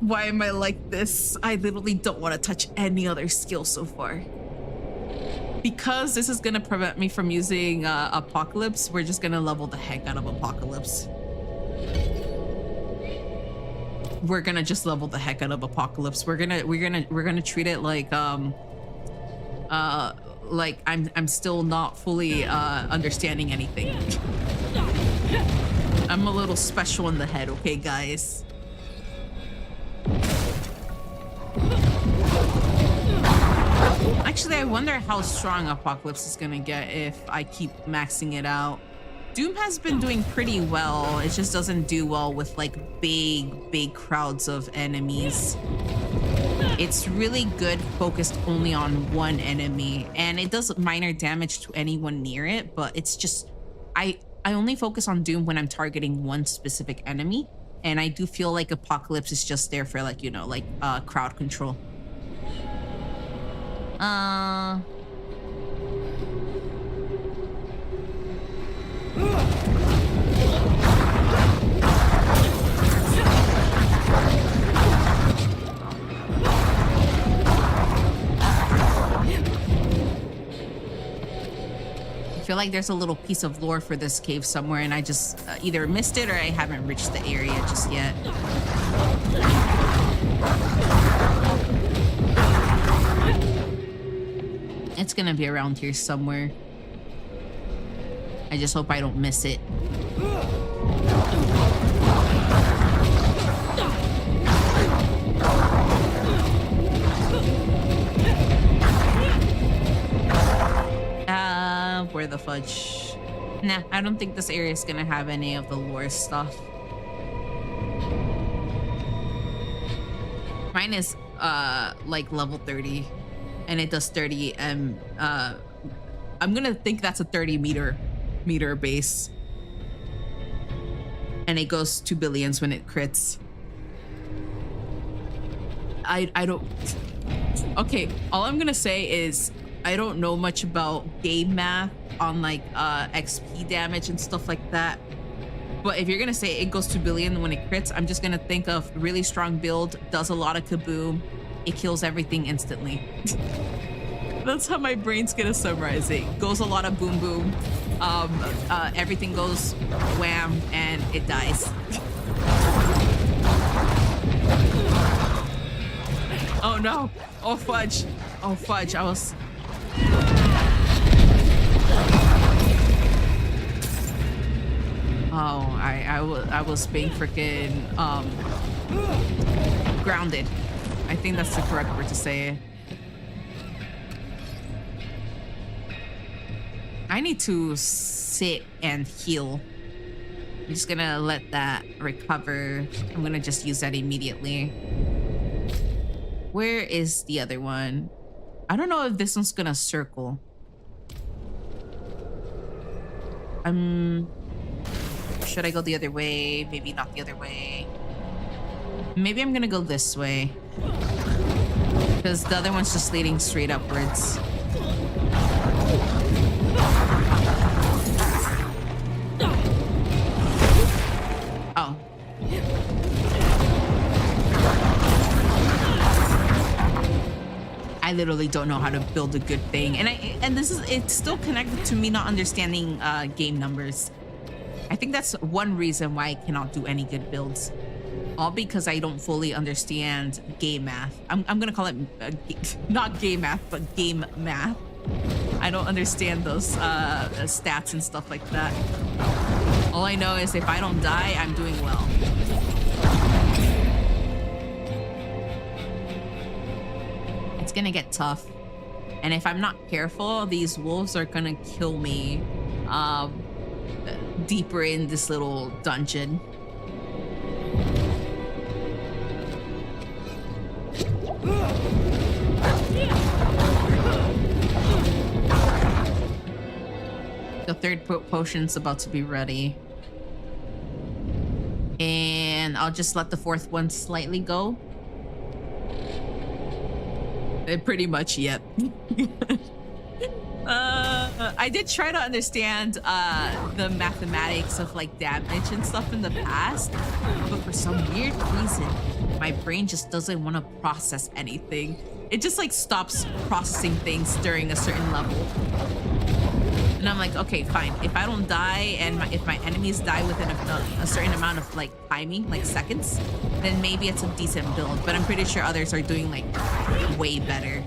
[SPEAKER 1] Why am I like this? I literally don't want to touch any other skill so far. Because this is gonna prevent me from using Apocalypse, we're just gonna level the heck out of Apocalypse. We're gonna just level the heck out of Apocalypse. We're gonna treat it like I'm still not fully understanding anything. I'm a little special in the head, okay, guys? Actually, I wonder how strong Apocalypse is gonna get if I keep maxing it out. Doom has been doing pretty well. It just doesn't do well with like big crowds of enemies. It's really good focused only on one enemy, and it does minor damage to anyone near it, but it's just I only focus on Doom when I'm targeting one specific enemy, and I do feel like Apocalypse is just there for like, you know, like crowd control. I feel like there's a little piece of lore for this cave somewhere, and I just either missed it or I haven't reached the area just yet. It's gonna be around here somewhere. I just hope I don't miss it. Where the fudge? Nah, I don't think this area is gonna have any of the lore stuff. Mine is like level 30 and it does 30 and I'm gonna think that's a 30 meter base. And it goes to billions when it crits. I don't. Okay, all I'm gonna say is I don't know much about game math on like XP damage and stuff like that. But if you're gonna say it goes to billion when it crits, I'm just gonna think of really strong build, does a lot of kaboom, it kills everything instantly. That's how my brain's gonna summarize it. Goes a lot of boom boom, everything goes wham and it dies. Oh no! Oh fudge! Oh fudge! I was. Oh, I was being freaking grounded. I think that's the correct word to say. I need to sit and heal. I'm just gonna let that recover. I'm gonna just use that immediately. Where is the other one? I don't know if this one's gonna circle. Should I go the other way? Maybe not the other way. Maybe I'm gonna go this way. Because the other one's just leading straight upwards. Oh. I literally don't know how to build a good thing. And it's still connected to me not understanding game numbers. I think that's one reason why I cannot do any good builds. All because I don't fully understand game math. I'm gonna call it not game math, but game math. I don't understand those stats and stuff like that. All I know is if I don't die, I'm doing well. It's gonna get tough. And if I'm not careful, these wolves are gonna kill me deeper in this little dungeon. The third potion's about to be ready. And I'll just let the fourth one slightly go. Pretty much, yep. I did try to understand the mathematics of like damage and stuff in the past, but for some weird reason, my brain just doesn't want to process anything. It just like stops processing things during a certain level. And I'm like, okay, fine. If I don't die and if my enemies die within a certain amount of like timing, like seconds, then maybe it's a decent build. But I'm pretty sure others are doing like way better.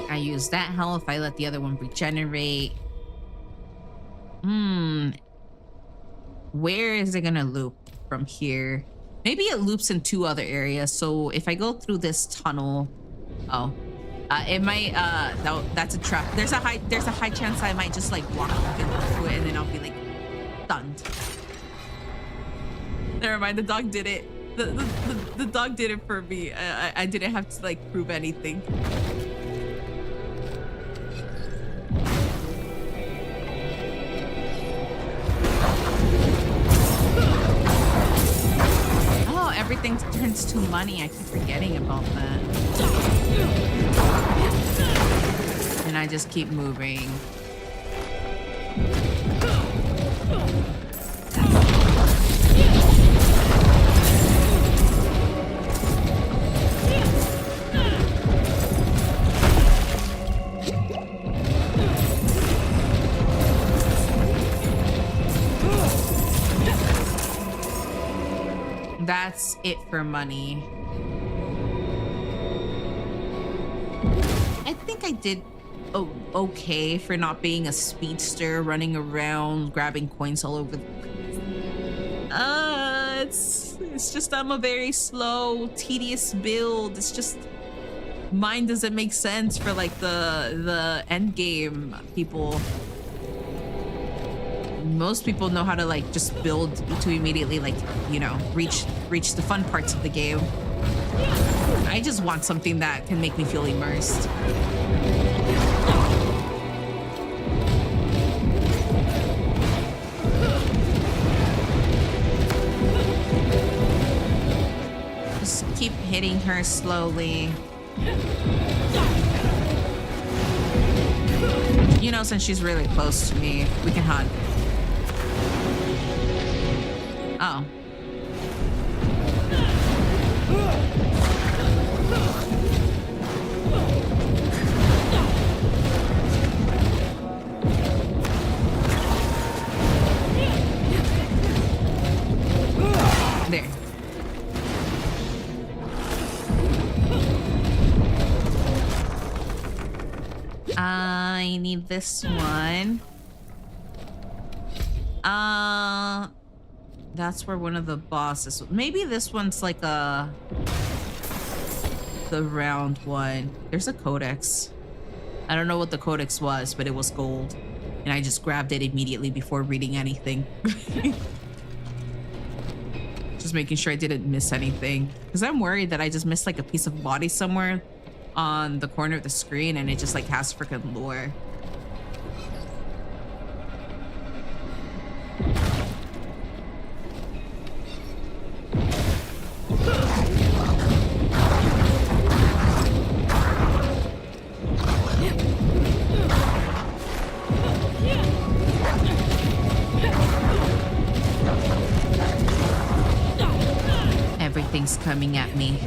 [SPEAKER 1] I use that health. I let the other one regenerate. Where is it gonna loop from here? Maybe it loops in two other areas. So if I go through this tunnel, it might. No, that's a trap. There's a high chance I might just like walk into it and then I'll be like stunned. Never mind. The dog did it. The dog did it for me. I didn't have to like prove anything. Everything turns to money. I keep forgetting about that. And I just keep moving. That's it for money. I think I did okay for not being a speedster running around grabbing coins all over the place. It's just I'm a very slow, tedious build. It's just mine doesn't make sense for like the end game people. Most people know how to like just build to immediately like, you know, reach the fun parts of the game. I just want something that can make me feel immersed. Just keep hitting her slowly. You know, since she's really close to me, we can hug. Oh. There. I need this one. That's where one of the bosses. Maybe this one's like the round one. There's a codex. I don't know what the codex was, but it was gold, and I just grabbed it immediately before reading anything. Just making sure I didn't miss anything, because I'm worried that I just missed like a piece of body somewhere on the corner of the screen and it just like has freaking lore. Everything's coming at me.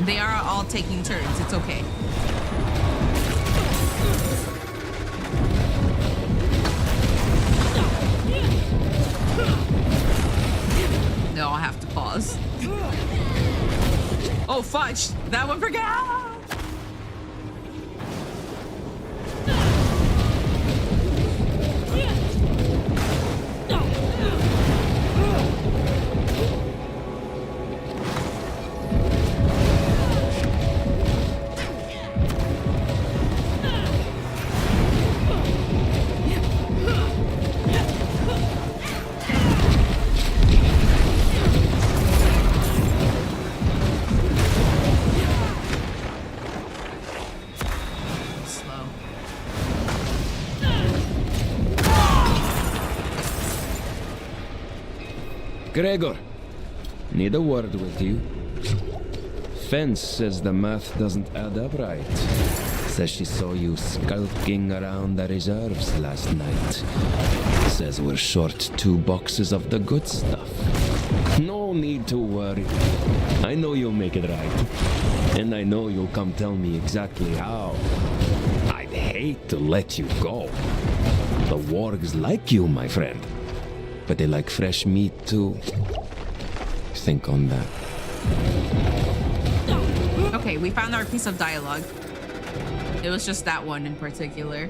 [SPEAKER 1] They are all taking turns. It's okay. No, I'll have to pause. Oh, fudge. That one forgot.
[SPEAKER 4] Gregor, need a word with you. Fence says the math doesn't add up right. Says she saw you skulking around the reserves last night. Says we're short 2 boxes of the good stuff. No need to worry. I know you'll make it right. And I know you'll come tell me exactly how. I'd hate to let you go. The wargs like you, my friend. But they like fresh meat too. Think on that.
[SPEAKER 1] Okay, we found our piece of dialogue. It was just that one in particular.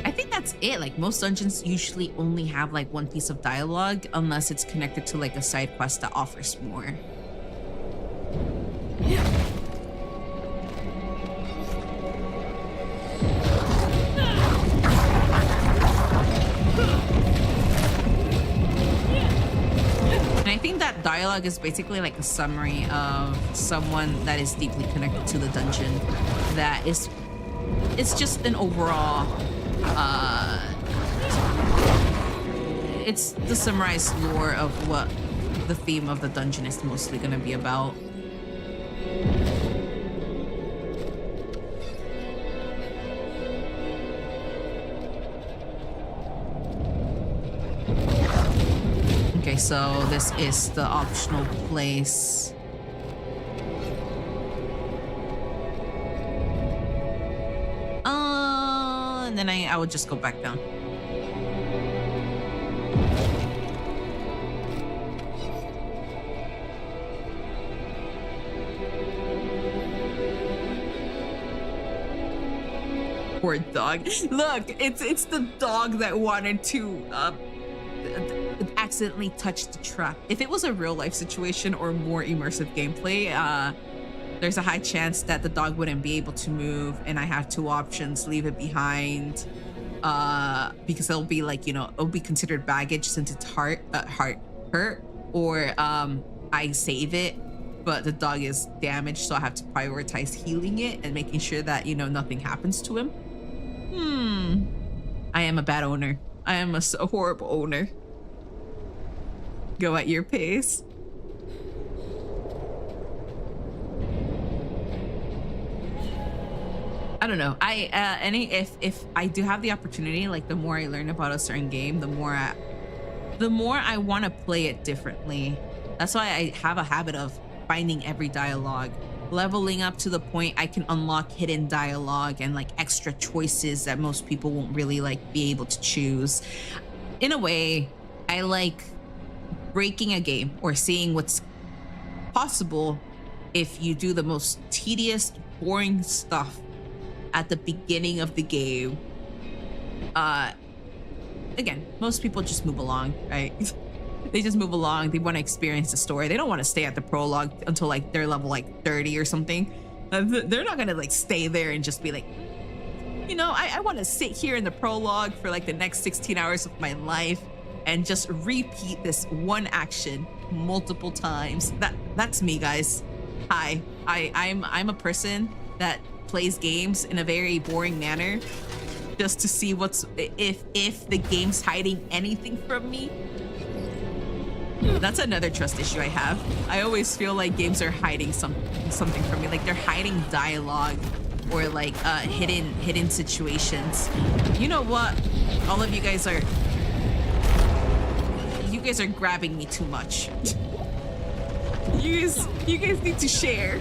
[SPEAKER 1] I think that's it. Like most dungeons usually only have like one piece of dialogue unless it's connected to like a side quest that offers more. I think that dialogue is basically like a summary of someone that is deeply connected to the dungeon. That is, it's just an overall, it's the summarized lore of what the theme of the dungeon is mostly going to be about. Okay, so this is the optional place. And then I would just go back down. Poor dog. Look, it's the dog that wanted to accidentally touch the trap. If it was a real life situation or more immersive gameplay, there's a high chance that the dog wouldn't be able to move, and I have two options: leave it behind, because it'll be like, you know, it'll be considered baggage since it's hurt, or I save it, but the dog is damaged, so I have to prioritize healing it and making sure that, you know, nothing happens to him. I am a bad owner. I am a horrible owner. Go at your pace. I don't know. If I do have the opportunity, like the more I learn about a certain game, the more I want to play it differently. That's why I have a habit of finding every dialogue, leveling up to the point I can unlock hidden dialogue and like extra choices that most people won't really like be able to choose. In a way, I like breaking a game or seeing what's possible if you do the most tedious, boring stuff at the beginning of the game. Again, most people just move along, right? They just move along. They want to experience the story. They don't want to stay at the prologue until like they're level like 30 or something. They're not gonna like stay there and just be like, you know, I want to sit here in the prologue for like the next 16 hours of my life and just repeat this one action multiple times. That's me, guys. Hi, I'm a person that plays games in a very boring manner just to see what's if the game's hiding anything from me. That's another trust issue I have. I always feel like games are hiding something from me, like they're hiding dialogue or like hidden situations. You know what? All of you guys are grabbing me too much. You guys need to share.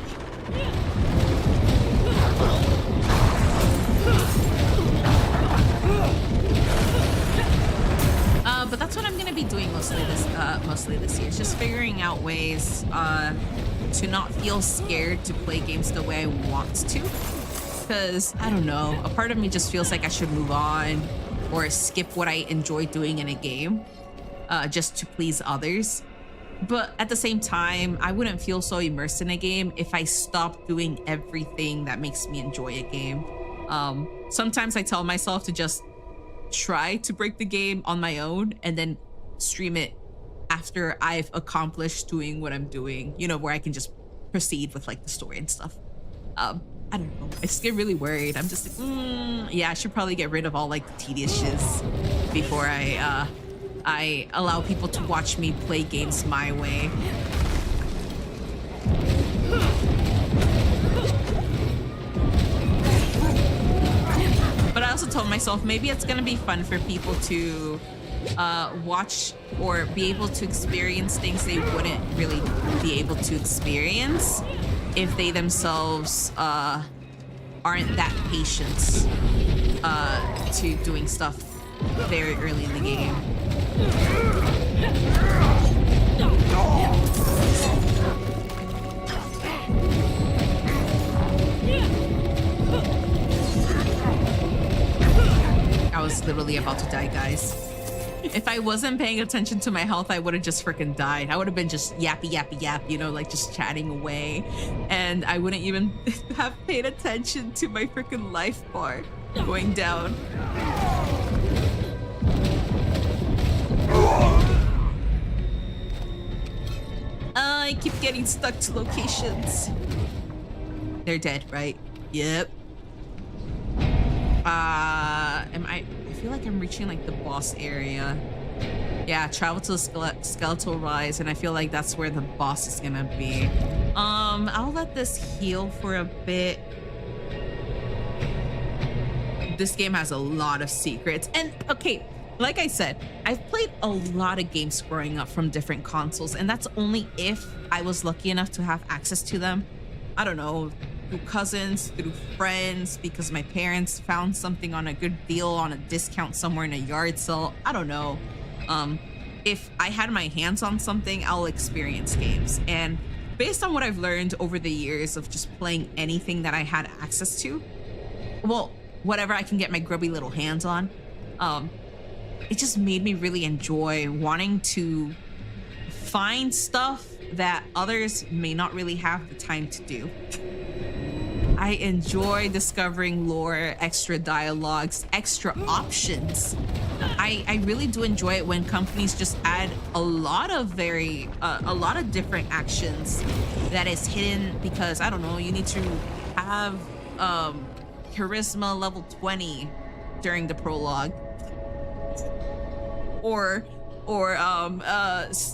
[SPEAKER 1] But that's what I'm gonna be doing mostly this year. It's just figuring out ways to not feel scared to play games the way I want to. Because I don't know, a part of me just feels like I should move on or skip what I enjoy doing in a game just to please others. But at the same time, I wouldn't feel so immersed in a game if I stopped doing everything that makes me enjoy a game. Sometimes I tell myself to just try to break the game on my own and then stream it after I've accomplished doing what I'm doing, you know, where I can just proceed with like the story and stuff. I don't know. I just get really worried. I'm just like, yeah, I should probably get rid of all like the tedious shiz before I allow people to watch me play games my way. But I also told myself maybe it's gonna be fun for people to watch or be able to experience things they wouldn't really be able to experience if they themselves aren't that patient to doing stuff very early in the game. I was literally about to die, guys. If I wasn't paying attention to my health, I would have just freaking died. I would have been just yappy, you know, like just chatting away. And I wouldn't even have paid attention to my freaking life bar going down. I keep getting stuck to locations. They're dead, right? Yep. I feel like I'm reaching like the boss area. Yeah, travel to the skeletal rise, and I feel like that's where the boss is gonna be. I'll let this heal for a bit. This game has a lot of secrets, and okay, like I said, I've played a lot of games growing up from different consoles, and that's only if I was lucky enough to have access to them. I don't know, through cousins, through friends, because my parents found something on a good deal on a discount somewhere in a yard sale. I don't know. If I had my hands on something, I'll experience games. And based on what I've learned over the years of just playing anything that I had access to, well, whatever I can get my grubby little hands on. It just made me really enjoy wanting to find stuff that others may not really have the time to do. I enjoy discovering lore, extra dialogues, extra options. I really do enjoy it when companies just add a lot of different actions that is hidden because, I don't know, you need to have charisma level 20 during the prologue, or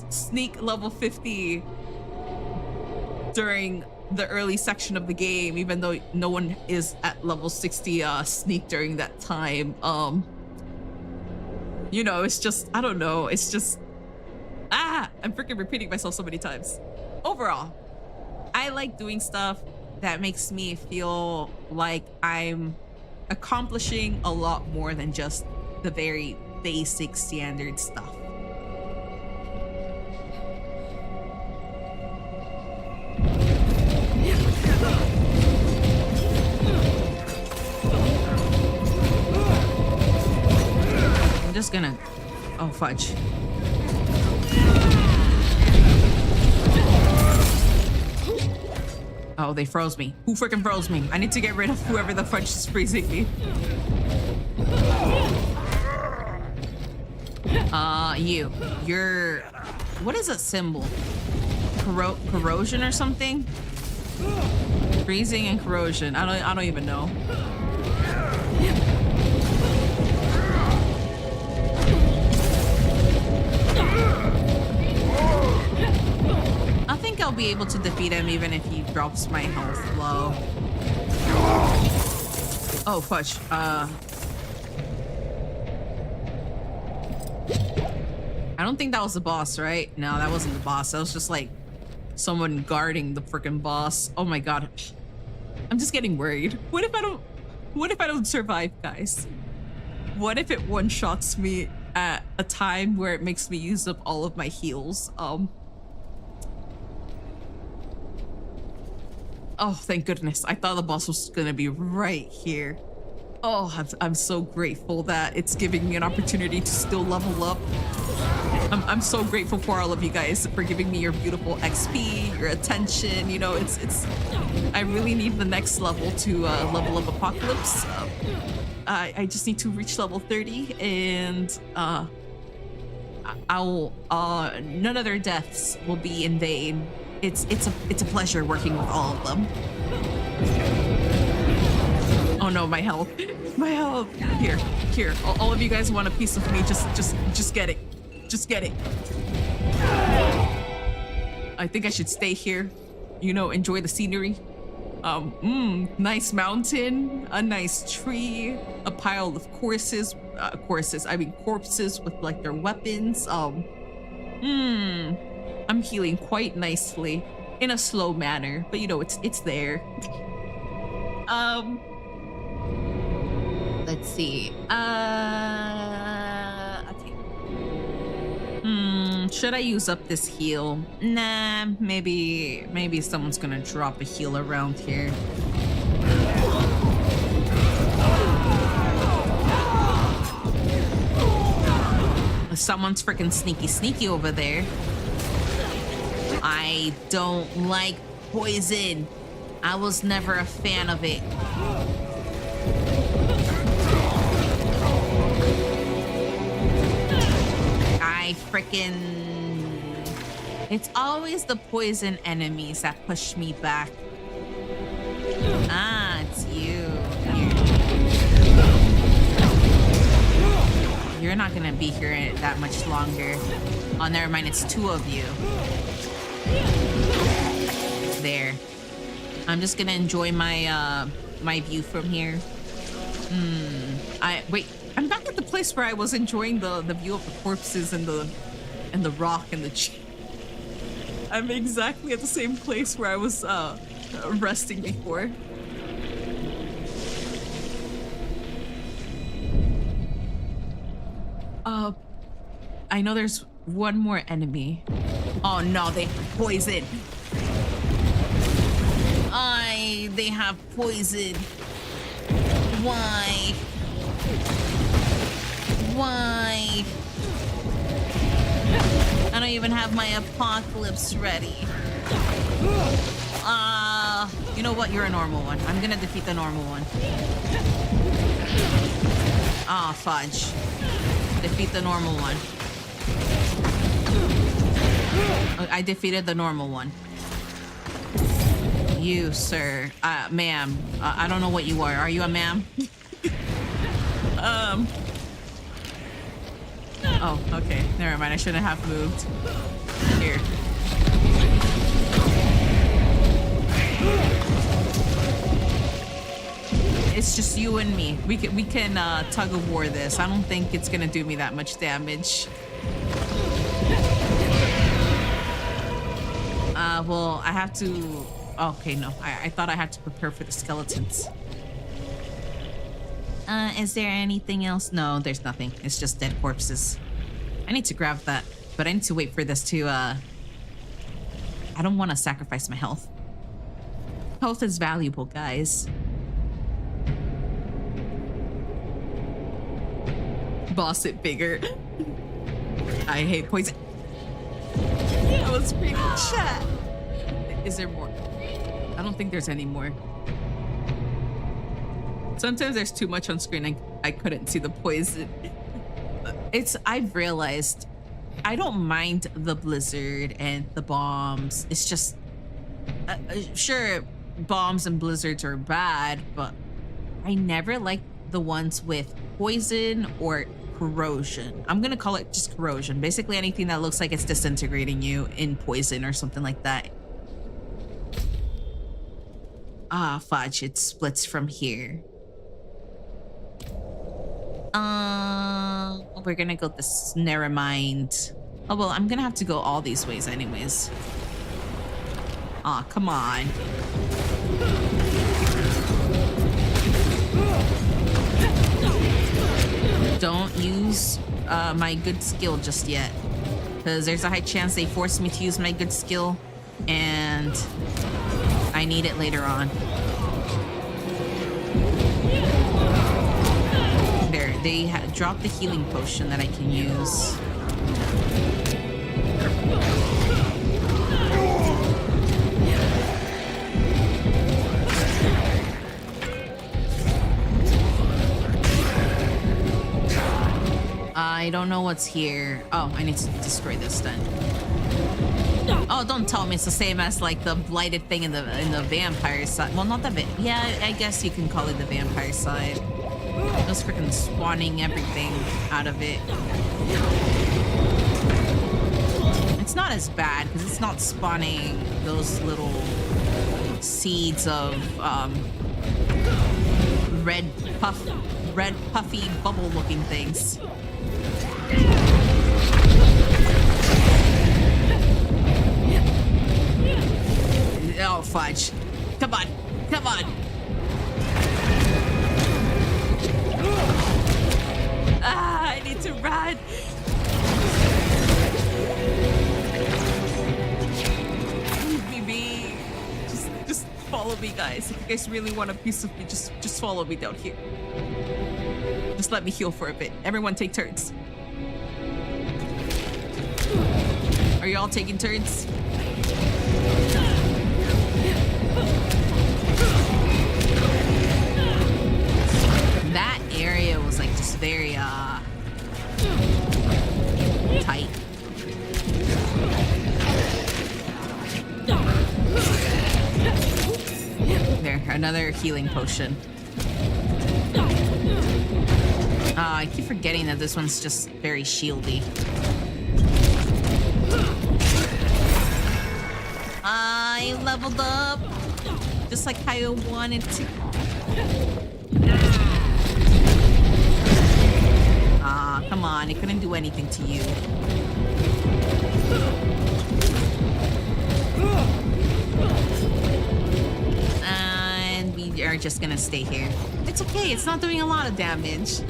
[SPEAKER 1] sneak level 50 during the early section of the game, even though no one is at level 60 sneak during that time. You know, it's just, I don't know, it's just, I'm freaking repeating myself so many times. Overall, I like doing stuff that makes me feel like I'm accomplishing a lot more than just the very basic standard stuff. I'm just gonna, oh fudge. Oh, they froze me. Who freaking froze me? I need to get rid of whoever the fudge is freezing me. You're, what is that symbol? Corrosion or something? Freezing and corrosion. I don't even know. I think I'll be able to defeat him even if he drops my health low. Oh, fudge. I don't think that was the boss, right? No, that wasn't the boss. That was just like someone guarding the freaking boss. Oh my god. I'm just getting worried. What if I don't survive, guys? What if it one-shots me at a time where it makes me use up all of my heals? Oh, thank goodness. I thought the boss was gonna be right here. Oh, I'm so grateful that it's giving me an opportunity to still level up. I'm so grateful for all of you guys for giving me your beautiful XP, your attention. You know, it's I really need the next level to level up Apocalypse. I just need to reach level 30 and I'll none of their deaths will be in vain. It's a pleasure working with all of them. Oh no, my health. My health. Here. All of you guys want a piece of me. Just get it. Just get it. I think I should stay here. You know, enjoy the scenery. Nice mountain, a nice tree, a pile of corpses with like their weapons. I'm healing quite nicely in a slow manner, but you know, it's there. Let's see. Okay. Should I use up this heal? Nah, maybe someone's gonna drop a heal around here. Someone's freaking sneaky over there. I don't like poison. I was never a fan of it. It's always the poison enemies that push me back. Ah, it's you. You're not gonna be here that much longer. Oh, never mind, it's two of you. There. I'm just gonna enjoy my my view from here. Wait, I'm back at the place where I was enjoying the view of the corpses and the rock and the tree. I'm exactly at the same place where I was resting before. I know there's one more enemy. Oh no, they have poison. They have poison. Why? Why? I don't even have my apocalypse ready. You know what? You're a normal one. I'm gonna defeat the normal one. Ah, fudge. Defeat the normal one. I defeated the normal one. You, sir. Ma'am. I don't know what you are. Are you a ma'am? Oh, okay. Never mind. I shouldn't have moved. Here. It's just you and me. We can tug of war this. I don't think it's gonna do me that much damage. Well, I have to. Okay, no. I thought I had to prepare for the skeletons. Is there anything else? No, there's nothing. It's just dead corpses. I need to grab that, but I need to wait for this to. I don't want to sacrifice my health. Health is valuable, guys. Boss it bigger. I hate poison. I was reading chat. Is there more? I don't think there's any more. Sometimes there's too much on screen. I couldn't see the poison. I've realized I don't mind the blizzard and the bombs. It's just, sure, bombs and blizzards are bad, but I never like the ones with poison or corrosion. I'm gonna call it just corrosion. Basically anything that looks like it's disintegrating you in poison or something like that. Ah, fudge, it splits from here. We're gonna go this, never mind. Oh, well, I'm gonna have to go all these ways anyways. Aw, come on. Don't use my good skill just yet, because there's a high chance they force me to use my good skill and I need it later on. There, they dropped the healing potion that I can use. I don't know what's here. Oh, I need to destroy this then. Oh, don't tell me it's the same as like the blighted thing in the vampire side. Well, not the yeah, I guess you can call it the vampire side. Just freaking spawning everything out of it. It's not as bad because it's not spawning those little seeds of red puffy bubble looking things. Oh, fudge. Come on. Come on. Ah, I need to run. Leave me be. Just follow me, guys. If you guys really want a piece of me, just follow me down here. Just let me heal for a bit. Everyone take turns. Are you all taking turns? That area was like just very tight. There, another healing potion. I keep forgetting that this one's just very shieldy. I leveled up just like I wanted to. Ah, come on. It couldn't do anything to you. And we are just gonna stay here. It's okay. It's not doing a lot of damage.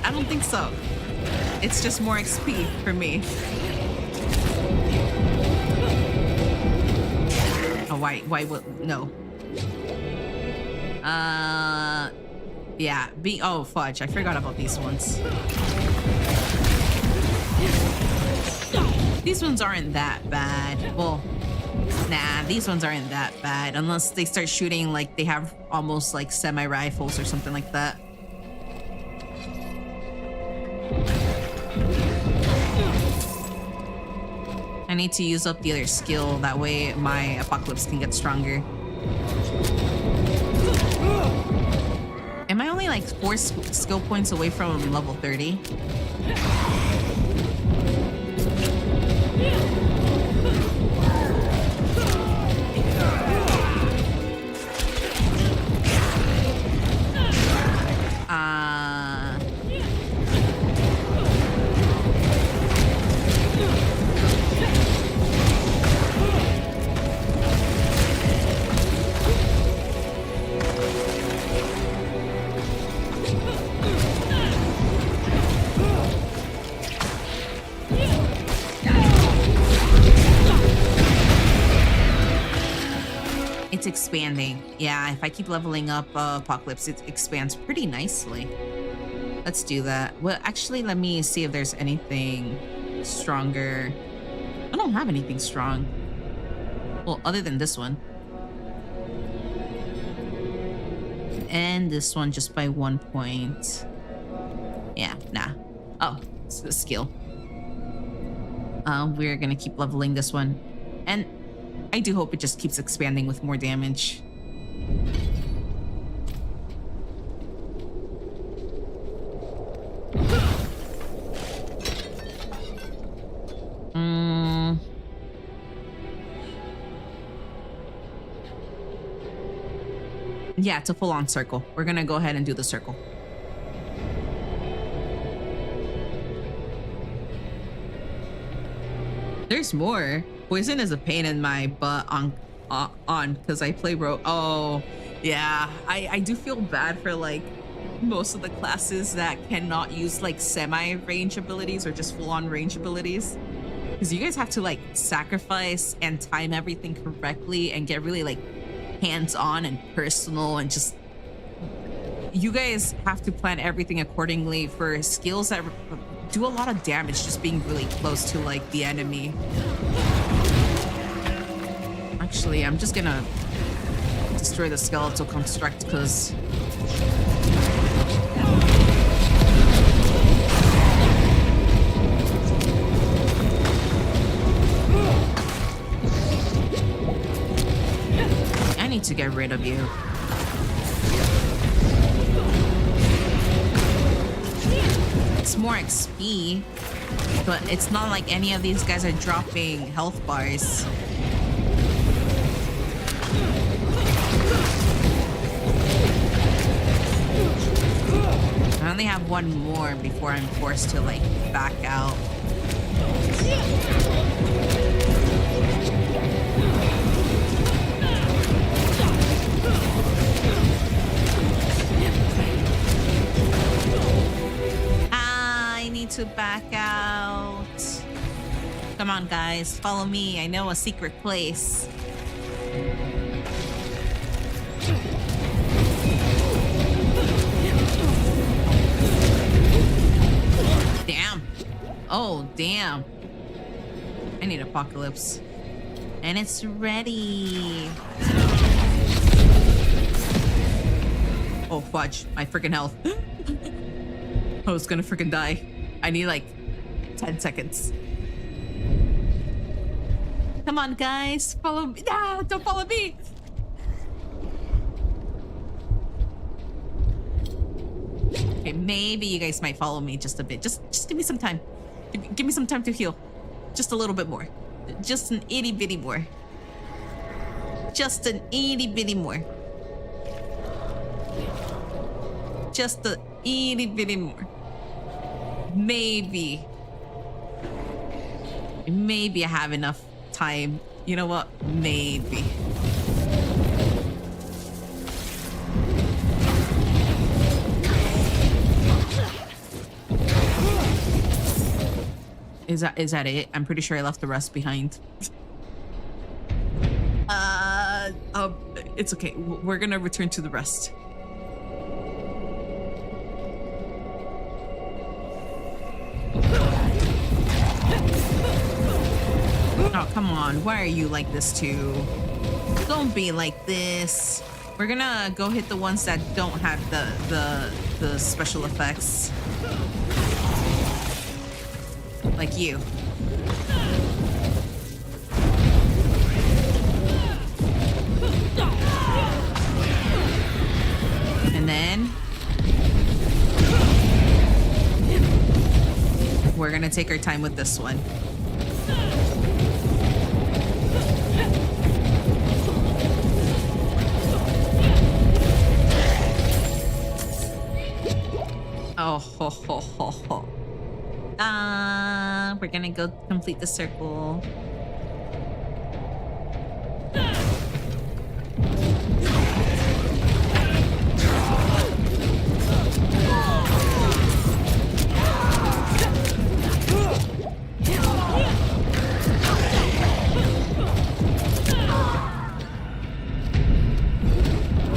[SPEAKER 1] I don't think so. It's just more XP for me. Oh, why would, no. Yeah, oh, fudge. I forgot about these ones. These ones aren't that bad. Well, nah, these ones aren't that bad. Unless they start shooting like they have almost like semi-rifles or something like that. I need to use up the other skill. That way my apocalypse can get stronger. Am I only like 4 skill points away from level 30? It's expanding. Yeah, if I keep leveling up Apocalypse, it expands pretty nicely. Let's do that. Well, actually, let me see if there's anything stronger. I don't have anything strong. Well, other than this one. And this one just by 1 point. Yeah, nah. Oh, it's the skill. We're gonna keep leveling this one. And I do hope it just keeps expanding with more damage. Yeah, it's a full-on circle. We're gonna go ahead and do the circle. There's more. Poison is a pain in my butt on because I play Oh, yeah. I do feel bad for like most of the classes that cannot use like semi-range abilities or just full-on range abilities. Because you guys have to like sacrifice and time everything correctly and get really like hands-on and personal and just you guys have to plan everything accordingly for skills that do a lot of damage just being really close to like the enemy. Actually, I'm just gonna destroy the skeletal construct because I need to get rid of you. It's more XP, but it's not like any of these guys are dropping health bars. I only have one more before I'm forced to like back out. I need to back out. Come on, guys, follow me. I know a secret place. Damn. Oh, damn. I need Apocalypse. And it's ready. Oh, fudge. My freaking health. I was gonna freaking die. I need like 10 seconds. Come on, guys. Follow me. No, don't follow me. Okay, maybe you guys might follow me just a bit. Just give me some time. Give me some time to heal. Just a little bit more. Just an itty bitty more. Just an itty bitty more. Just a itty bitty more. Maybe I have enough time. You know what? Maybe. Is that it? I'm pretty sure I left the rest behind. It's okay. We're gonna return to the rest. Oh, come on. Why are you like this too? Don't be like this. We're gonna go hit the ones that don't have the special effects. Like you. And then we're gonna take our time with this one. Oh, ho, ho, ho, ho. We're gonna go complete the circle.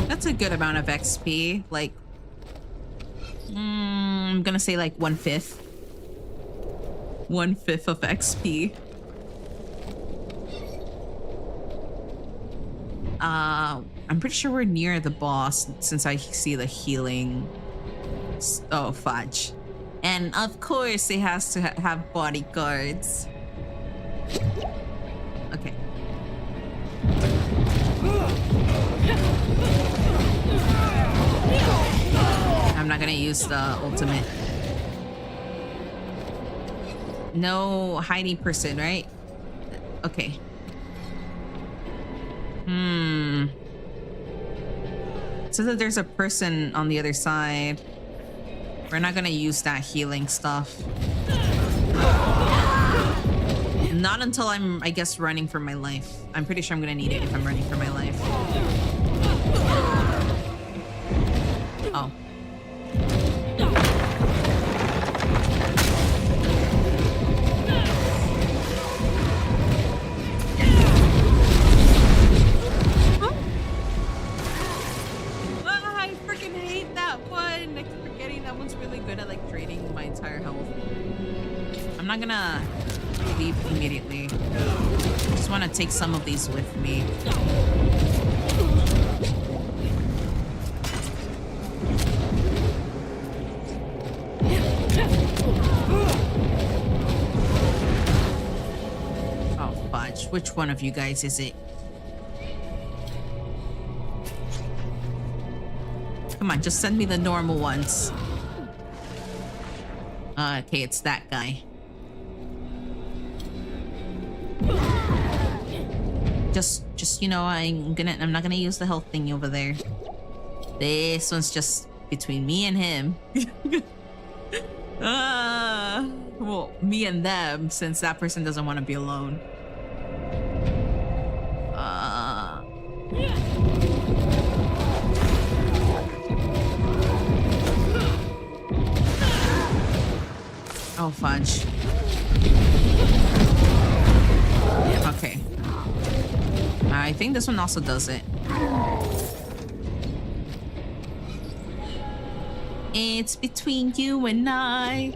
[SPEAKER 1] That's a good amount of XP. Like, I'm gonna say like 1/5. 1/5 of XP. I'm pretty sure we're near the boss since I see the healing. Oh, fudge. And of course it has to have bodyguards. Okay. I'm not gonna use the ultimate. No hiding person, right? Okay. So that there's a person on the other side. We're not gonna use that healing stuff. Not until I'm, I guess, running for my life. I'm pretty sure I'm gonna need it if I'm running for my life. Oh. I'm not gonna leave immediately. Just want to take some of these with me. Oh, fudge. Which one of you guys is it? Come on, just send me the normal ones. Okay, it's that guy. Just you know, I'm not gonna use the health thing over there. This one's just between me and him. Well, me and them, since that person doesn't want to be alone. Oh, fudge. Okay. I think this one also does it. It's between you and I.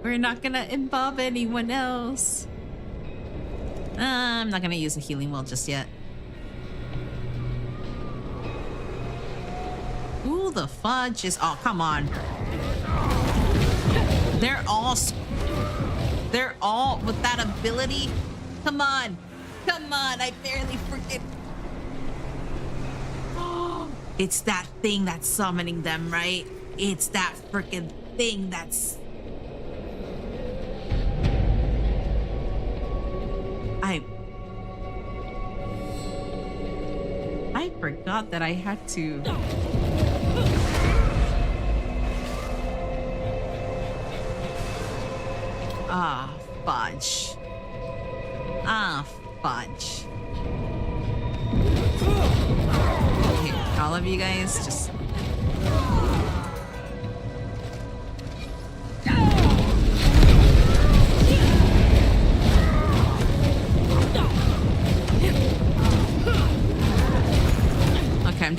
[SPEAKER 1] We're not gonna involve anyone else. I'm not gonna use a healing well just yet. Ooh, the fudge is... Oh, come on. They're all with that ability. Come on. Come on. I barely freaking... It's that thing that's summoning them, right? It's that freaking thing that's... I forgot that I had to... Ah, fudge. Ah, fudge. Okay, all of you guys just...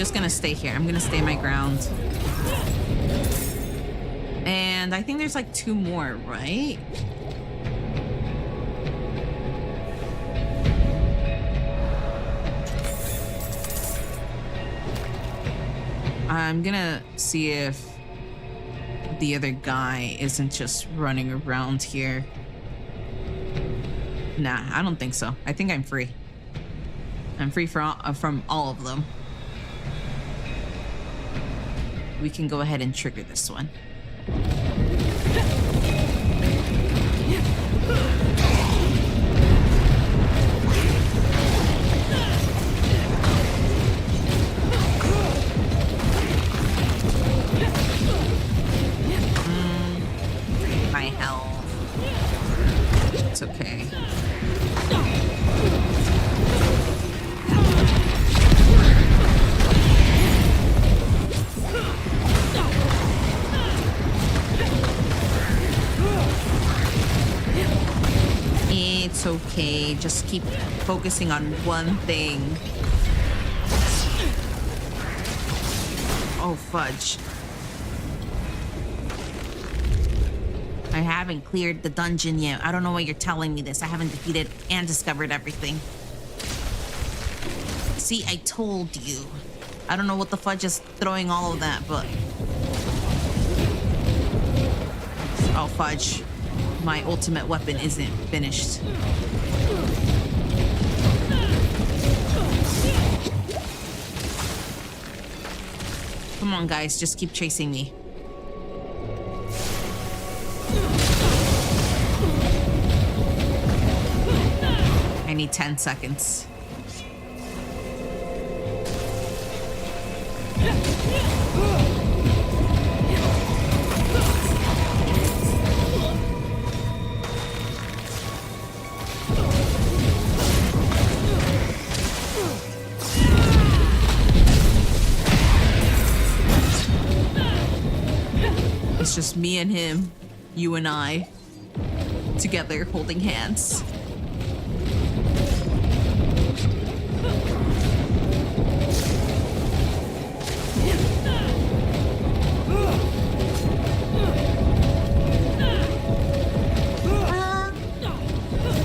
[SPEAKER 1] just gonna stay here. I'm gonna stay my ground. And I think there's like 2 more, right? I'm gonna see if the other guy isn't just running around here. Nah, I don't think so. I think I'm free. I'm free from all of them. We can go ahead and trigger this one. My health. It's okay. It's okay. Just keep focusing on one thing. Oh, fudge. I haven't cleared the dungeon yet. I don't know why you're telling me this. I haven't defeated and discovered everything. See, I told you. I don't know what the fudge is throwing all of that, but... Oh, fudge. My ultimate weapon isn't finished. Come on, guys. Just keep chasing me. I need 10 seconds. It's just me and him, you and I, together holding hands.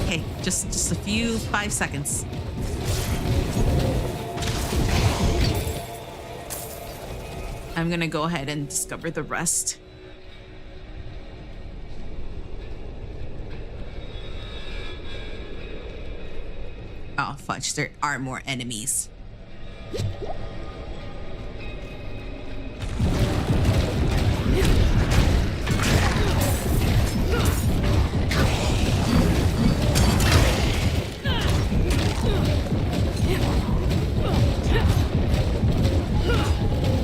[SPEAKER 1] Okay, just a few 5 seconds. I'm gonna go ahead and discover the rest. Oh, fudge, there are more enemies.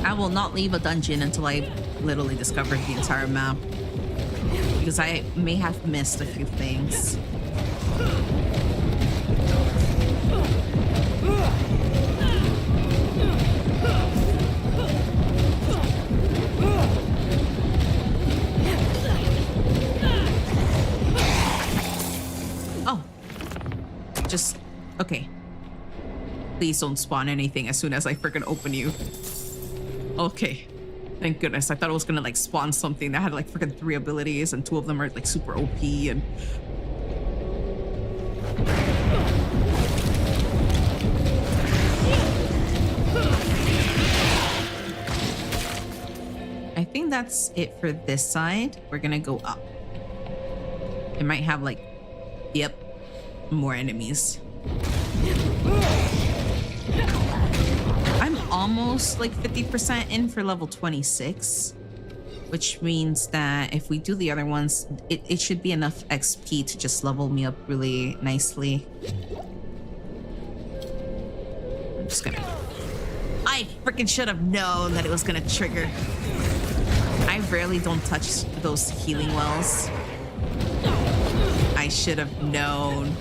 [SPEAKER 1] I will not leave a dungeon until I literally discover the entire map, because I may have missed a few things. Oh, just okay. Please don't spawn anything as soon as I freaking open you. Okay, thank goodness. I thought it was gonna like spawn something that had like freaking 3 abilities and 2 of them are like super OP and... I think that's it for this side. We're gonna go up. It might have like, yep, more enemies. I'm almost like 50% in for level 26, which means that if we do the other ones, it should be enough XP to just level me up really nicely. I'm just gonna... I freaking should have known that it was gonna trigger. I rarely don't touch those healing wells. I should have known.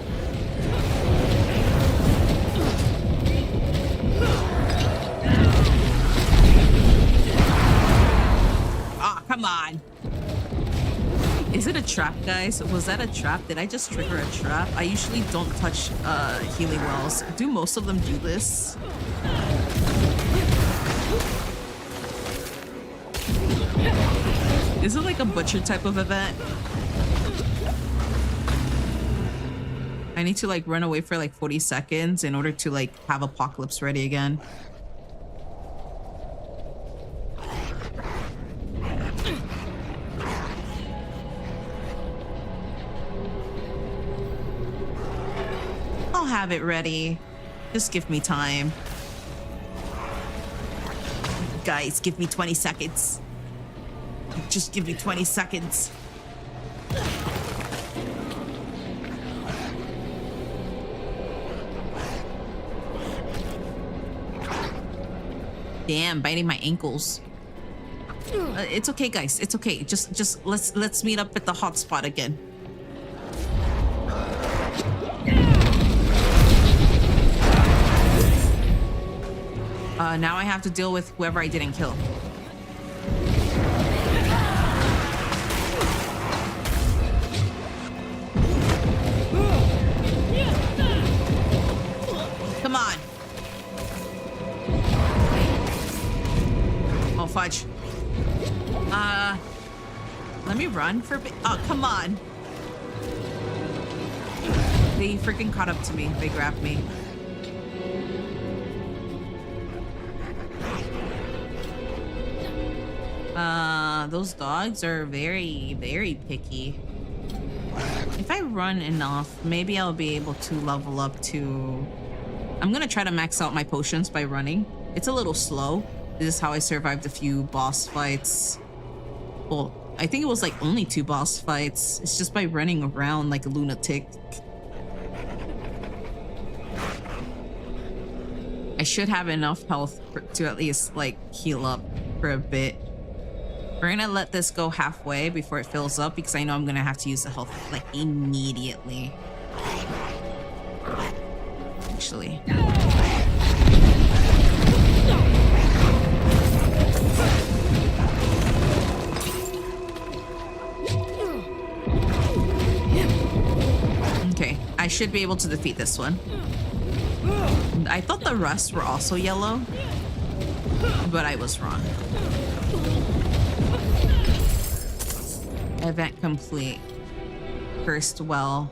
[SPEAKER 1] Ah, come on. Is it a trap, guys? Was that a trap? Did I just trigger a trap? I usually don't touch healing wells. Do most of them do this? Is it like a butcher type of event? I need to like run away for like 40 seconds in order to like have Apocalypse ready again. I'll have it ready. Just give me time. Guys, give me 20 seconds. Just give me 20 seconds. Damn, biting my ankles. It's okay, guys. It's okay. Just let's meet up at the hot spot again. Now I have to deal with whoever I didn't kill. Come on. Oh, fudge. Let me run for a bit. Oh, come on. They freaking caught up to me. They grabbed me. Those dogs are very, very picky. If I run enough, maybe I'll be able to level up to... I'm gonna try to max out my potions by running. It's a little slow. This is how I survived a few boss fights. Well, I think it was like only 2 boss fights. It's just by running around like a lunatic. I should have enough health to at least like heal up for a bit. We're gonna let this go halfway before it fills up because I know I'm gonna have to use the health like immediately. Actually. Okay, I should be able to defeat this one. I thought the rest were also yellow, but I was wrong. Event complete. Cursed well.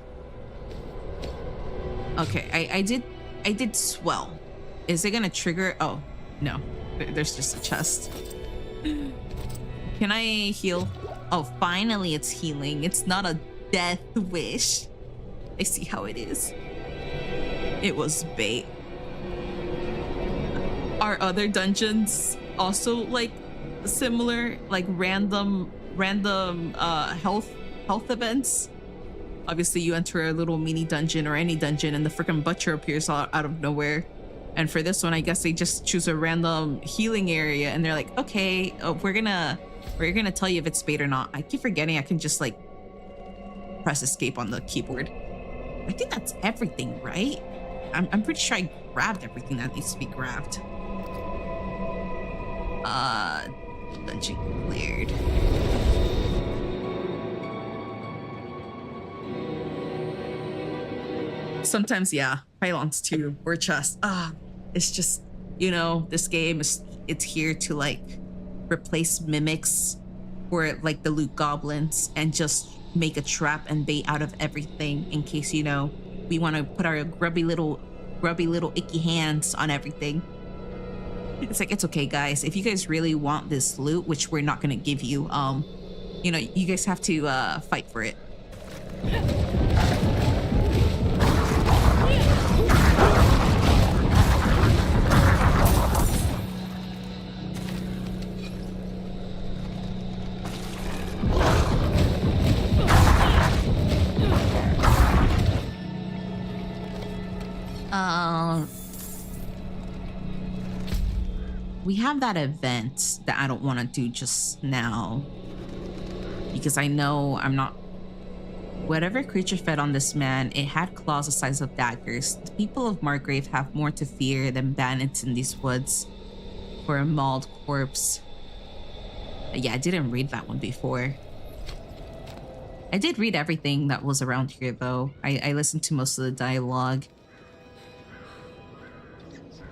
[SPEAKER 1] Okay, I did swell. Is it gonna trigger? Oh, no. There's just a chest. Can I heal? Oh, finally it's healing. It's not a death wish. I see how it is. It was bait. Are other dungeons also like similar, like random health events? Obviously you enter a little mini dungeon or any dungeon and the freaking butcher appears out of nowhere. And for this one, I guess they just choose a random healing area and they're like, okay, we're gonna tell you if it's bait or not. I keep forgetting I can just like press escape on the keyboard. I think that's everything, right? I'm pretty sure I grabbed everything that needs to be grabbed. Dungeon cleared. Sometimes, yeah, pylons too, or chests. It's just, you know, this game it's here to like replace mimics or like the loot goblins and just make a trap and bait out of everything in case, you know, we want to put our grubby little icky hands on everything. It's like, it's okay, guys. If you guys really want this loot, which we're not gonna give you, you know, you guys have to fight for it. We have that event that I don't want to do just now because I know I'm not... Whatever creature fed on this man, it had claws the size of daggers. The people of Margrave have more to fear than bandits in these woods or a mauled corpse. Yeah, I didn't read that one before. I did read everything that was around here though. I listened to most of the dialogue.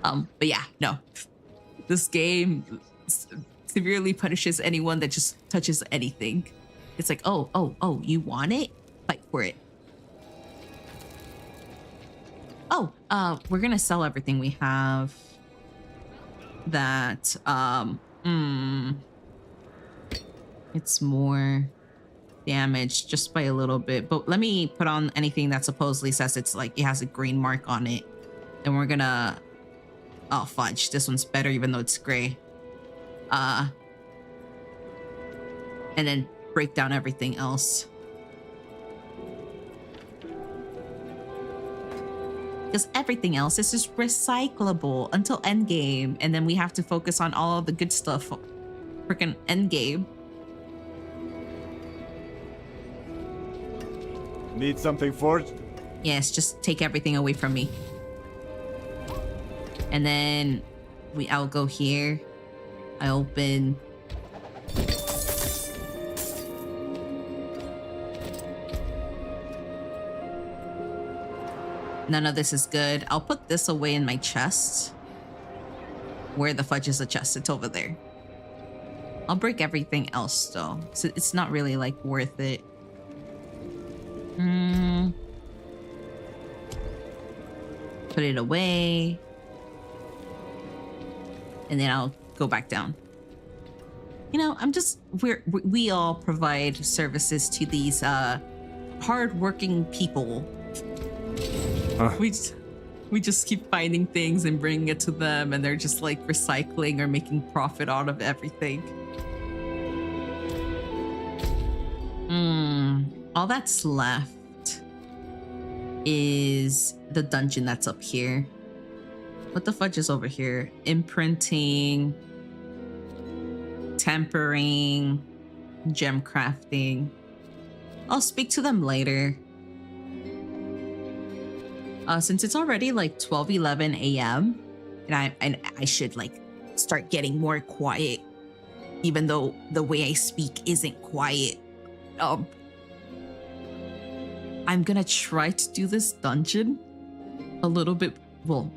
[SPEAKER 1] But yeah, no. This game severely punishes anyone that just touches anything. It's like, oh, you want it? Fight for it. Oh, we're gonna sell everything we have. That, it's more damage just by a little bit. But let me put on anything that supposedly says it's like it has a green mark on it. And we're gonna, oh fudge, this one's better even though it's gray. And then break down everything else. Because everything else is just recyclable until endgame. And then we have to focus on all of the good stuff. Freaking endgame.
[SPEAKER 5] Need something forged?
[SPEAKER 1] Yes, just take everything away from me. And then I'll go here. I open. None of this is good. I'll put this away in my chest. Where the fudge is a chest? It's over there. I'll break everything else though. So it's not really like worth it. Put it away. And then I'll go back down. You know, we all provide services to these hardworking people. We just keep finding things and bringing it to them, and they're just like recycling or making profit out of everything. All that's left is the dungeon that's up here. What the fudge is over here? Imprinting, tempering, gem crafting. I'll speak to them later. Since it's already like 12:11 a.m. and I should like start getting more quiet, even though the way I speak isn't quiet. I'm gonna try to do this dungeon a little bit. Well,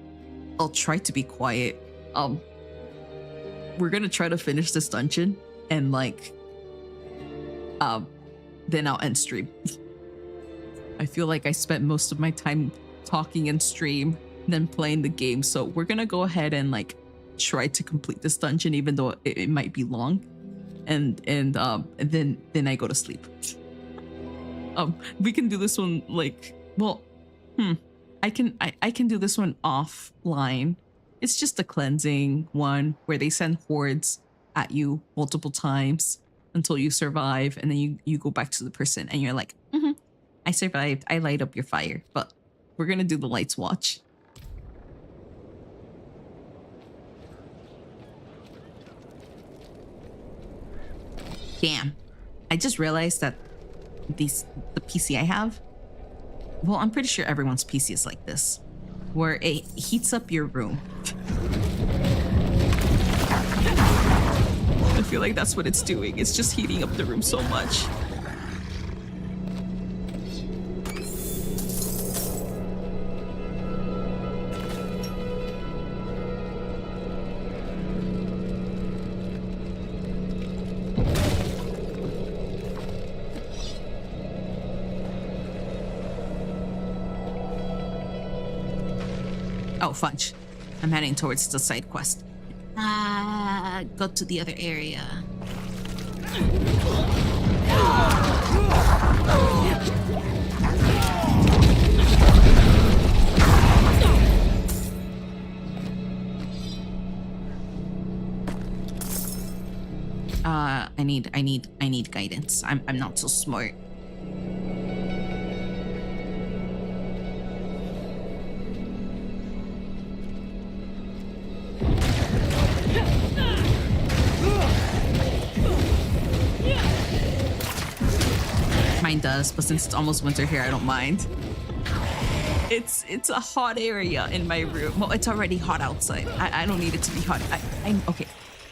[SPEAKER 1] I'll try to be quiet. We're gonna try to finish this dungeon and like, then I'll end stream. I feel like I spent most of my time talking in stream than playing the game, so we're gonna go ahead and like try to complete this dungeon even though it might be long, and then I go to sleep. We can do this one like, well, I can do this one offline. It's just a cleansing one where they send hordes at you multiple times until you survive, and then you go back to the person and you're like, I survived, I light up your fire. But we're gonna do the lights watch. Damn, I just realized that the PC I have, well, I'm pretty sure everyone's PC is like this, where it heats up your room. I feel like that's what it's doing. It's just heating up the room so much. Oh, fudge. I'm heading towards the side quest. Go to the other area. I need guidance. I'm not so smart. Mine does, but since it's almost winter here, I don't mind. It's a hot area in my room. Well, it's already hot outside. I don't need it to be hot. I'm okay.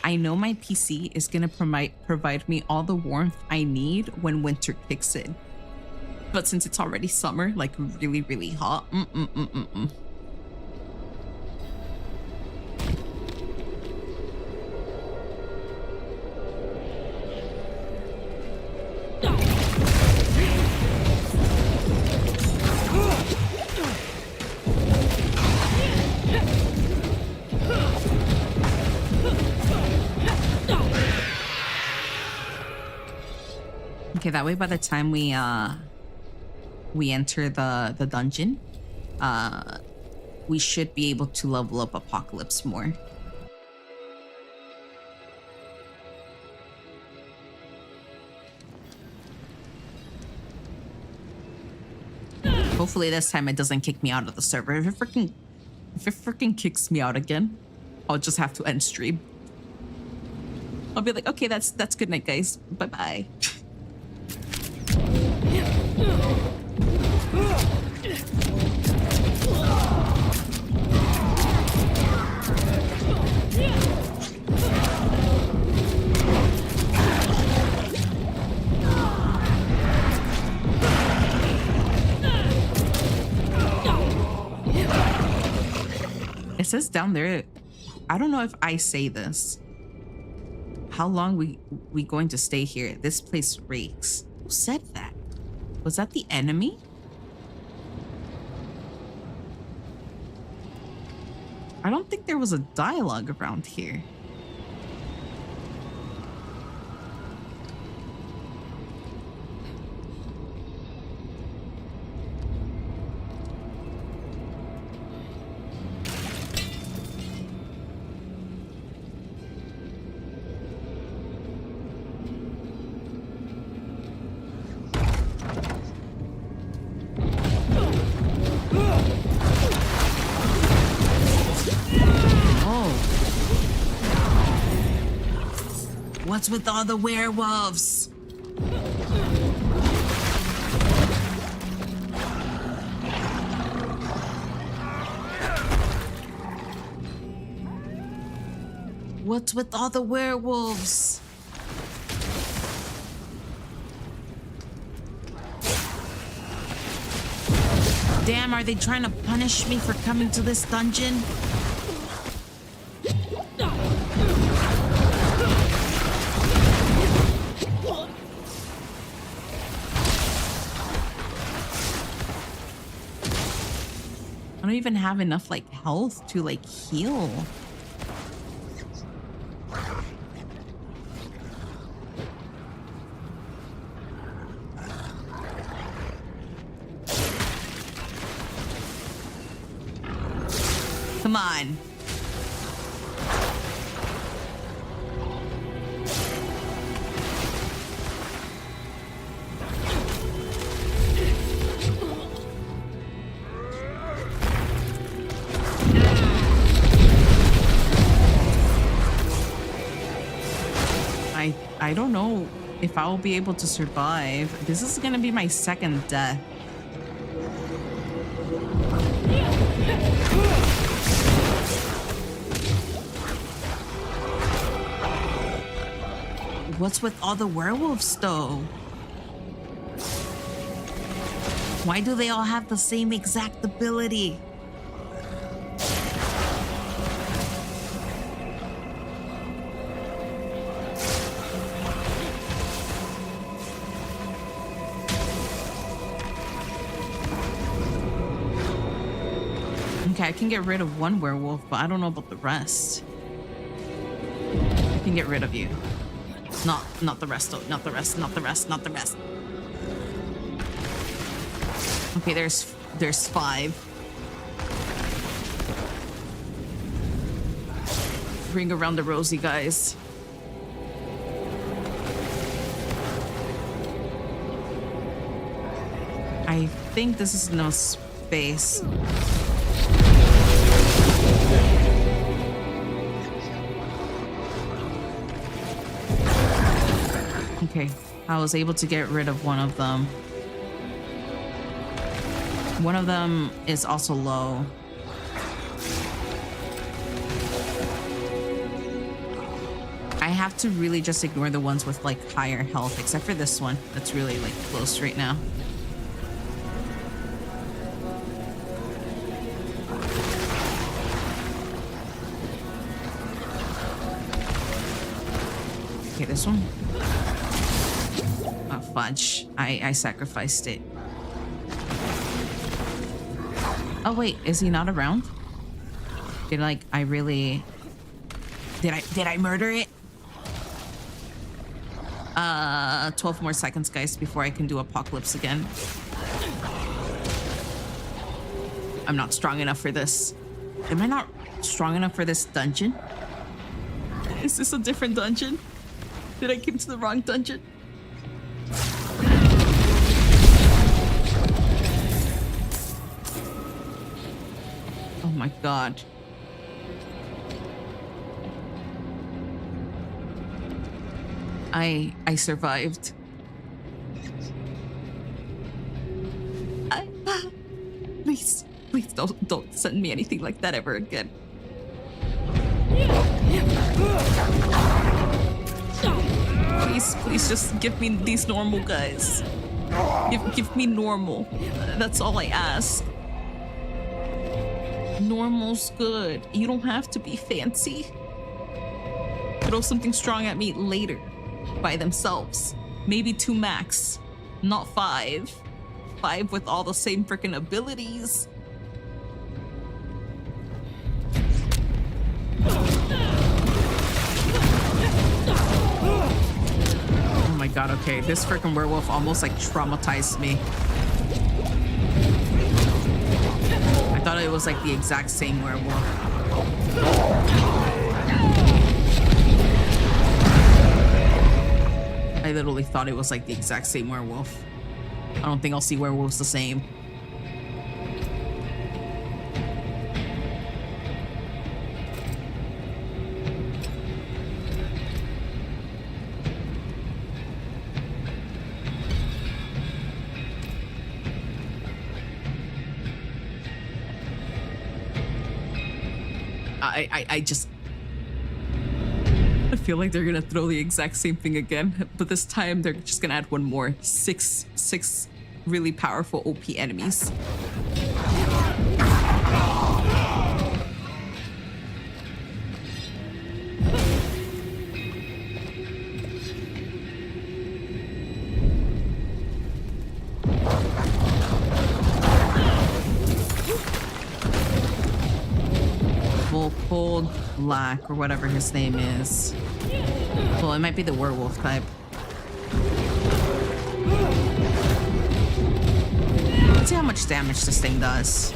[SPEAKER 1] I know my PC is gonna provide me all the warmth I need when winter kicks in. But since it's already summer, like really, really hot, that way by the time we enter the dungeon, we should be able to level up Apocalypse more. Hopefully this time it doesn't kick me out of the server. If it freaking kicks me out again, I'll just have to end stream. I'll be like, okay, that's good night, guys. Bye bye. It says down there, I don't know if I say this. How long we going to stay here? This place reeks. Who said that? Was that the enemy? I don't think there was a dialogue around here. What's with all the werewolves? What's with all the werewolves? Damn, are they trying to punish me for coming to this dungeon? I don't even have enough like health to like heal. Come on. I don't know if I will be able to survive. This is gonna be my second death. What's with all the werewolves though? Why do they all have the same exact ability? Okay, I can get rid of one werewolf, but I don't know about the rest. I can get rid of you. Not the rest, though. Not the rest, not the rest, not the rest. Okay, there's 5. Ring around the rosy, guys. I think this is no space. Okay, I was able to get rid of one of them. One of them is also low. I have to really just ignore the ones with like higher health, except for this one that's really like close right now. Okay, this one. Oh, fudge. I sacrificed it. Oh wait, is he not around? Did I really... Did I murder it? 12 more seconds, guys, before I can do Apocalypse again. I'm not strong enough for this. Am I not strong enough for this dungeon? Is this a different dungeon? Did I come to the wrong dungeon? Oh my god. I survived. Please don't send me anything like that ever again. Please just give me these normal guys. Give me normal. That's all I ask. Normal's good. You don't have to be fancy. Throw something strong at me later. By themselves. Maybe 2 max. Not 5. 5 with all the same freaking abilities. Oh my god, okay. This freaking werewolf almost like traumatized me. I thought it was like the exact same werewolf. I literally thought it was like the exact same werewolf. I don't think I'll see werewolves the same. I feel like they're gonna throw the exact same thing again, but this time they're just gonna add one more. Six really powerful OP enemies. Cold Black or whatever his name is. Well, it might be the werewolf type. Let's see how much damage this thing does.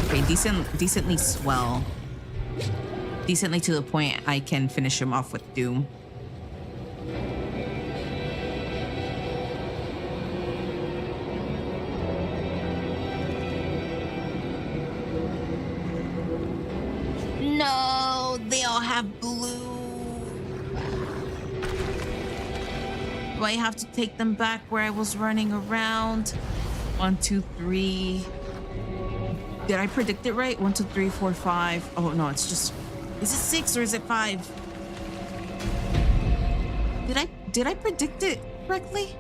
[SPEAKER 1] Okay, decently swell. Decently to the point I can finish him off with Doom. No, they all have blue. Do I have to take them back where I was running around? 1, 2, 3. Did I predict it right? 1, 2, 3, 4, 5. Oh no, it's just. Is it 6 or is it 5? Did I predict it correctly?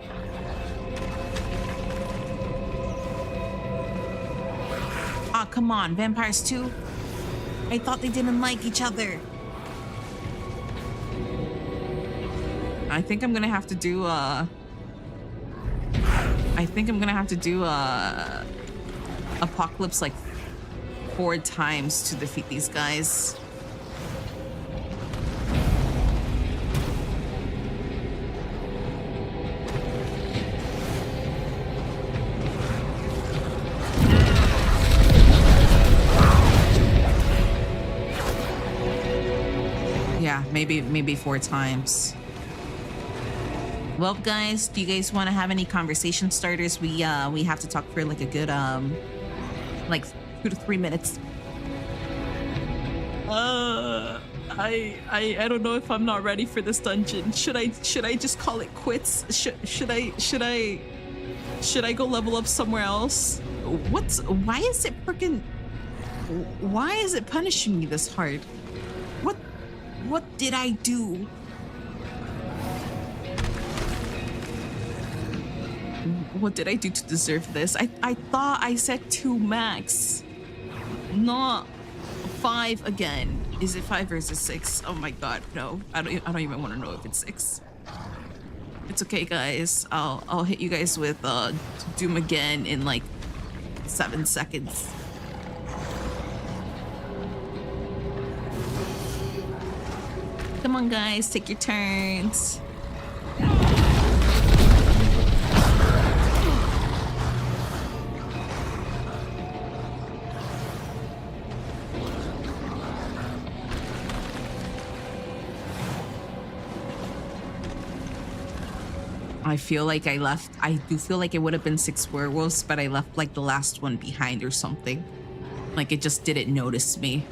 [SPEAKER 1] Ah, come on, vampires too. I thought they didn't like each other. I think I'm gonna have to do Apocalypse like 4 times to defeat these guys. Yeah, maybe 4 times. Well, guys, do you guys want to have any conversation starters? We have to talk for like a good like 2 to 3 minutes. I don't know if I'm not ready for this dungeon. Should I just call it quits? Should I go level up somewhere else? Why is it punishing me this hard? What did I do? What did I do to deserve this? I thought I said 2 max, not 5 again. Is it 5 or is it 6? Oh my god, no. I don't even want to know if it's 6. It's okay, guys. I'll hit you guys with Doom again in like 7 seconds. Come on, guys, take your turns. I feel like I do feel like it would have been 6 werewolves, but I left like the last one behind or something. Like it just didn't notice me.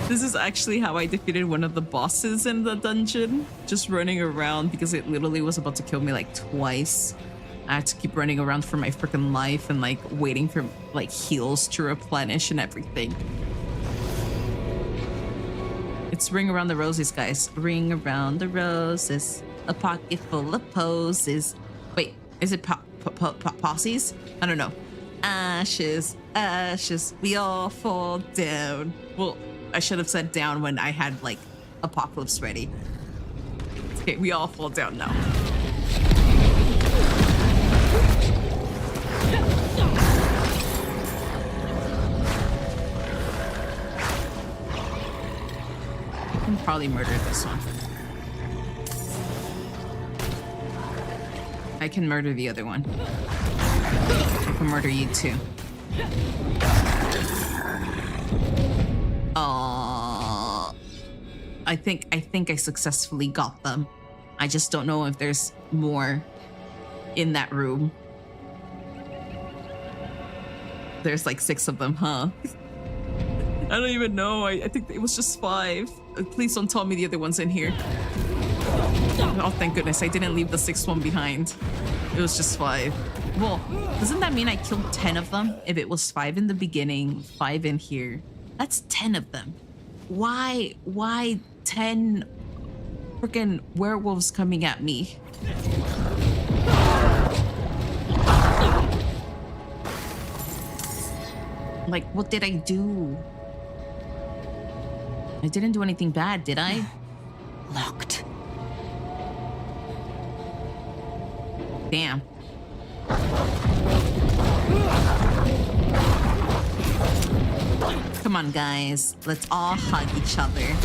[SPEAKER 1] This is actually how I defeated one of the bosses in the dungeon. Just running around because it literally was about to kill me like twice. I had to keep running around for my freaking life and like waiting for like heals to replenish and everything. It's Ring Around the Roses, guys. Ring around the roses. A pocket full of posies. Wait, is it posses? I don't know. Ashes, ashes, we all fall down. Well, I should have said down when I had like Apocalypse ready. Okay, we all fall down now. I can probably murder this one. I can murder the other one. I can murder you too. I think I successfully got them. I just don't know if there's more in that room. There's like 6 of them, huh? I don't even know. I think it was just 5. Please don't tell me the other one's in here. Oh, thank goodness. I didn't leave the 6th one behind. It was just 5. Well, doesn't that mean I killed 10 of them? If it was 5 in the beginning, 5 in here, that's 10 of them. Why 10 freaking werewolves coming at me? Like, what did I do? I didn't do anything bad, did I?
[SPEAKER 6] Locked.
[SPEAKER 1] Damn. Come on, guys. Let's all hug each other.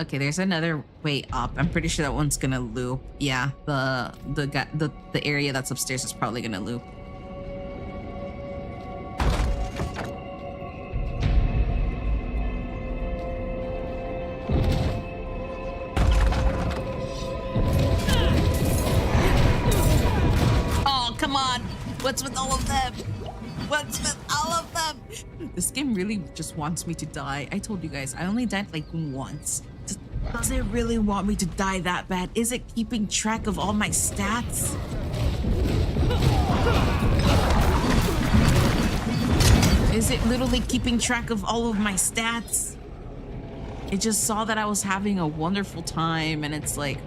[SPEAKER 1] Okay, there's another way up. I'm pretty sure that one's gonna loop. Yeah, the area that's upstairs is probably gonna loop. Oh, come on! What's with all of them? What's with all of them? This game really just wants me to die. I told you guys, I only died like once. Does it really want me to die that bad? Is it keeping track of all my stats? Is it literally keeping track of all of my stats? It just saw that I was having a wonderful time and it's like,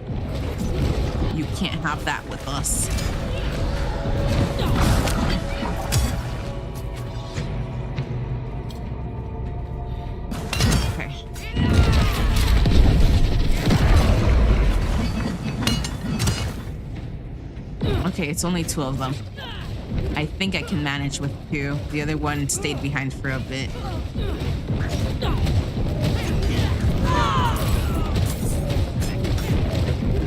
[SPEAKER 1] you can't have that with us. Okay, it's only 2 of them. I think I can manage with 2. The other one stayed behind for a bit.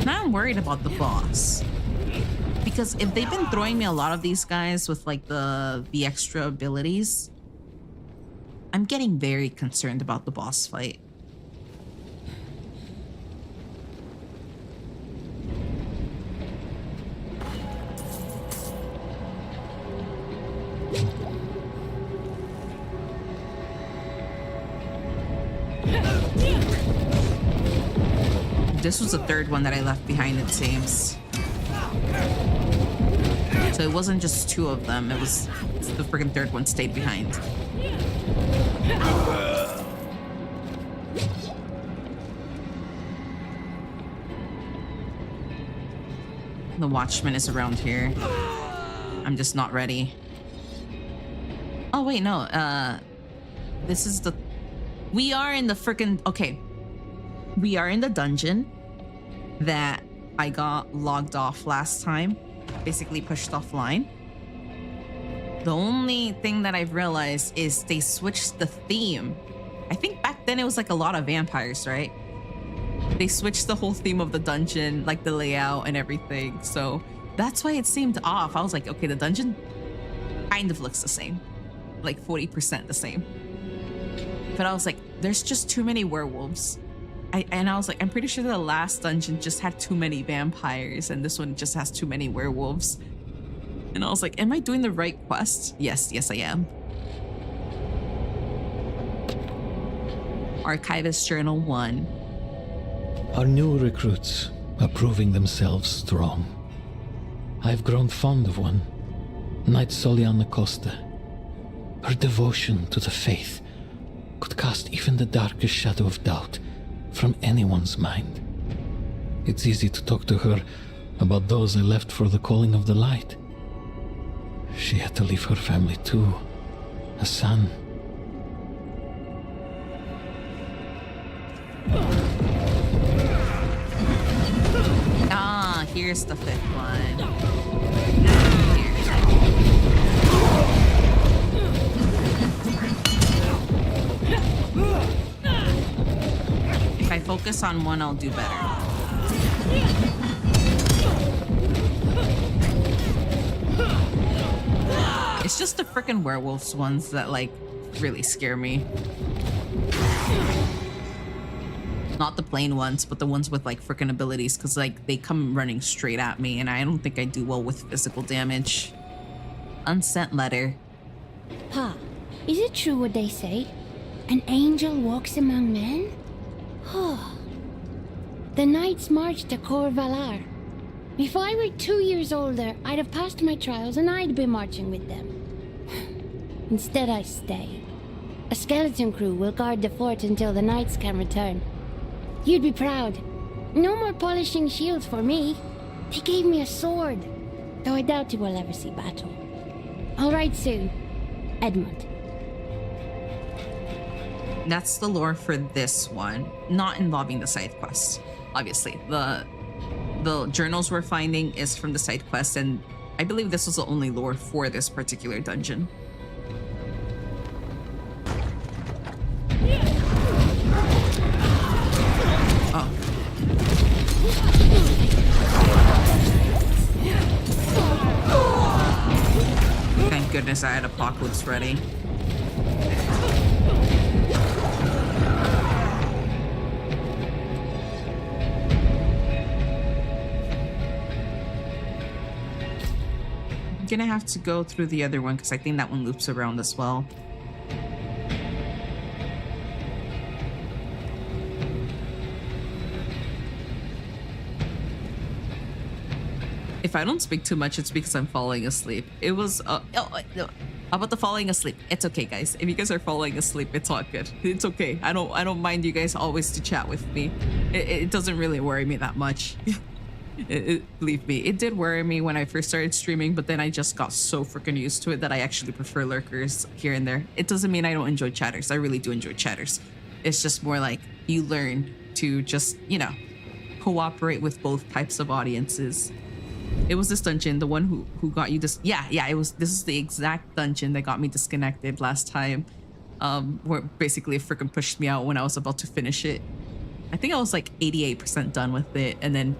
[SPEAKER 1] Now I'm worried about the boss. Because if they've been throwing me a lot of these guys with like the extra abilities, I'm getting very concerned about the boss fight. This was the 3rd one that I left behind, it seems. So it wasn't just 2 of them, it was the freaking 3rd one stayed behind. The Watchman is around here. I'm just not ready. Oh wait, no, this is the... We are in the freaking... Okay. We are in the dungeon that I got logged off last time. Basically pushed offline. The only thing that I've realized is they switched the theme. I think back then it was like a lot of vampires, right? They switched the whole theme of the dungeon, like the layout and everything. So that's why it seemed off. I was like, okay, the dungeon kind of looks the same, like 40% the same. But I was like, there's just too many werewolves. And I was like, I'm pretty sure the last dungeon just had too many vampires and this one just has too many werewolves. And I was like, am I doing the right quest? Yes, I am. Archivist Journal 1.
[SPEAKER 2] Our new recruits are proving themselves strong. I've grown fond of one, Knight Soliana Costa. Her devotion to the faith could cast even the darkest shadow of doubt from anyone's mind. It's easy to talk to her about those I left for the calling of the light. She had to leave her family too, a son.
[SPEAKER 1] Ah, here's the 5th one. If I focus on one, I'll do better. It's just the frickin' werewolves ones that like really scare me. Not the plain ones, but the ones with like frickin' abilities, because like they come running straight at me and I don't think I do well with physical damage. Unsent letter.
[SPEAKER 6] Pa, is it true what they say? An angel walks among men? The knights marched to Cor Valar. If I were 2 years older, I'd have passed my trials and I'd be marching with them. Instead, I stay. A skeleton crew will guard the fort until the knights can return. You'd be proud. No more polishing shields for me. They gave me a sword, though I doubt you will ever see battle. All right, soon. Edmund.
[SPEAKER 1] That's the lore for this one, not involving the side quest. Obviously, the journals we're finding is from the side quest, and I believe this was the only lore for this particular dungeon. Oh. Thank goodness I had Apocalypse ready. Gonna have to go through the other one because I think that one loops around as well. If I don't speak too much, it's because I'm falling asleep. It was about the falling asleep. It's okay, guys. If you guys are falling asleep, it's all good. It's okay. I don't mind you guys always to chat with me. It doesn't really worry me that much. Believe me, it did worry me when I first started streaming, but then I just got so freaking used to it that I actually prefer lurkers here and there. It doesn't mean I don't enjoy chatters. I really do enjoy chatters. It's just more like you learn to just, you know, cooperate with both types of audiences. It was this dungeon, the one who got you this. Yeah, it was. This is the exact dungeon that got me disconnected last time. Where basically it freaking pushed me out when I was about to finish it. I think I was like 88% done with it, and then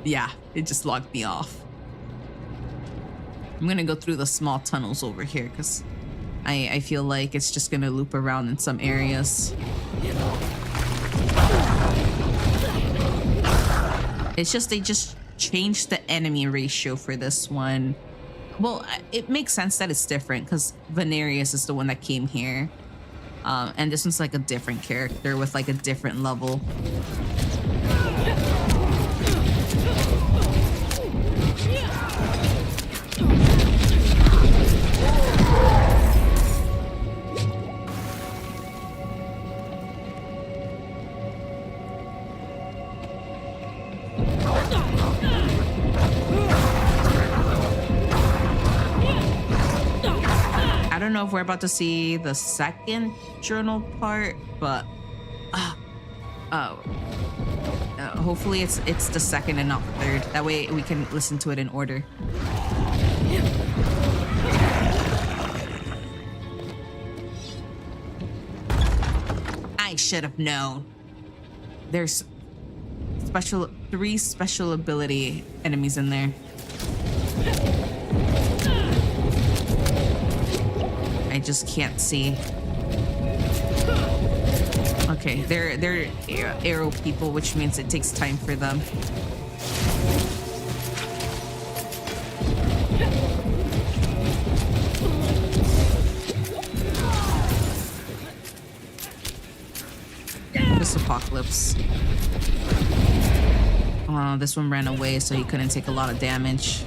[SPEAKER 1] yeah, it just logged me off. I'm gonna go through the small tunnels over here because I feel like it's just gonna loop around in some areas. It's just they just changed the enemy ratio for this one. Well, it makes sense that it's different because Venarius is the one that came here. And this one's like a different character with like a different level. I don't know if we're about to see the second journal part, but hopefully it's the second and not the third. That way we can listen to it in order. I should have known. There's three special ability enemies in there. I just can't see. Okay, they're arrow people, which means it takes time for them. This apocalypse. This one ran away, so he couldn't take a lot of damage.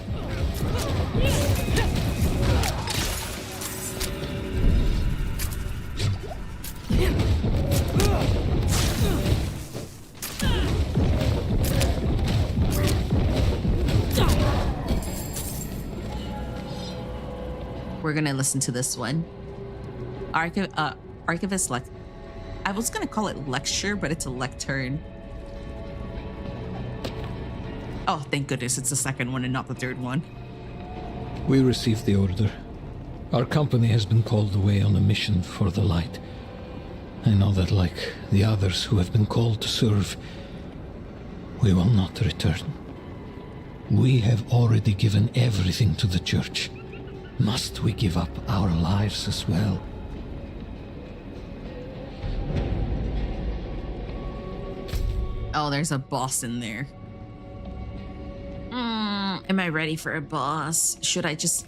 [SPEAKER 1] We're gonna listen to this one. Archivist I was gonna call it lecture, but it's a lectern. Oh, thank goodness it's the second one and not the third one.
[SPEAKER 2] We received the order. Our company has been called away on a mission for the light. I know that, like the others who have been called to serve, we will not return. We have already given everything to the church. Must we give up our lives as well?
[SPEAKER 1] Oh, there's a boss in there. Am I ready for a boss? Should I just...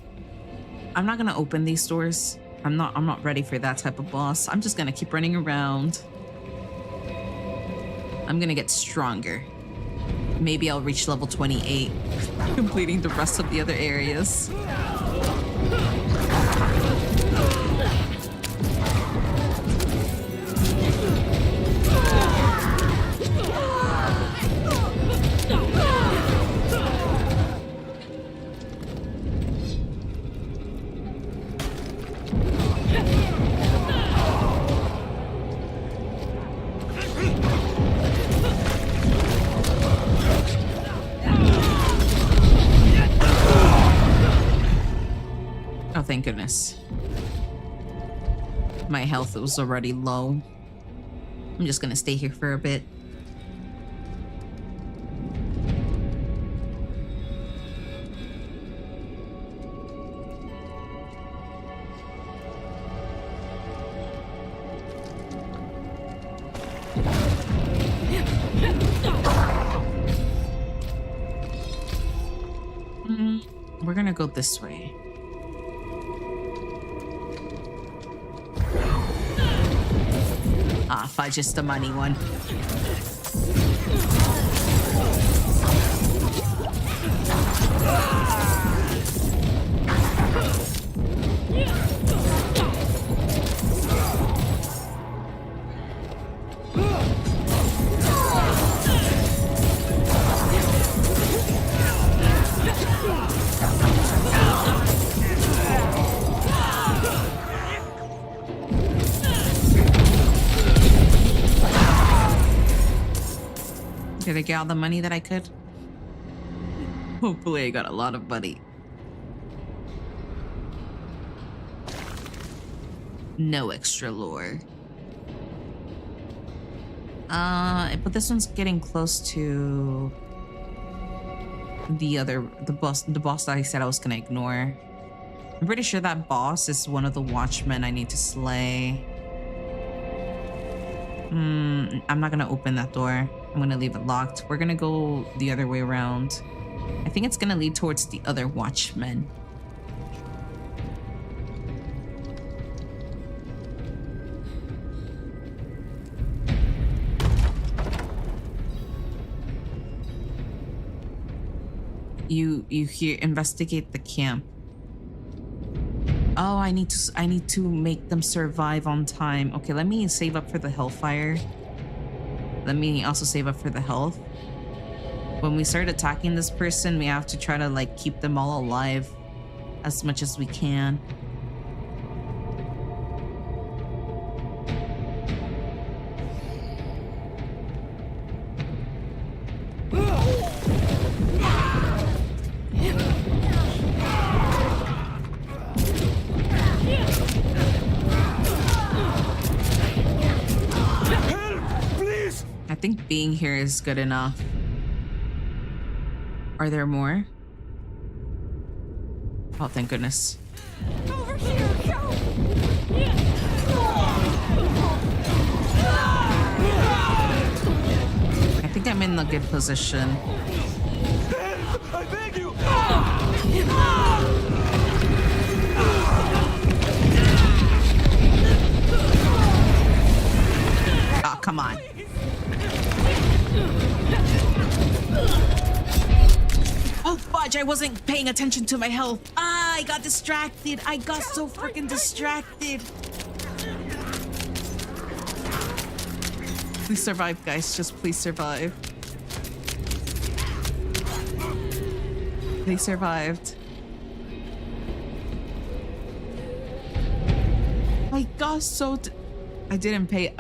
[SPEAKER 1] I'm not gonna open these doors. I'm not ready for that type of boss. I'm just gonna keep running around. I'm gonna get stronger. Maybe I'll reach level 28, completing the rest of the other areas. Thank goodness. My health was already low. I'm just gonna stay here for a bit. We're gonna go this way. Ah, fudge, it's the money one. Did I get all the money that I could? Hopefully I got a lot of money. No extra lore. But this one's getting close to the boss that I said I was gonna ignore. I'm pretty sure that boss is one of the watchmen I need to slay. I'm not gonna open that door. I'm gonna leave it locked. We're gonna go the other way around. I think it's gonna lead towards the other watchmen. You hear investigate the camp. Oh, I need to make them survive on time. Okay, let me save up for the hellfire. Let me also save up for the health. When we start attacking this person, we have to try to like keep them all alive as much as we can. I think being here is good enough. Are there more? Oh, thank goodness.
[SPEAKER 7] Over here, go!
[SPEAKER 1] I think I'm in a good position.
[SPEAKER 5] I beg you!
[SPEAKER 1] Oh, come on. Oh, fudge, I wasn't paying attention to my health. Ah, I got distracted. I got so freaking distracted. Please survive, guys. Just please survive. They survived. I got so... I didn't pay...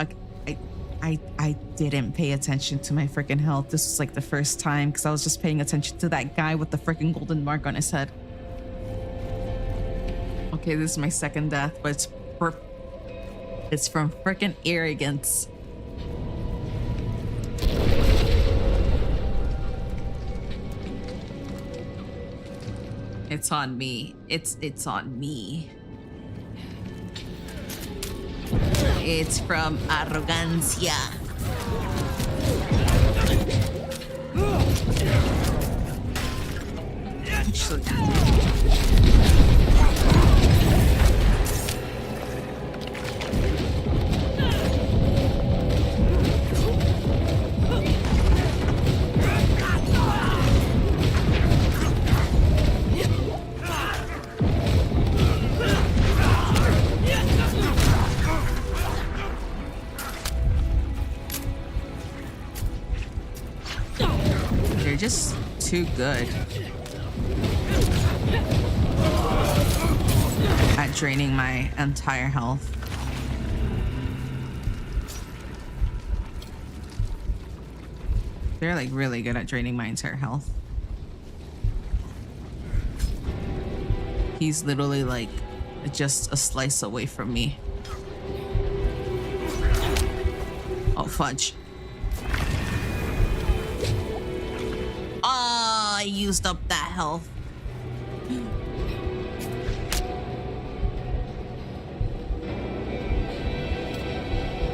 [SPEAKER 1] I didn't pay attention to my freaking health. This was like the first time because I was just paying attention to that guy with the freaking golden mark on his head. Okay, this is my second death, but it's from freaking arrogance. It's on me. It's on me. It's from arrogancia. They're just too good at draining my entire health. They're like really good at draining my entire health. He's literally like just a slice away from me. Oh, fudge. I used up that health.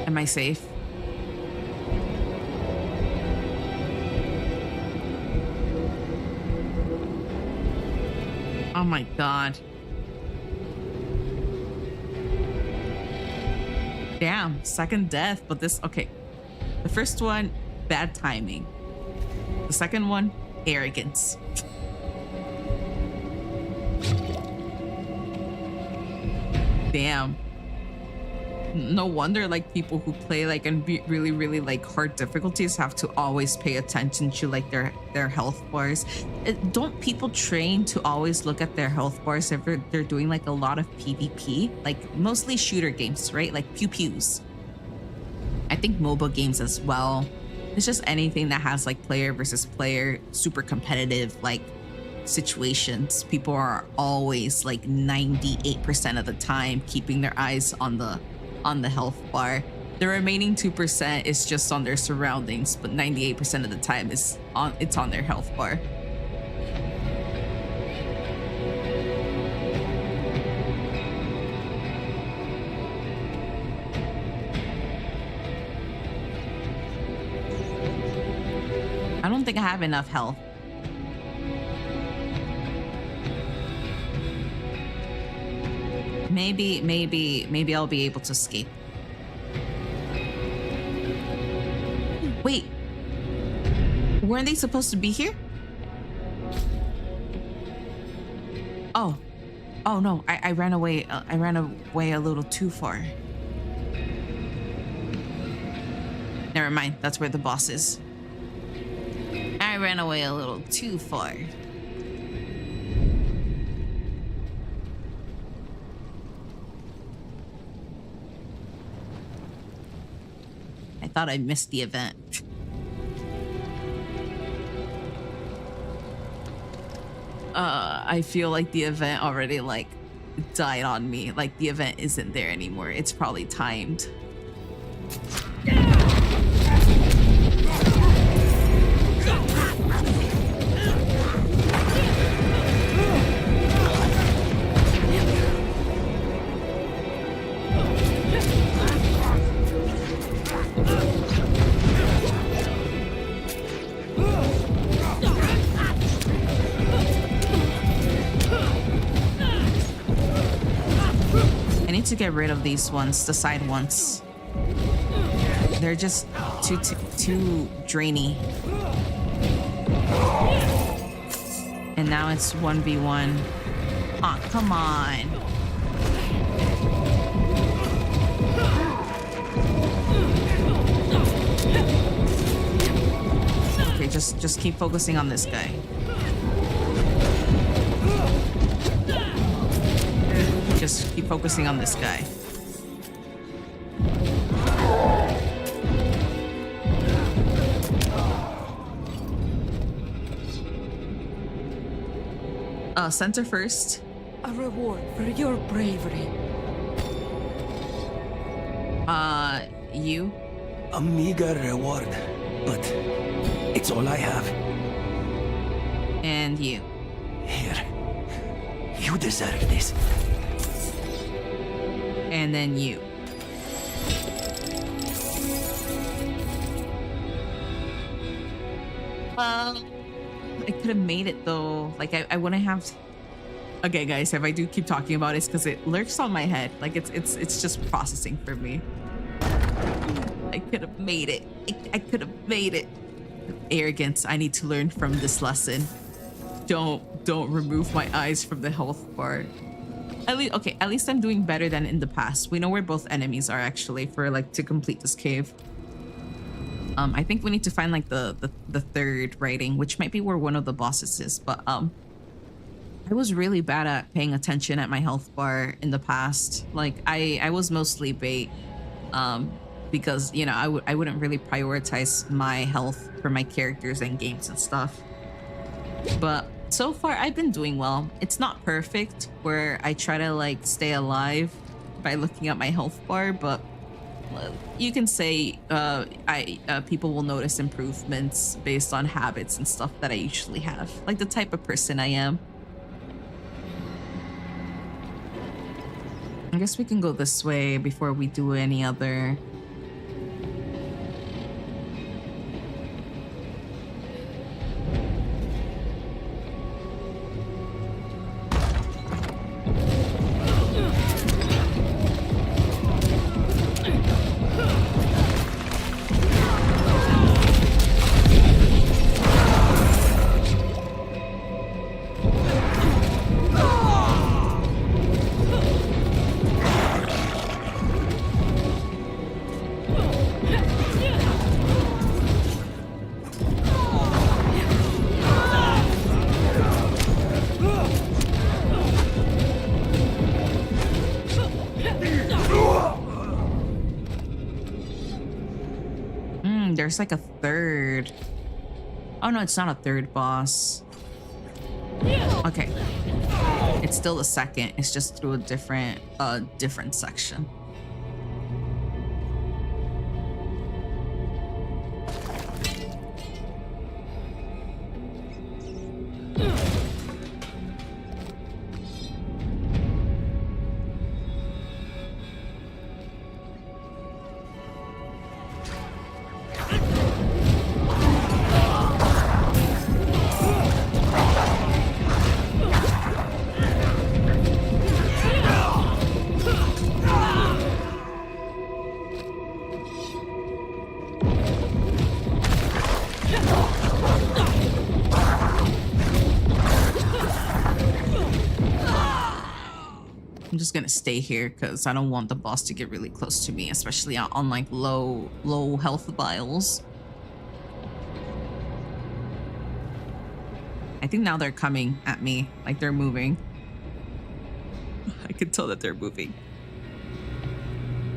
[SPEAKER 1] Am I safe? Oh my god. Damn, second death, but this, okay. The first one, bad timing. The second one, arrogance. Damn. No wonder like people who play like in really like hard difficulties have to always pay attention to like their health bars. Don't people train to always look at their health bars if they're doing like a lot of PvP? Like mostly shooter games, right? Like pew-pews. I think mobile games as well. It's just anything that has like player versus player, super competitive like situations. People are always like 98% of the time keeping their eyes on the health bar. The remaining 2% is just on their surroundings, but 98% of the time it's on their health bar. I don't think I have enough health. Maybe I'll be able to escape. Wait. Weren't they supposed to be here? Oh. Oh no, I ran away. I ran away a little too far. Never mind, that's where the boss is. I ran away a little too far. I thought I missed the event. I feel like the event already like died on me. Like the event isn't there anymore. It's probably timed. need to get rid of these ones, the side ones. They're just too drainy. And now it's 1v1. Aw, come on. Okay, just keep focusing on this guy. Just keep focusing on this guy. Center first.
[SPEAKER 7] A reward for your bravery.
[SPEAKER 1] You.
[SPEAKER 5] A meager reward, but it's all I have.
[SPEAKER 1] And you.
[SPEAKER 5] Here. You deserve this.
[SPEAKER 1] And then you. I could have made it though. Like I wouldn't have. Okay, guys, if I do keep talking about it, it's because it lurks on my head. Like it's just processing for me. I could have made it. I could have made it. Arrogance. I need to learn from this lesson. Don't remove my eyes from the health bar. At least I'm doing better than in the past. We know where both enemies are actually for like to complete this cave. I think we need to find like the third writing, which might be where one of the bosses is. But I was really bad at paying attention at my health bar in the past. Like I was mostly bait, because you know I wouldn't really prioritize my health for my characters and games and stuff. But so far I've been doing well. It's not perfect where I try to like stay alive by looking at my health bar, but you can say people will notice improvements based on habits and stuff that I usually have, like the type of person I am. I guess we can go this way before we do any other. There's like a third. Oh no, it's not a third boss. Okay. It's still the second. It's just through a different section. I'm just gonna stay here because I don't want the boss to get really close to me, especially on like low health vials. I think now they're coming at me, like they're moving. I can tell that they're moving.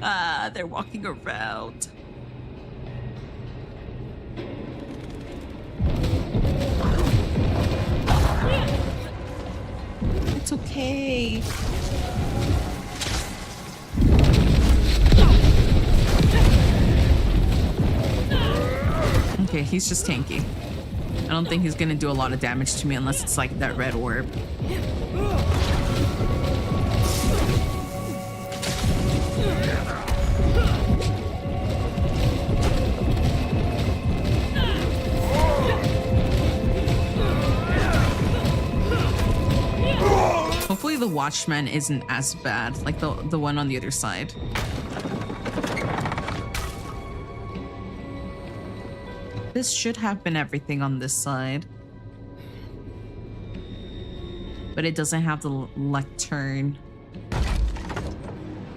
[SPEAKER 1] Ah, they're walking around. It's okay. Okay, he's just tanky. I don't think he's gonna do a lot of damage to me unless it's like that red orb. Hopefully the Watchman isn't as bad, like the one on the other side. This should have been everything on this side. But it doesn't have the lectern.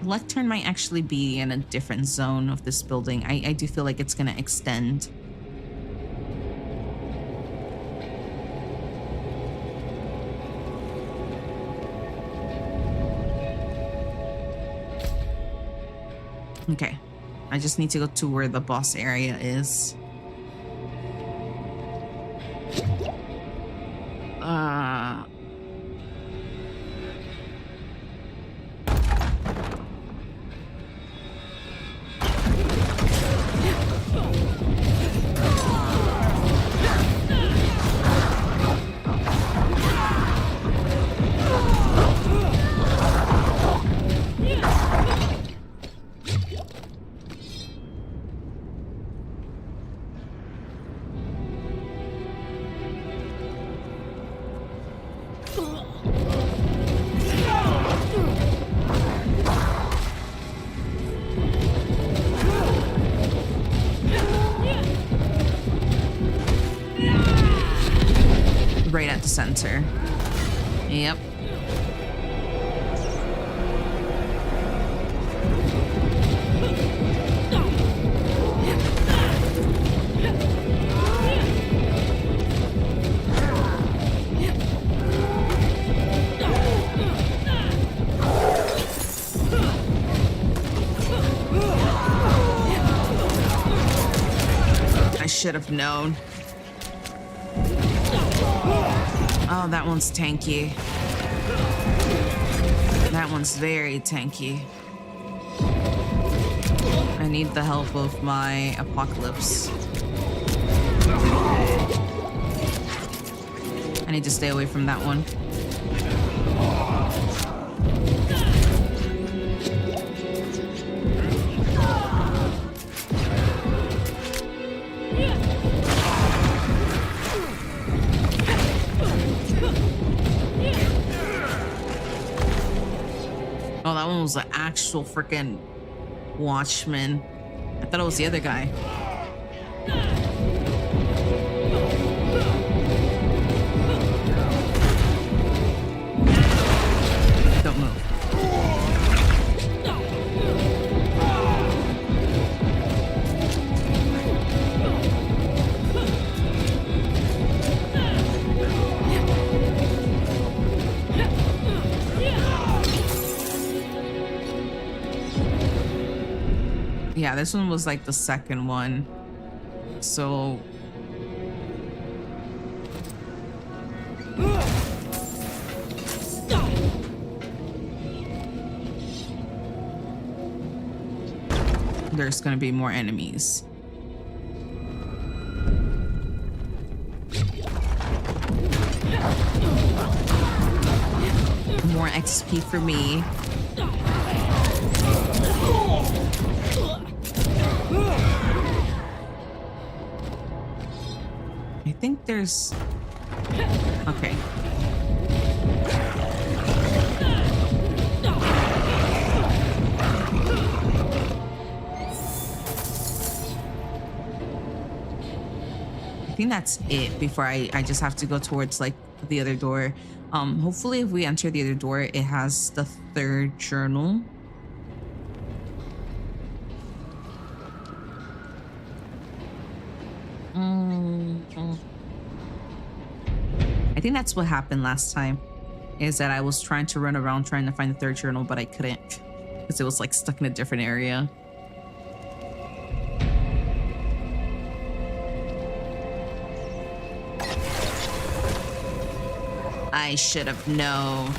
[SPEAKER 1] Lectern might actually be in a different zone of this building. I do feel like it's gonna extend. Okay, I just need to go to where the boss area is. Right at the center. Yep. I should have known. Oh, that one's tanky. That one's very tanky. I need the help of my apocalypse. I need to stay away from that one. Oh, that one was the actual freaking Watchman. I thought it was the other guy. Don't move. Yeah, this one was like the second one. So there's gonna be more enemies. More XP for me. I think there's... Okay. I think that's it before I just have to go towards like the other door. Hopefully if we enter the other door, it has the third journal. I think that's what happened last time, is that I was trying to run around trying to find the third journal, but I couldn't because it was like stuck in a different area. I should have known.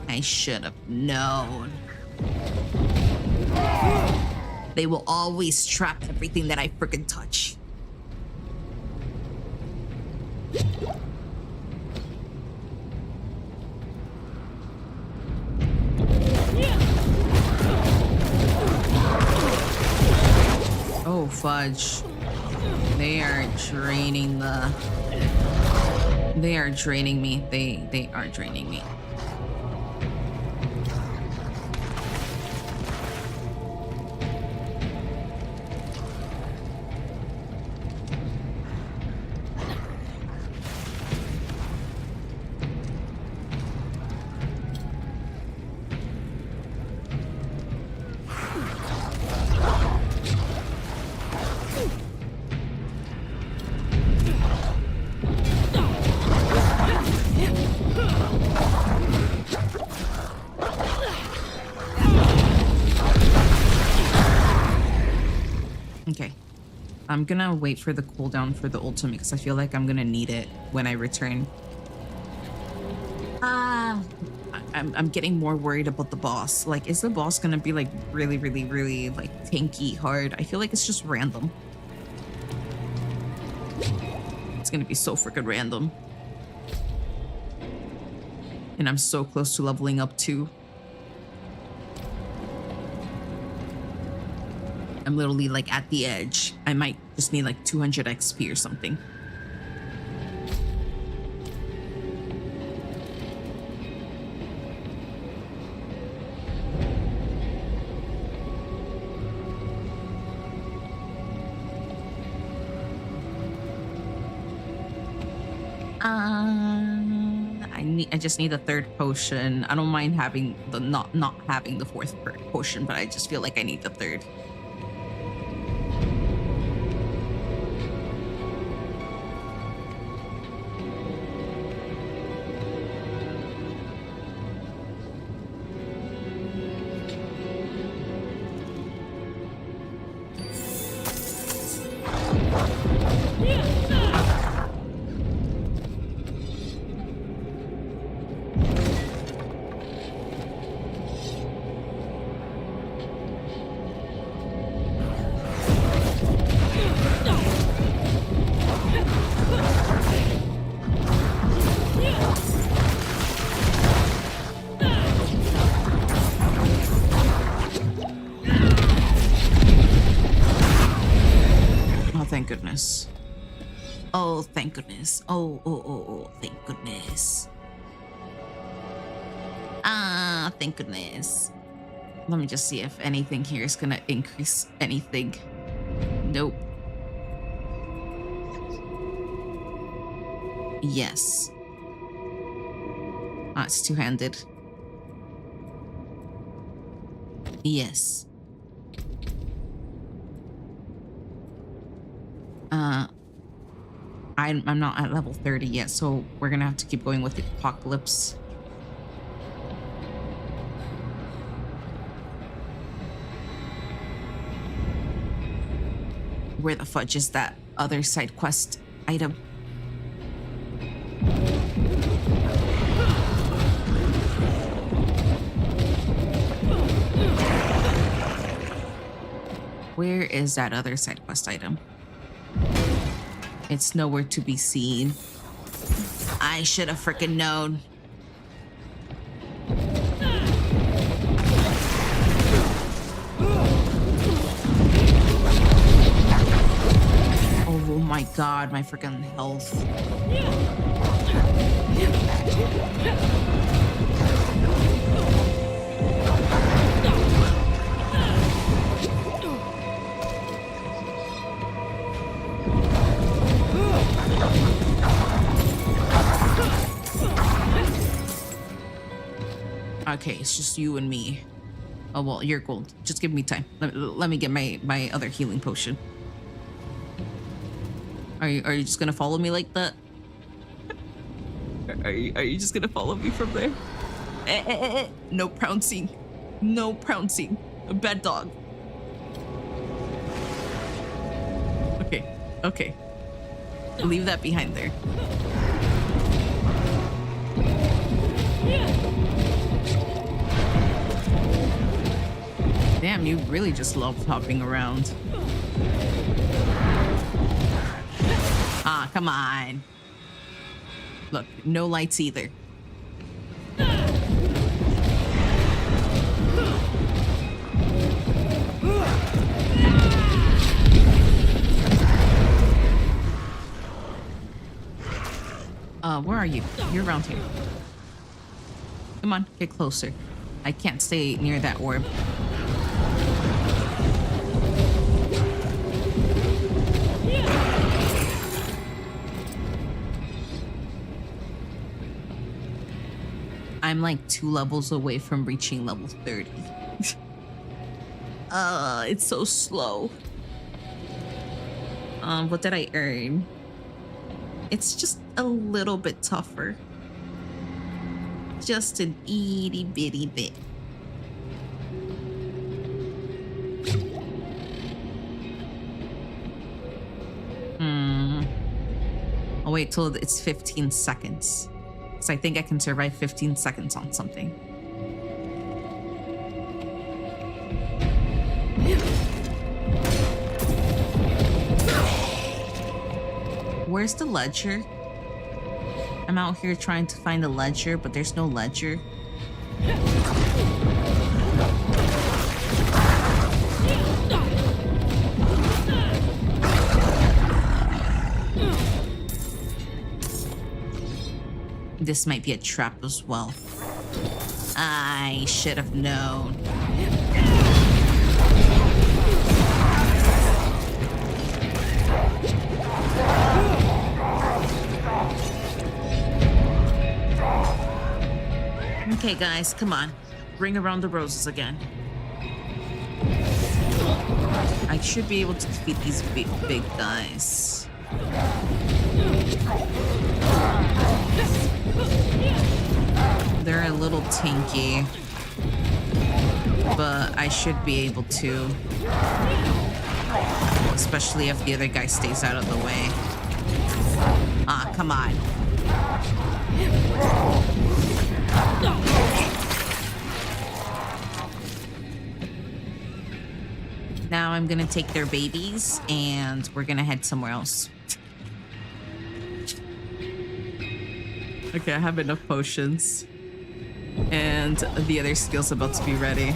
[SPEAKER 1] I should have known. They will always trap everything that I freaking touch. Oh, fudge. They are draining the... They are draining me. They are draining me. Okay. I'm gonna wait for the cooldown for the ultimate because I feel like I'm gonna need it when I return. I'm getting more worried about the boss. Like, is the boss gonna be like really like tanky hard? I feel like it's just random. It's gonna be so freaking random. And I'm so close to leveling up too. I'm literally like at the edge. I might just need like 200 XP or something. I just need a third potion. I don't mind having the not having the fourth potion, but I just feel like I need the third. Goodness. Oh, thank goodness. Oh, thank goodness. Thank goodness. Let me just see if anything here is gonna increase anything. Nope. Yes. It's two-handed. Yes. I'm not at level 30 yet, so we're gonna have to keep going with the apocalypse. Where the fudge is that other side quest item? Where is that other side quest item? It's nowhere to be seen. I should have freaking known. Oh my god, my freaking health. Okay, it's just you and me. Oh, well, you're gold. Just give me time. Let me get my other healing potion. Are you just gonna follow me like that? Are you just gonna follow me from there? No pouncing. No pouncing. A bad dog. Okay. Leave that behind there. Damn, you really just love hopping around. Ah, come on. Look, no lights either. Where are you? You're around here. Come on, get closer. I can't stay near that orb. I'm like 2 levels away from reaching level 30. It's so slow. What did I earn? It's just a little bit tougher. Just an itty bitty bit. I'll wait till it's 15 seconds. Because I think I can survive 15 seconds on something. Where's the ledger? I'm out here trying to find a ledger, but there's no ledger. This might be a trap as well. I should have known. Okay, guys, come on. Bring around the roses again. I should be able to defeat these big guys. They're a little tanky, but I should be able to. Especially if the other guy stays out of the way. Ah, come on. Now I'm gonna take their babies and we're gonna head somewhere else. Okay, I have enough potions. And the other skill's about to be ready.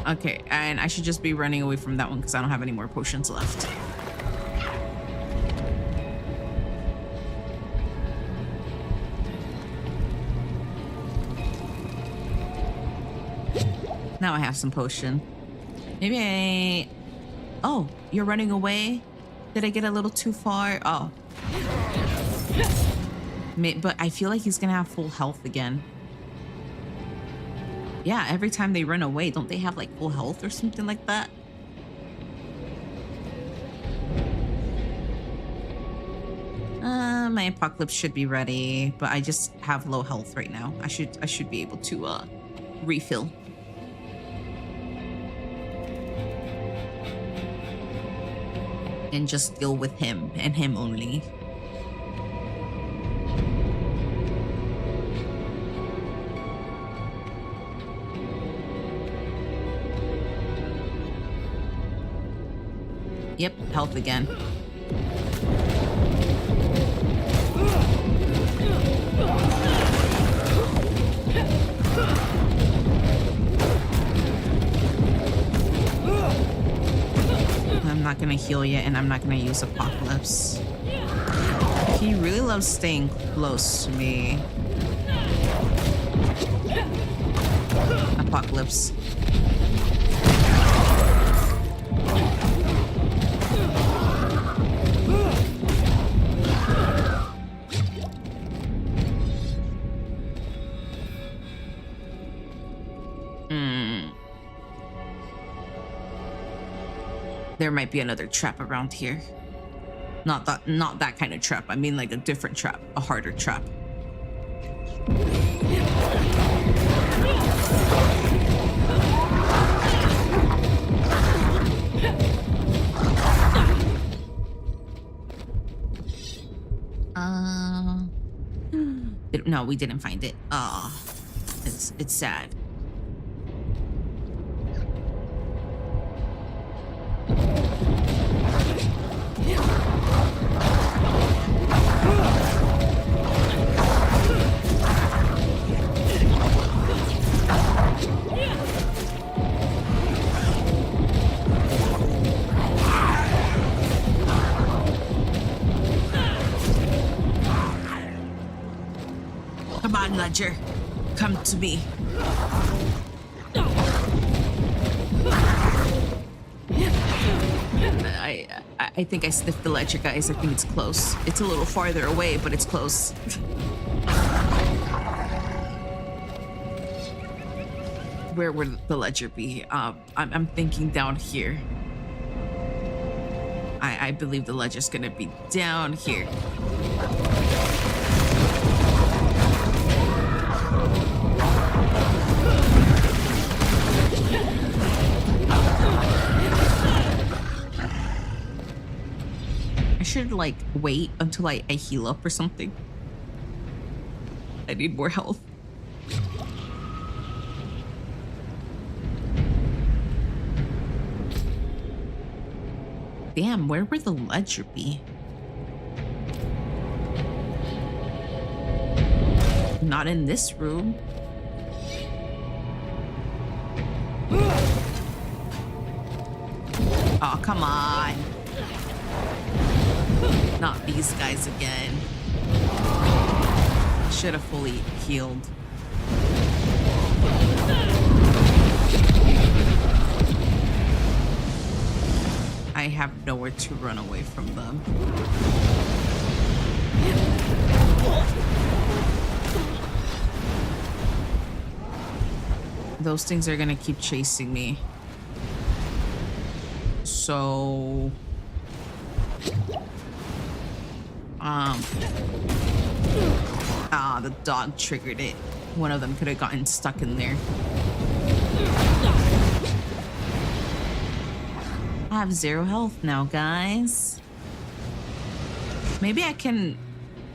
[SPEAKER 1] Okay, and I should just be running away from that one because I don't have any more potions left. Now I have some potion. Maybe I... Oh, you're running away? Did I get a little too far? Oh. But I feel like he's gonna have full health again. Yeah, every time they run away, don't they have like full health or something like that? My apocalypse should be ready, but I just have low health right now. I should be able to refill. And just deal with him and him only. Yep, health again. I'm not gonna heal yet, and I'm not gonna use Apocalypse. He really loves staying close to me. Apocalypse. There might be another trap around here. Not that kind of trap. I mean like a different trap, a harder trap. No, we didn't find it. It's sad. Come on, Ledger. Come to me. I think I sniffed the Ledger, guys. I think it's close. It's a little farther away, but it's close. Where would the Ledger be? I'm thinking down here. I believe the Ledger's gonna be down here. I should like wait until I heal up or something. I need more health. Damn, where would the Ledger be? Not in this room. Oh, come on. Not these guys again. Should have fully healed. I have nowhere to run away from them. Those things are gonna keep chasing me. So... the dog triggered it. One of them could have gotten stuck in there. I have 0 health now, guys. Maybe I can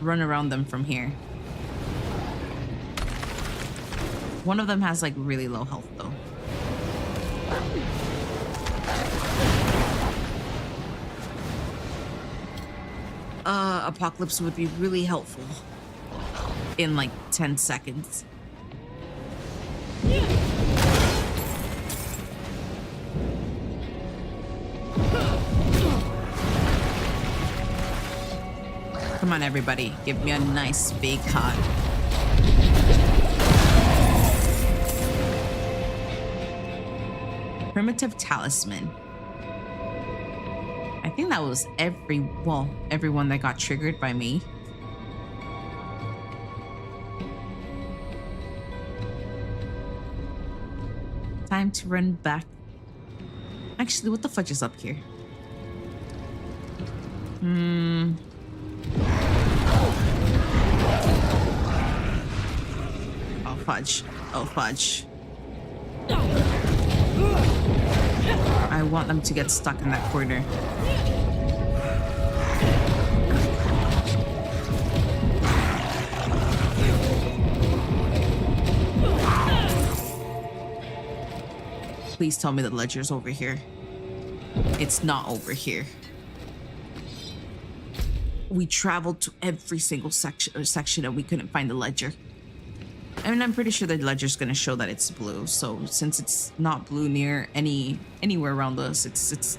[SPEAKER 1] run around them from here. One of them has like really low health though. Apocalypse would be really helpful in like 10 seconds. Come on, everybody. Give me a nice big hug. Primitive talisman. I think that was everyone that got triggered by me. Time to run back. Actually, what the fudge is up here? Oh, fudge. Oh, fudge. I want them to get stuck in that corner. Please tell me the Ledger's over here. It's not over here. We traveled to every single section and we couldn't find the Ledger. I mean, I'm pretty sure the Ledger's gonna show that it's blue. So since it's not blue near anywhere around us, it's.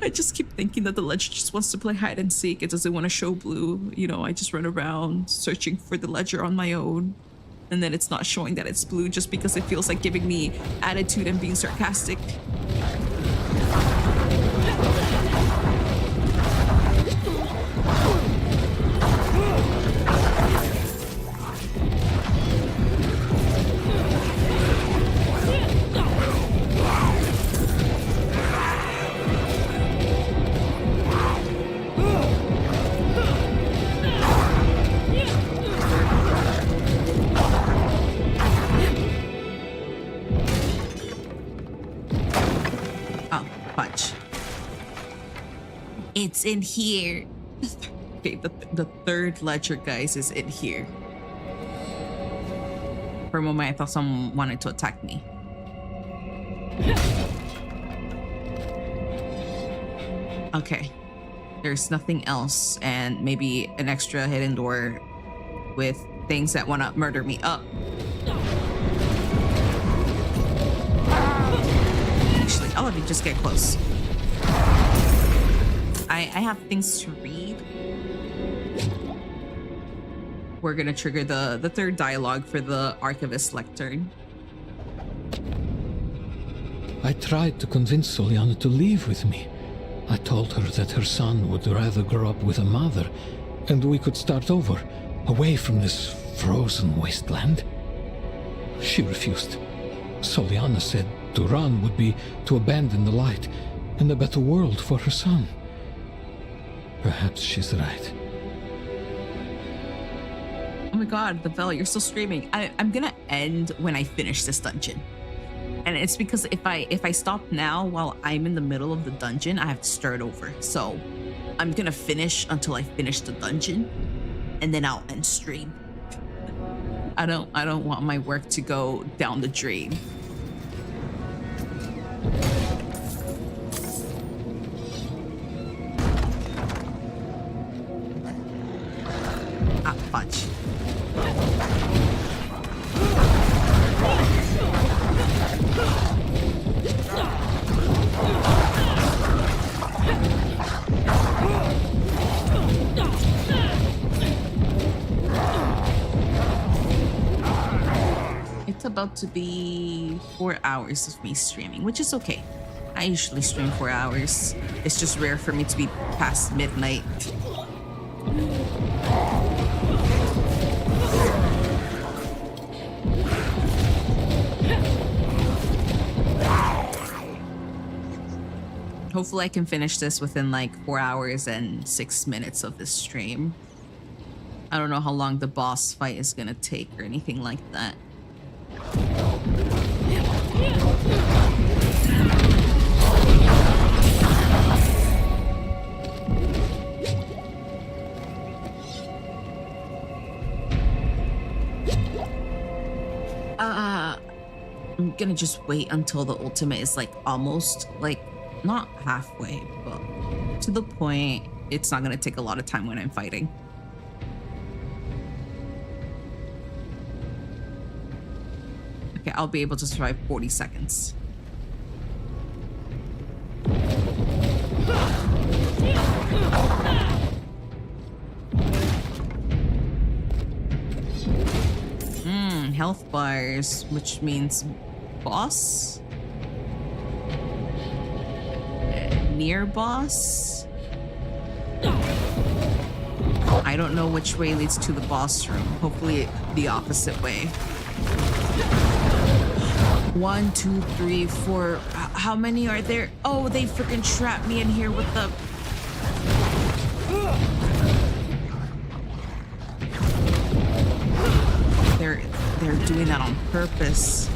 [SPEAKER 1] I just keep thinking that the Ledger just wants to play hide and seek. It doesn't want to show blue. You know, I just run around searching for the Ledger on my own, and then it's not showing that it's blue just because it feels like giving me attitude and being sarcastic. It's in here. Okay, the third Ledger, guys, is in here. For a moment, I thought someone wanted to attack me. Okay. There's nothing else, and maybe an extra hidden door with things that want to murder me. Up. Yappy, just get close. I have things to read. We're gonna trigger the third dialogue for the Archivist lectern.
[SPEAKER 3] I tried to convince Soliana to leave with me. I told her that her son would rather grow up with a mother, and we could start over, away from this frozen wasteland. She refused. Soliana said to run would be to abandon the light and a better world for her son. Perhaps she's right.
[SPEAKER 1] Oh my god, the bell, you're still streaming. I'm gonna end when I finish this dungeon. And it's because if I stop now while I'm in the middle of the dungeon, I have to start over. So I'm gonna finish until I finish the dungeon, and then I'll end stream. I don't want my work to go down the drain. Ah, fudge. It's about to be 4 hours of me streaming, which is okay. I usually stream 4 hours. It's just rare for me to be past midnight. Hopefully I can finish this within like 4 hours and 6 minutes of this stream. I don't know how long the boss fight is gonna take or anything like that. I'm gonna just wait until the ultimate is like almost, like, not halfway, but to the point. It's not gonna take a lot of time when I'm fighting. Okay, I'll be able to survive 40 seconds. Health bars, which means boss? Near boss? I don't know which way leads to the boss room. Hopefully the opposite way. 1, 2, 3, 4. How many are there? Oh, they freaking trapped me in here with the... They're doing that on purpose.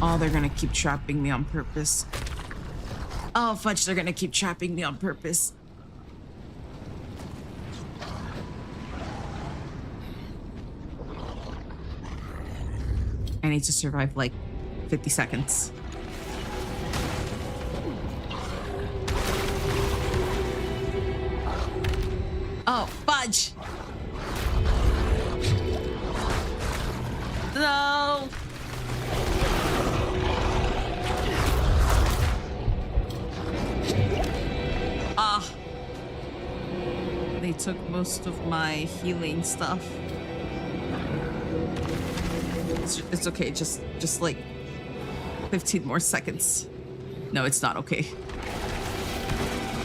[SPEAKER 1] Oh, they're gonna keep trapping me on purpose. Oh, fudge, they're gonna keep trapping me on purpose. I need to survive like 50 seconds. Oh, fudge! No! Ah. They took most of my healing stuff. It's okay, just like 15 more seconds. No, it's not okay.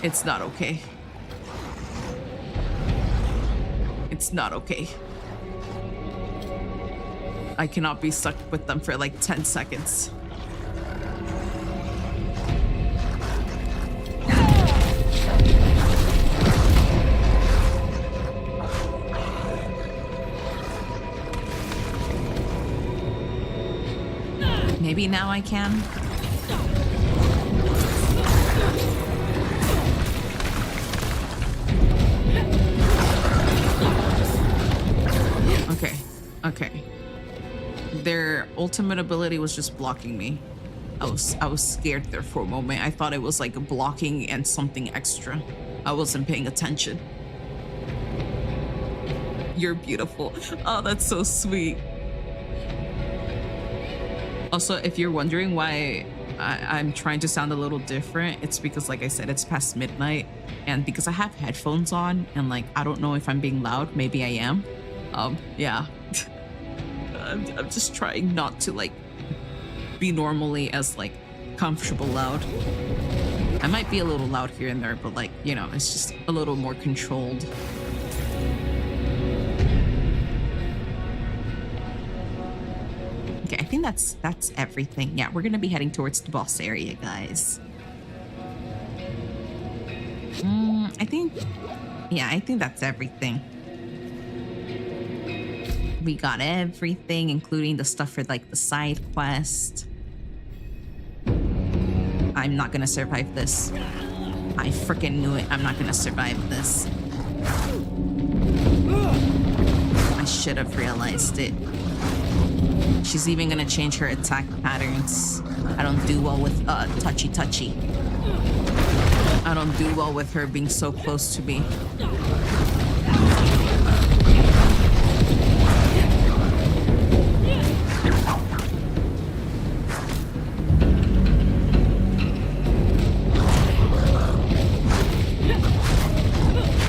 [SPEAKER 1] It's not okay. It's not okay. I cannot be stuck with them for like 10 seconds. Maybe now I can. Okay. Their ultimate ability was just blocking me. I was scared there for a moment. I thought it was like a blocking and something extra. I wasn't paying attention. You're beautiful. Oh, that's so sweet. Also, if you're wondering why I'm trying to sound a little different, it's because, like I said, it's past midnight, and because I have headphones on, and like I don't know if I'm being loud. Maybe I am. Yeah. I'm just trying not to like be normally as like comfortable loud. I might be a little loud here and there, but like, you know, it's just a little more controlled. Okay, I think that's everything. Yeah, we're gonna be heading towards the boss area, guys. I think that's everything. We got everything, including the stuff for like the side quest. I'm not gonna survive this. I freaking knew it. I'm not gonna survive this. I should have realized it. She's even gonna change her attack patterns. I don't do well with touchy. I don't do well with her being so close to me.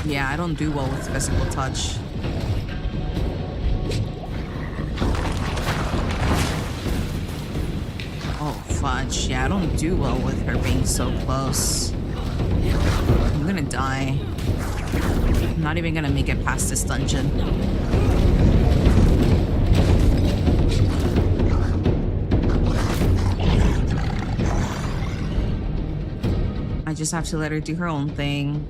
[SPEAKER 1] Yeah, I don't do well with physical touch. Oh, fudge. Yeah, I don't do well with her being so close. I'm gonna die. I'm not even gonna make it past this dungeon. I just have to let her do her own thing.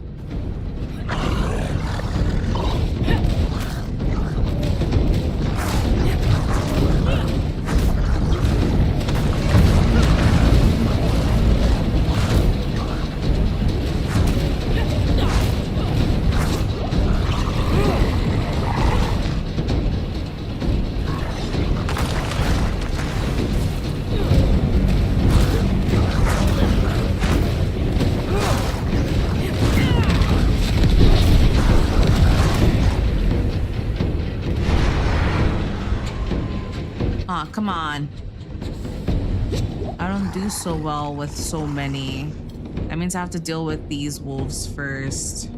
[SPEAKER 1] Come on. I don't do so well with so many. That means I have to deal with these wolves first.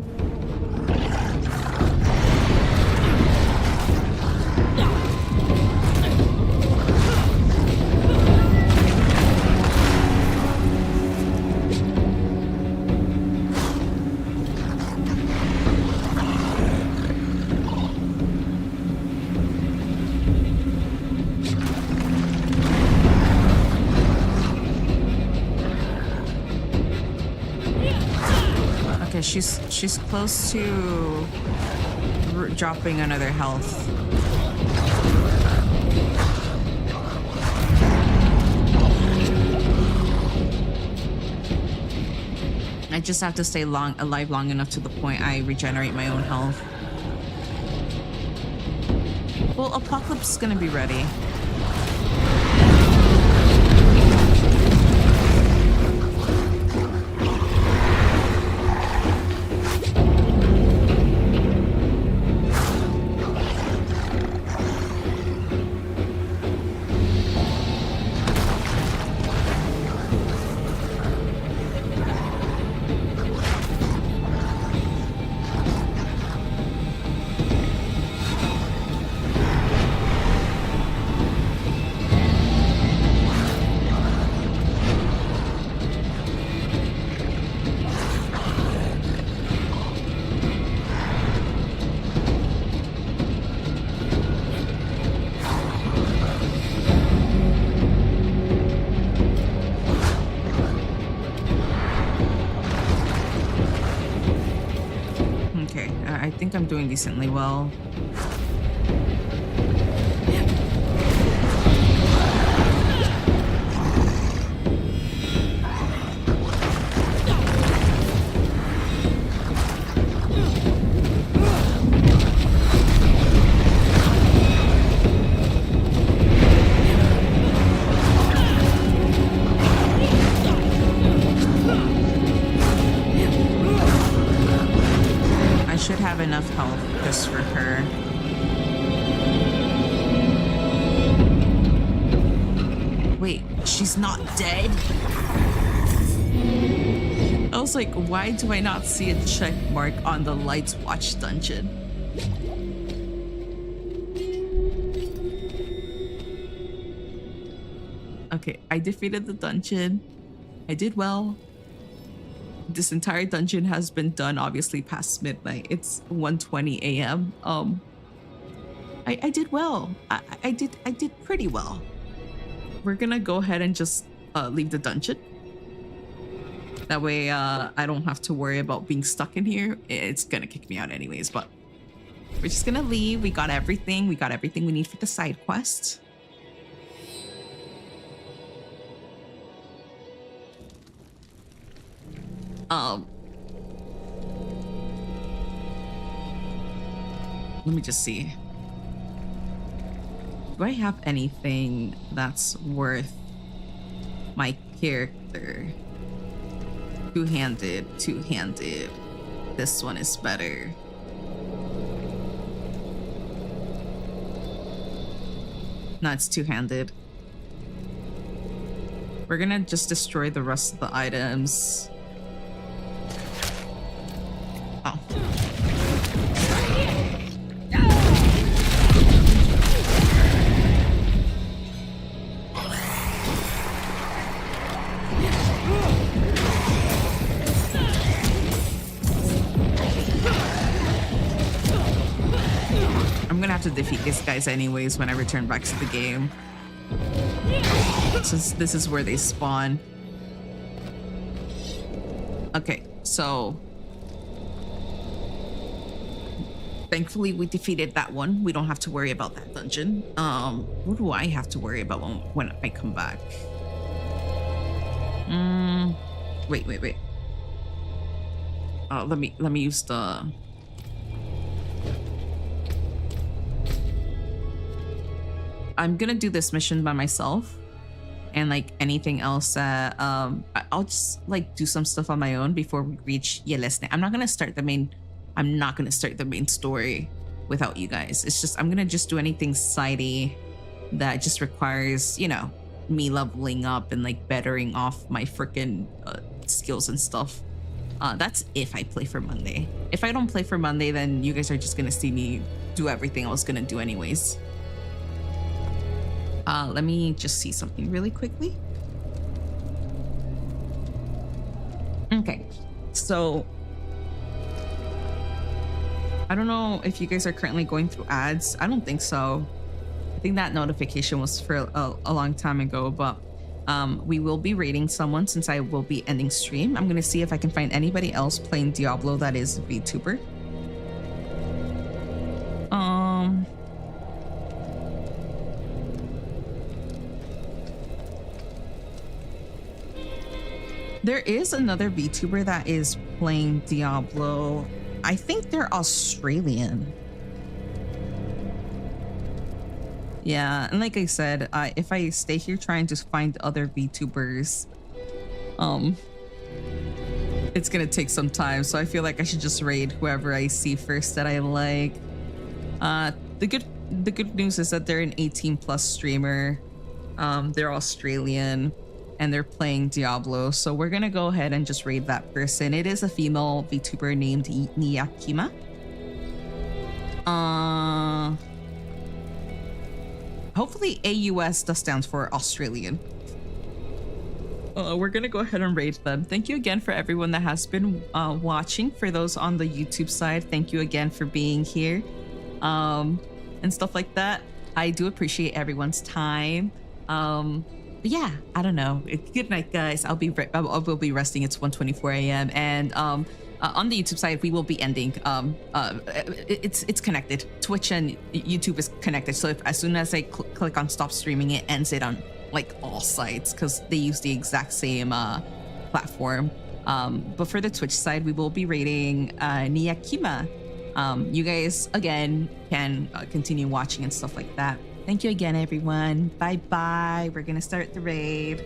[SPEAKER 1] She's close to dropping another health. I just have to stay alive long enough to the point I regenerate my own health. Well, Apocalypse is gonna be ready. I think I'm doing decently well. Enough health just for her. he's not dead. I was like, why do I not see a check mark on the Lights Watch dungeon? Okay, I defeated the dungeon. I did well. This entire dungeon has been done obviously past midnight. It's 1:20 a.m. I did well. I did pretty well. We're gonna go ahead and just leave the dungeon. That way I don't have to worry about being stuck in here. It's gonna kick me out anyways, but we're just gonna leave. We got everything. We got everything we need for the side quest. Let me just see. Do I have anything that's worth my character? Two-handed. This one is better. No, it's two-handed. We're gonna just destroy the rest of the items. Oh. I'm gonna have to defeat these guys anyways when I return back to the game. Since this is where they spawn. Okay, so thankfully we defeated that one. We don't have to worry about that dungeon. What do I have to worry about when I come back? Wait. Let me use the I'm gonna do this mission by myself, and like anything else that I'll just like do some stuff on my own before we reach Yelesne. I'm not gonna start the main story without you guys. It's just I'm gonna just do anything sidey that just requires, you know, me leveling up and like bettering off my freaking skills and stuff. That's if I play for Monday. If I don't play for Monday, then you guys are just gonna see me do everything I was gonna do anyways. Let me just see something really quickly. Okay, so I don't know if you guys are currently going through ads. I don't think so. I think that notification was for a long time ago, but we will be raiding someone since I will be ending stream. I'm gonna see if I can find anybody else playing Diablo that is Vtuber. There is another VTuber that is playing Diablo. I think they're Australian. Yeah, and like I said, if I stay here trying to find other VTubers, it's gonna take some time. So I feel like I should just raid whoever I see first that I like. The good news is that they're an 18+ streamer. They're Australian. And they're playing Diablo, so we're gonna go ahead and just raid that person. It is a female VTuber named Niyakima. Hopefully AUS does stands for Australian. We're gonna go ahead and raid them. Thank you again for everyone that has been watching. For those on the YouTube side, thank you again for being here, and stuff like that. I do appreciate everyone's time. But yeah, I don't know. Good night, guys. I will be resting. It's 1:24 a.m. and on the YouTube side, we will be ending. It's connected. Twitch and YouTube is connected. So as soon as I click on stop streaming, it ends it on like all sites because they use the exact same platform. But for the Twitch side, we will be rating Niyakima. You guys again can continue watching and stuff like that. Thank you again, everyone. Bye-bye. We're gonna start the raid.